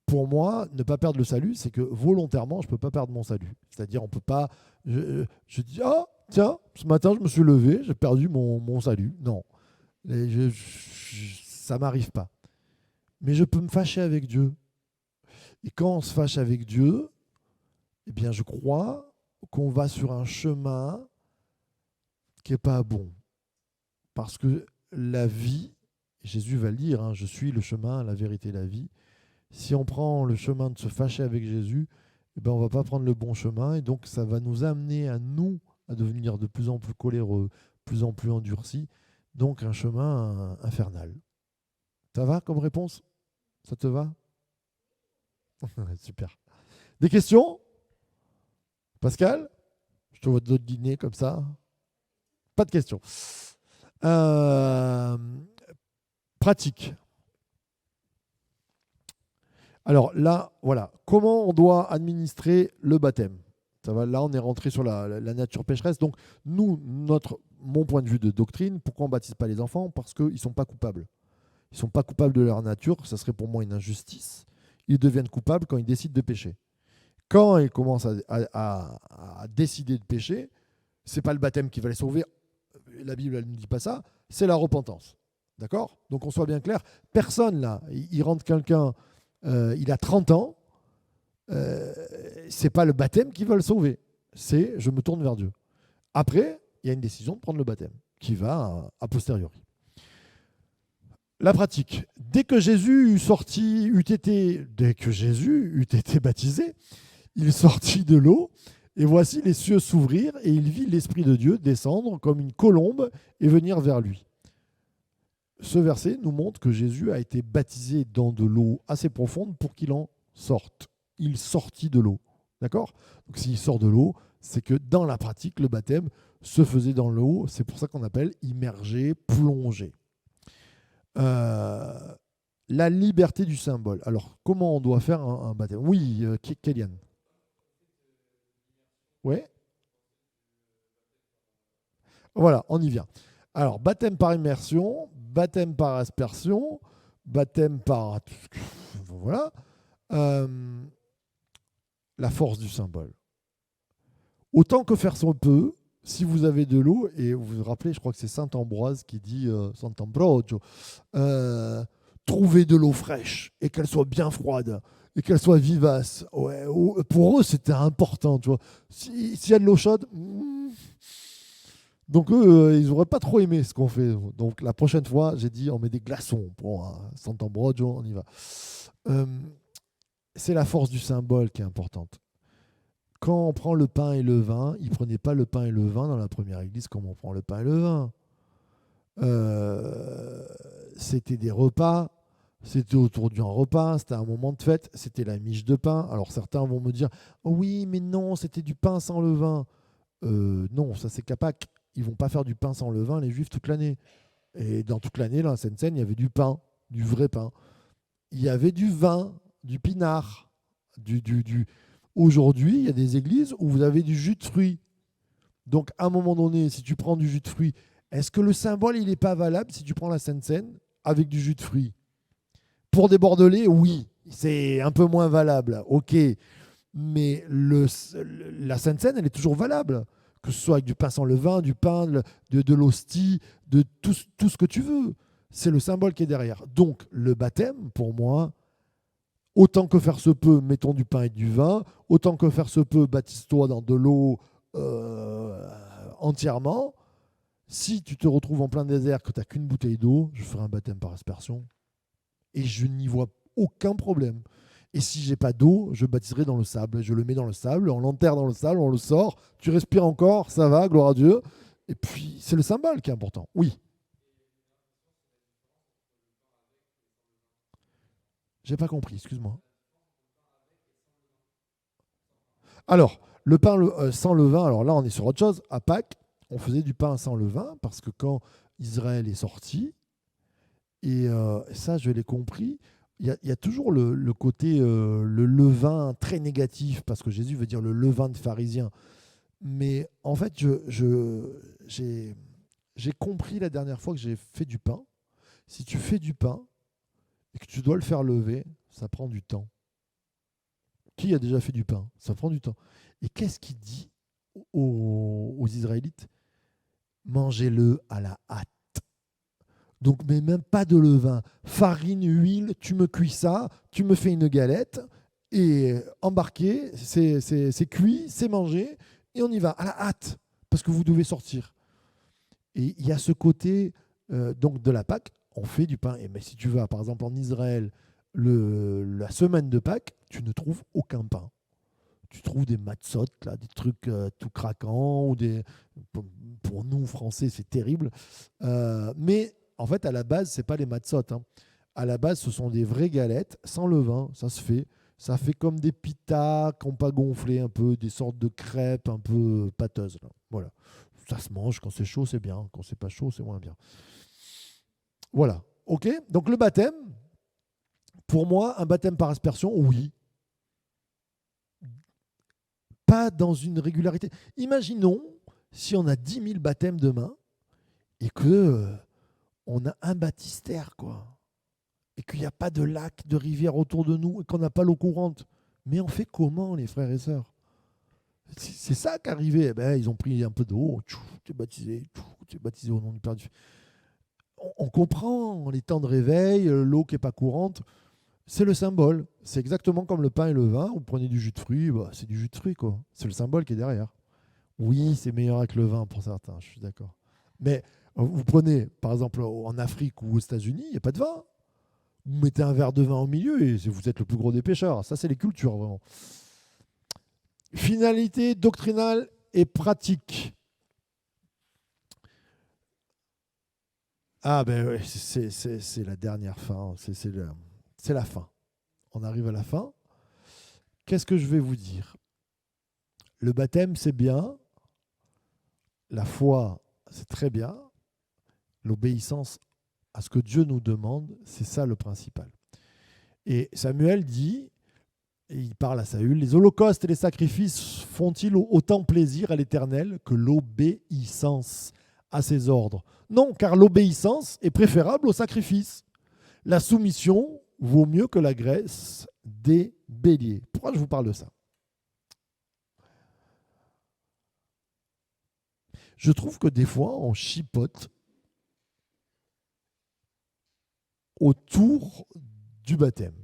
Pour moi, ne pas perdre le salut, c'est que volontairement, je ne peux pas perdre mon salut. C'est-à-dire, on peut pas. Je dis, ah, tiens, ce matin, je me suis levé, j'ai perdu mon salut. Non, ça ne m'arrive pas. Mais je peux me fâcher avec Dieu. Et quand on se fâche avec Dieu, eh bien, je crois qu'on va sur un chemin qui n'est pas bon. Parce que la vie, Jésus va le dire, hein, je suis le chemin, la vérité, la vie. Si on prend le chemin de se fâcher avec Jésus, eh ben on ne va pas prendre le bon chemin. Et donc, ça va nous amener à nous à devenir de plus en plus coléreux, de plus en plus endurcis. Donc, un chemin infernal. Ça va comme réponse? Ça te va? Super. Des questions? Pascal? Je te vois d'autres dîner comme ça. Pas de questions. Pratique. Alors là, voilà, comment on doit administrer le baptême? Ça va, là, on est rentré sur la nature pécheresse. Donc, nous, mon point de vue de doctrine, pourquoi on ne baptise pas les enfants? Parce qu'ils ne sont pas coupables. Ils ne sont pas coupables de leur nature, ça serait pour moi une injustice. Ils deviennent coupables quand ils décident de pécher. Quand ils commencent à décider de pécher, ce n'est pas le baptême qui va les sauver. La Bible, elle ne dit pas ça. C'est la repentance. D'accord? Donc, on soit bien clair. Personne, là, il rentre quelqu'un, il a 30 ans, c'est pas le baptême qui va le sauver. C'est je me tourne vers Dieu. Après, il y a une décision de prendre le baptême qui va a posteriori. La pratique. Dès que Jésus eut été baptisé, il sortit de l'eau, et voici les cieux s'ouvrir, et il vit l'Esprit de Dieu descendre comme une colombe et venir vers lui. Ce verset nous montre que Jésus a été baptisé dans de l'eau assez profonde pour qu'il en sorte. Il sortit de l'eau. D'accord? Donc s'il sort de l'eau, c'est que dans la pratique, le baptême se faisait dans l'eau. C'est pour ça qu'on appelle immerger, plonger. La liberté du symbole. Alors, comment on doit faire un baptême? Oui, Kéliane. Ouais. Voilà, on y vient. Alors, baptême par immersion, baptême par aspersion, baptême par... Voilà. La force du symbole. Autant que faire son peut, si vous avez de l'eau, et vous vous rappelez, je crois que c'est Saint Ambroise qui dit, Saint Ambrogio, trouver de l'eau fraîche et qu'elle soit bien froide et qu'elle soit vivace. Ouais, pour eux, c'était important. Tu vois. S'il y a de l'eau chaude, donc eux, ils n'auraient pas trop aimé ce qu'on fait. Donc la prochaine fois, j'ai dit, on met des glaçons pour Saint Ambrogio, on y va. C'est la force du symbole qui est importante. Quand on prend le pain et le vin, ils ne prenaient pas le pain et le vin dans la première église comme on prend le pain et le vin. C'était des repas, c'était autour d'un repas, c'était un moment de fête, c'était la miche de pain. Alors certains vont me dire, oh oui, mais non, c'était du pain sans levain. Non, ça c'est Pâques. Ils vont pas faire du pain sans levain, les Juifs, toute l'année. Et dans toute l'année, dans la Sainte-Seine, il y avait du pain, du vrai pain. Il y avait du vin, du pinard, du... Aujourd'hui, il y a des églises où vous avez du jus de fruits. Donc, à un moment donné, si tu prends du jus de fruits, est-ce que le symbole, il n'est pas valable si tu prends la Sainte-Seine avec du jus de fruits? Pour des Bordelais, oui, c'est un peu moins valable. OK. Mais la Sainte-Seine, elle est toujours valable. Que ce soit avec du pain sans levain, du pain, de l'hostie, de tout ce que tu veux. C'est le symbole qui est derrière. Donc, le baptême, pour moi, autant que faire se peut, mettons du pain et du vin. Autant que faire se peut, baptise-toi dans de l'eau entièrement. Si tu te retrouves en plein désert, que tu n'as qu'une bouteille d'eau, je ferai un baptême par aspersion et je n'y vois aucun problème. Et si j'ai pas d'eau, je baptiserai dans le sable. Je le mets dans le sable, on l'enterre dans le sable, on le sort, tu respires encore, ça va, gloire à Dieu. Et puis, c'est le symbole qui est important. Oui. J'ai pas compris, excuse-moi. Alors, le pain sans levain, alors là, on est sur autre chose. À Pâques, on faisait du pain sans levain parce que quand Israël est sorti, et ça, je l'ai compris, il y a toujours le côté, le levain très négatif, parce que Jésus veut dire le levain de pharisien. Mais en fait, j'ai compris la dernière fois que j'ai fait du pain. Si tu fais du pain et que tu dois le faire lever, ça prend du temps. Qui a déjà fait du pain? Ça prend du temps. Et qu'est-ce qu'il dit aux Israélites? Mangez-le à la hâte. Donc, mais même pas de levain. Farine, huile, tu me cuis ça, tu me fais une galette, et embarqué, c'est cuit, c'est mangé, et on y va, à la hâte, parce que vous devez sortir. Et il y a ce côté donc de la Pâque, on fait du pain. Mais si tu vas, par exemple, en Israël, la semaine de Pâques, tu ne trouves aucun pain. Tu trouves des matzot, là, des trucs tout craquants, ou pour nous, Français, c'est terrible. Mais en fait, à la base, c'est pas les matzot, hein. À la base, ce sont des vraies galettes, sans levain, ça se fait. Ça fait comme des pitas qui n'ont pas gonflé un peu, des sortes de crêpes un peu pâteuses, là. Voilà. Ça se mange, quand c'est chaud, c'est bien. Quand c'est pas chaud, c'est moins bien. Voilà. OK. Donc le baptême, pour moi, un baptême par aspersion, oui. Pas dans une régularité. Imaginons si on a 10 000 baptêmes demain et que on a un baptistère, quoi. Et qu'il n'y a pas de lac, de rivière autour de nous et qu'on n'a pas l'eau courante. Mais on fait comment, les frères et sœurs? C'est ça qui arrivait. Eh ben, ils ont pris un peu d'eau, tu es baptisé au nom du Père du Fils. On comprend les temps de réveil, l'eau qui n'est pas courante. C'est le symbole. C'est exactement comme le pain et le vin. Vous prenez du jus de fruits, bah, c'est du jus de fruits, quoi. C'est le symbole qui est derrière. Oui, c'est meilleur avec le vin pour certains, je suis d'accord. Mais vous prenez, par exemple, en Afrique ou aux États-Unis, il n'y a pas de vin. Vous mettez un verre de vin au milieu et vous êtes le plus gros des pêcheurs. Ça, c'est les cultures, vraiment. Finalité doctrinale et pratique. Ah ben ouais, c'est la dernière fin, c'est la fin. On arrive à la fin. Qu'est-ce que je vais vous dire? Le baptême, c'est bien. La foi, c'est très bien. L'obéissance à ce que Dieu nous demande, c'est ça le principal. Et Samuel dit, et il parle à Saül, les holocaustes et les sacrifices font-ils autant plaisir à l'Éternel que l'obéissance à ses ordres? Non, car l'obéissance est préférable au sacrifice. La soumission vaut mieux que la graisse des béliers. Pourquoi je vous parle de ça? Je trouve que des fois, on chipote autour du baptême.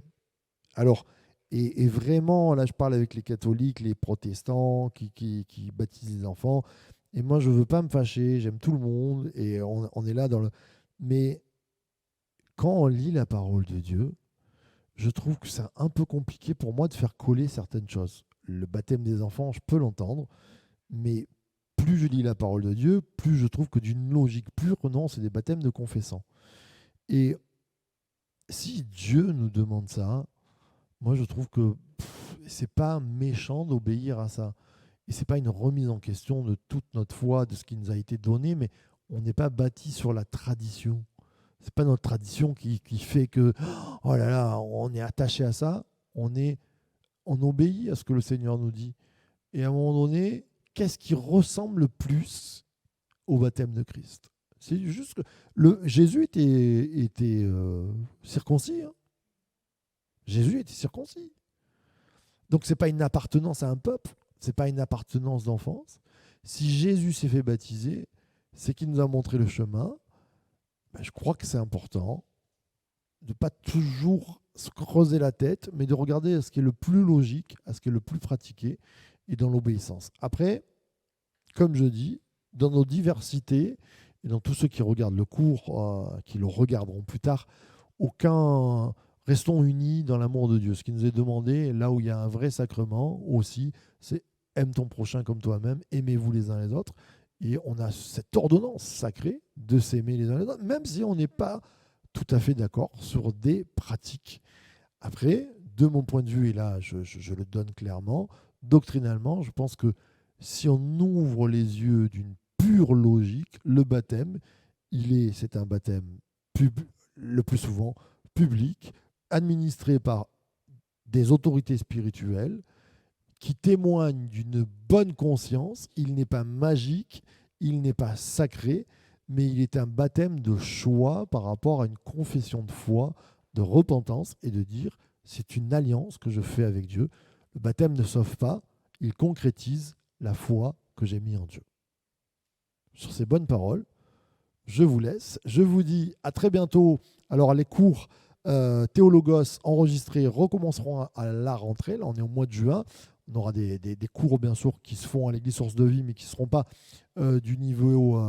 Alors, et vraiment, là, je parle avec les catholiques, les protestants qui baptisent les enfants. Et moi, je ne veux pas me fâcher, j'aime tout le monde, et on est là dans le... Mais quand on lit la parole de Dieu, je trouve que c'est un peu compliqué pour moi de faire coller certaines choses. Le baptême des enfants, je peux l'entendre, mais plus je lis la parole de Dieu, plus je trouve que d'une logique pure, non, c'est des baptêmes de confessants. Et si Dieu nous demande ça, moi je trouve que c'est pas méchant d'obéir à ça. Et c'est pas une remise en question de toute notre foi, de ce qui nous a été donné, mais on n'est pas bâti sur la tradition. C'est pas notre tradition qui fait que oh là là, on est attaché à ça. On obéit à ce que le Seigneur nous dit. Et à un moment donné, qu'est-ce qui ressemble le plus au baptême de Christ? C'est juste que Jésus était circoncis, hein. Jésus était circoncis. Donc c'est pas une appartenance à un peuple, c'est pas une appartenance d'enfance. Si Jésus s'est fait baptiser, c'est qu'il nous a montré le chemin. Ben, je crois que c'est important de ne pas toujours se creuser la tête, mais de regarder à ce qui est le plus logique, à ce qui est le plus pratiqué, et dans l'obéissance. Après, comme je dis, dans nos diversités et dans tous ceux qui regardent le cours, qui le regarderont plus tard, restons unis dans l'amour de Dieu. Ce qui nous est demandé, là où il y a un vrai sacrement aussi, c'est aime ton prochain comme toi-même, aimez-vous les uns les autres. Et on a cette ordonnance sacrée de s'aimer les uns les autres, même si on n'est pas tout à fait d'accord sur des pratiques. Après, de mon point de vue, et là je le donne clairement, doctrinalement, je pense que si on ouvre les yeux d'une pure logique, le baptême, c'est un baptême le plus souvent public, administré par des autorités spirituelles qui témoignent d'une bonne conscience. Il n'est pas magique, il n'est pas sacré, mais il est un baptême de choix par rapport à une confession de foi, de repentance et de dire c'est une alliance que je fais avec Dieu. Le baptême ne sauve pas, il concrétise la foi que j'ai mise en Dieu. Sur ces bonnes paroles, je vous laisse. Je vous dis à très bientôt. Alors les cours Théologos enregistrés recommenceront à la rentrée. Là, on est au mois de juin. On aura des cours, bien sûr, qui se font à l'Église Source de Vie, mais qui ne seront pas du niveau,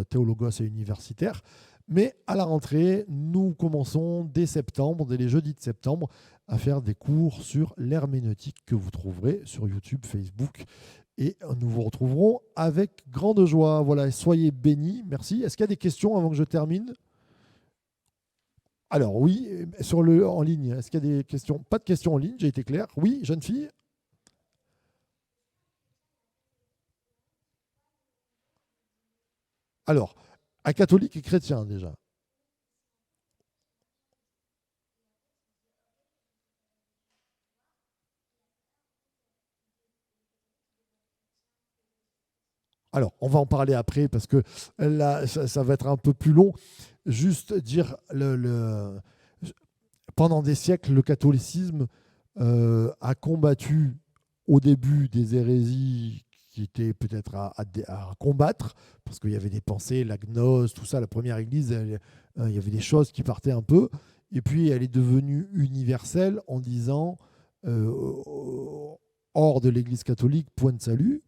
Théologos et universitaire. Mais à la rentrée, nous commençons dès septembre, dès les jeudis de septembre, à faire des cours sur l'herméneutique que vous trouverez sur YouTube, Facebook. Et nous vous retrouverons avec grande joie. Voilà, soyez bénis. Merci. Est-ce qu'il y a des questions avant que je termine ? Alors oui, en ligne, est-ce qu'il y a des questions ? Pas de questions en ligne, j'ai été clair. Oui, jeune fille ? Alors, à catholique et chrétien déjà. Alors, on va en parler après parce que là, ça va être un peu plus long. Juste dire, pendant des siècles, le catholicisme a combattu au début des hérésies qui étaient peut-être à combattre, parce qu'il y avait des pensées, la gnose, tout ça. La première église, il y avait des choses qui partaient un peu. Et puis, elle est devenue universelle en disant, hors de l'église catholique, point de salut.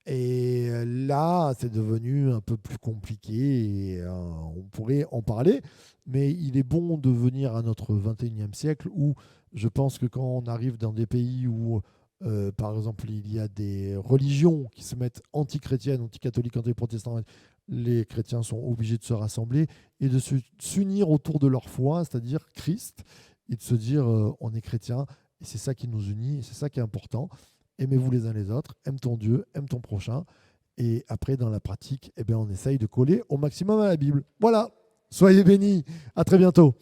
Et là, c'est devenu un peu plus compliqué et on pourrait en parler, mais il est bon de venir à notre 21e siècle où je pense que quand on arrive dans des pays où, par exemple, il y a des religions qui se mettent anti-chrétiennes, anti-catholiques, anti-protestantes, les chrétiens sont obligés de se rassembler et de s'unir autour de leur foi, c'est-à-dire Christ, et de se dire on est chrétien et c'est ça qui nous unit, et c'est ça qui est important. Aimez-vous les uns les autres, aime ton Dieu, aime ton prochain. Et après, dans la pratique, on essaye de coller au maximum à la Bible. Voilà, soyez bénis, à très bientôt.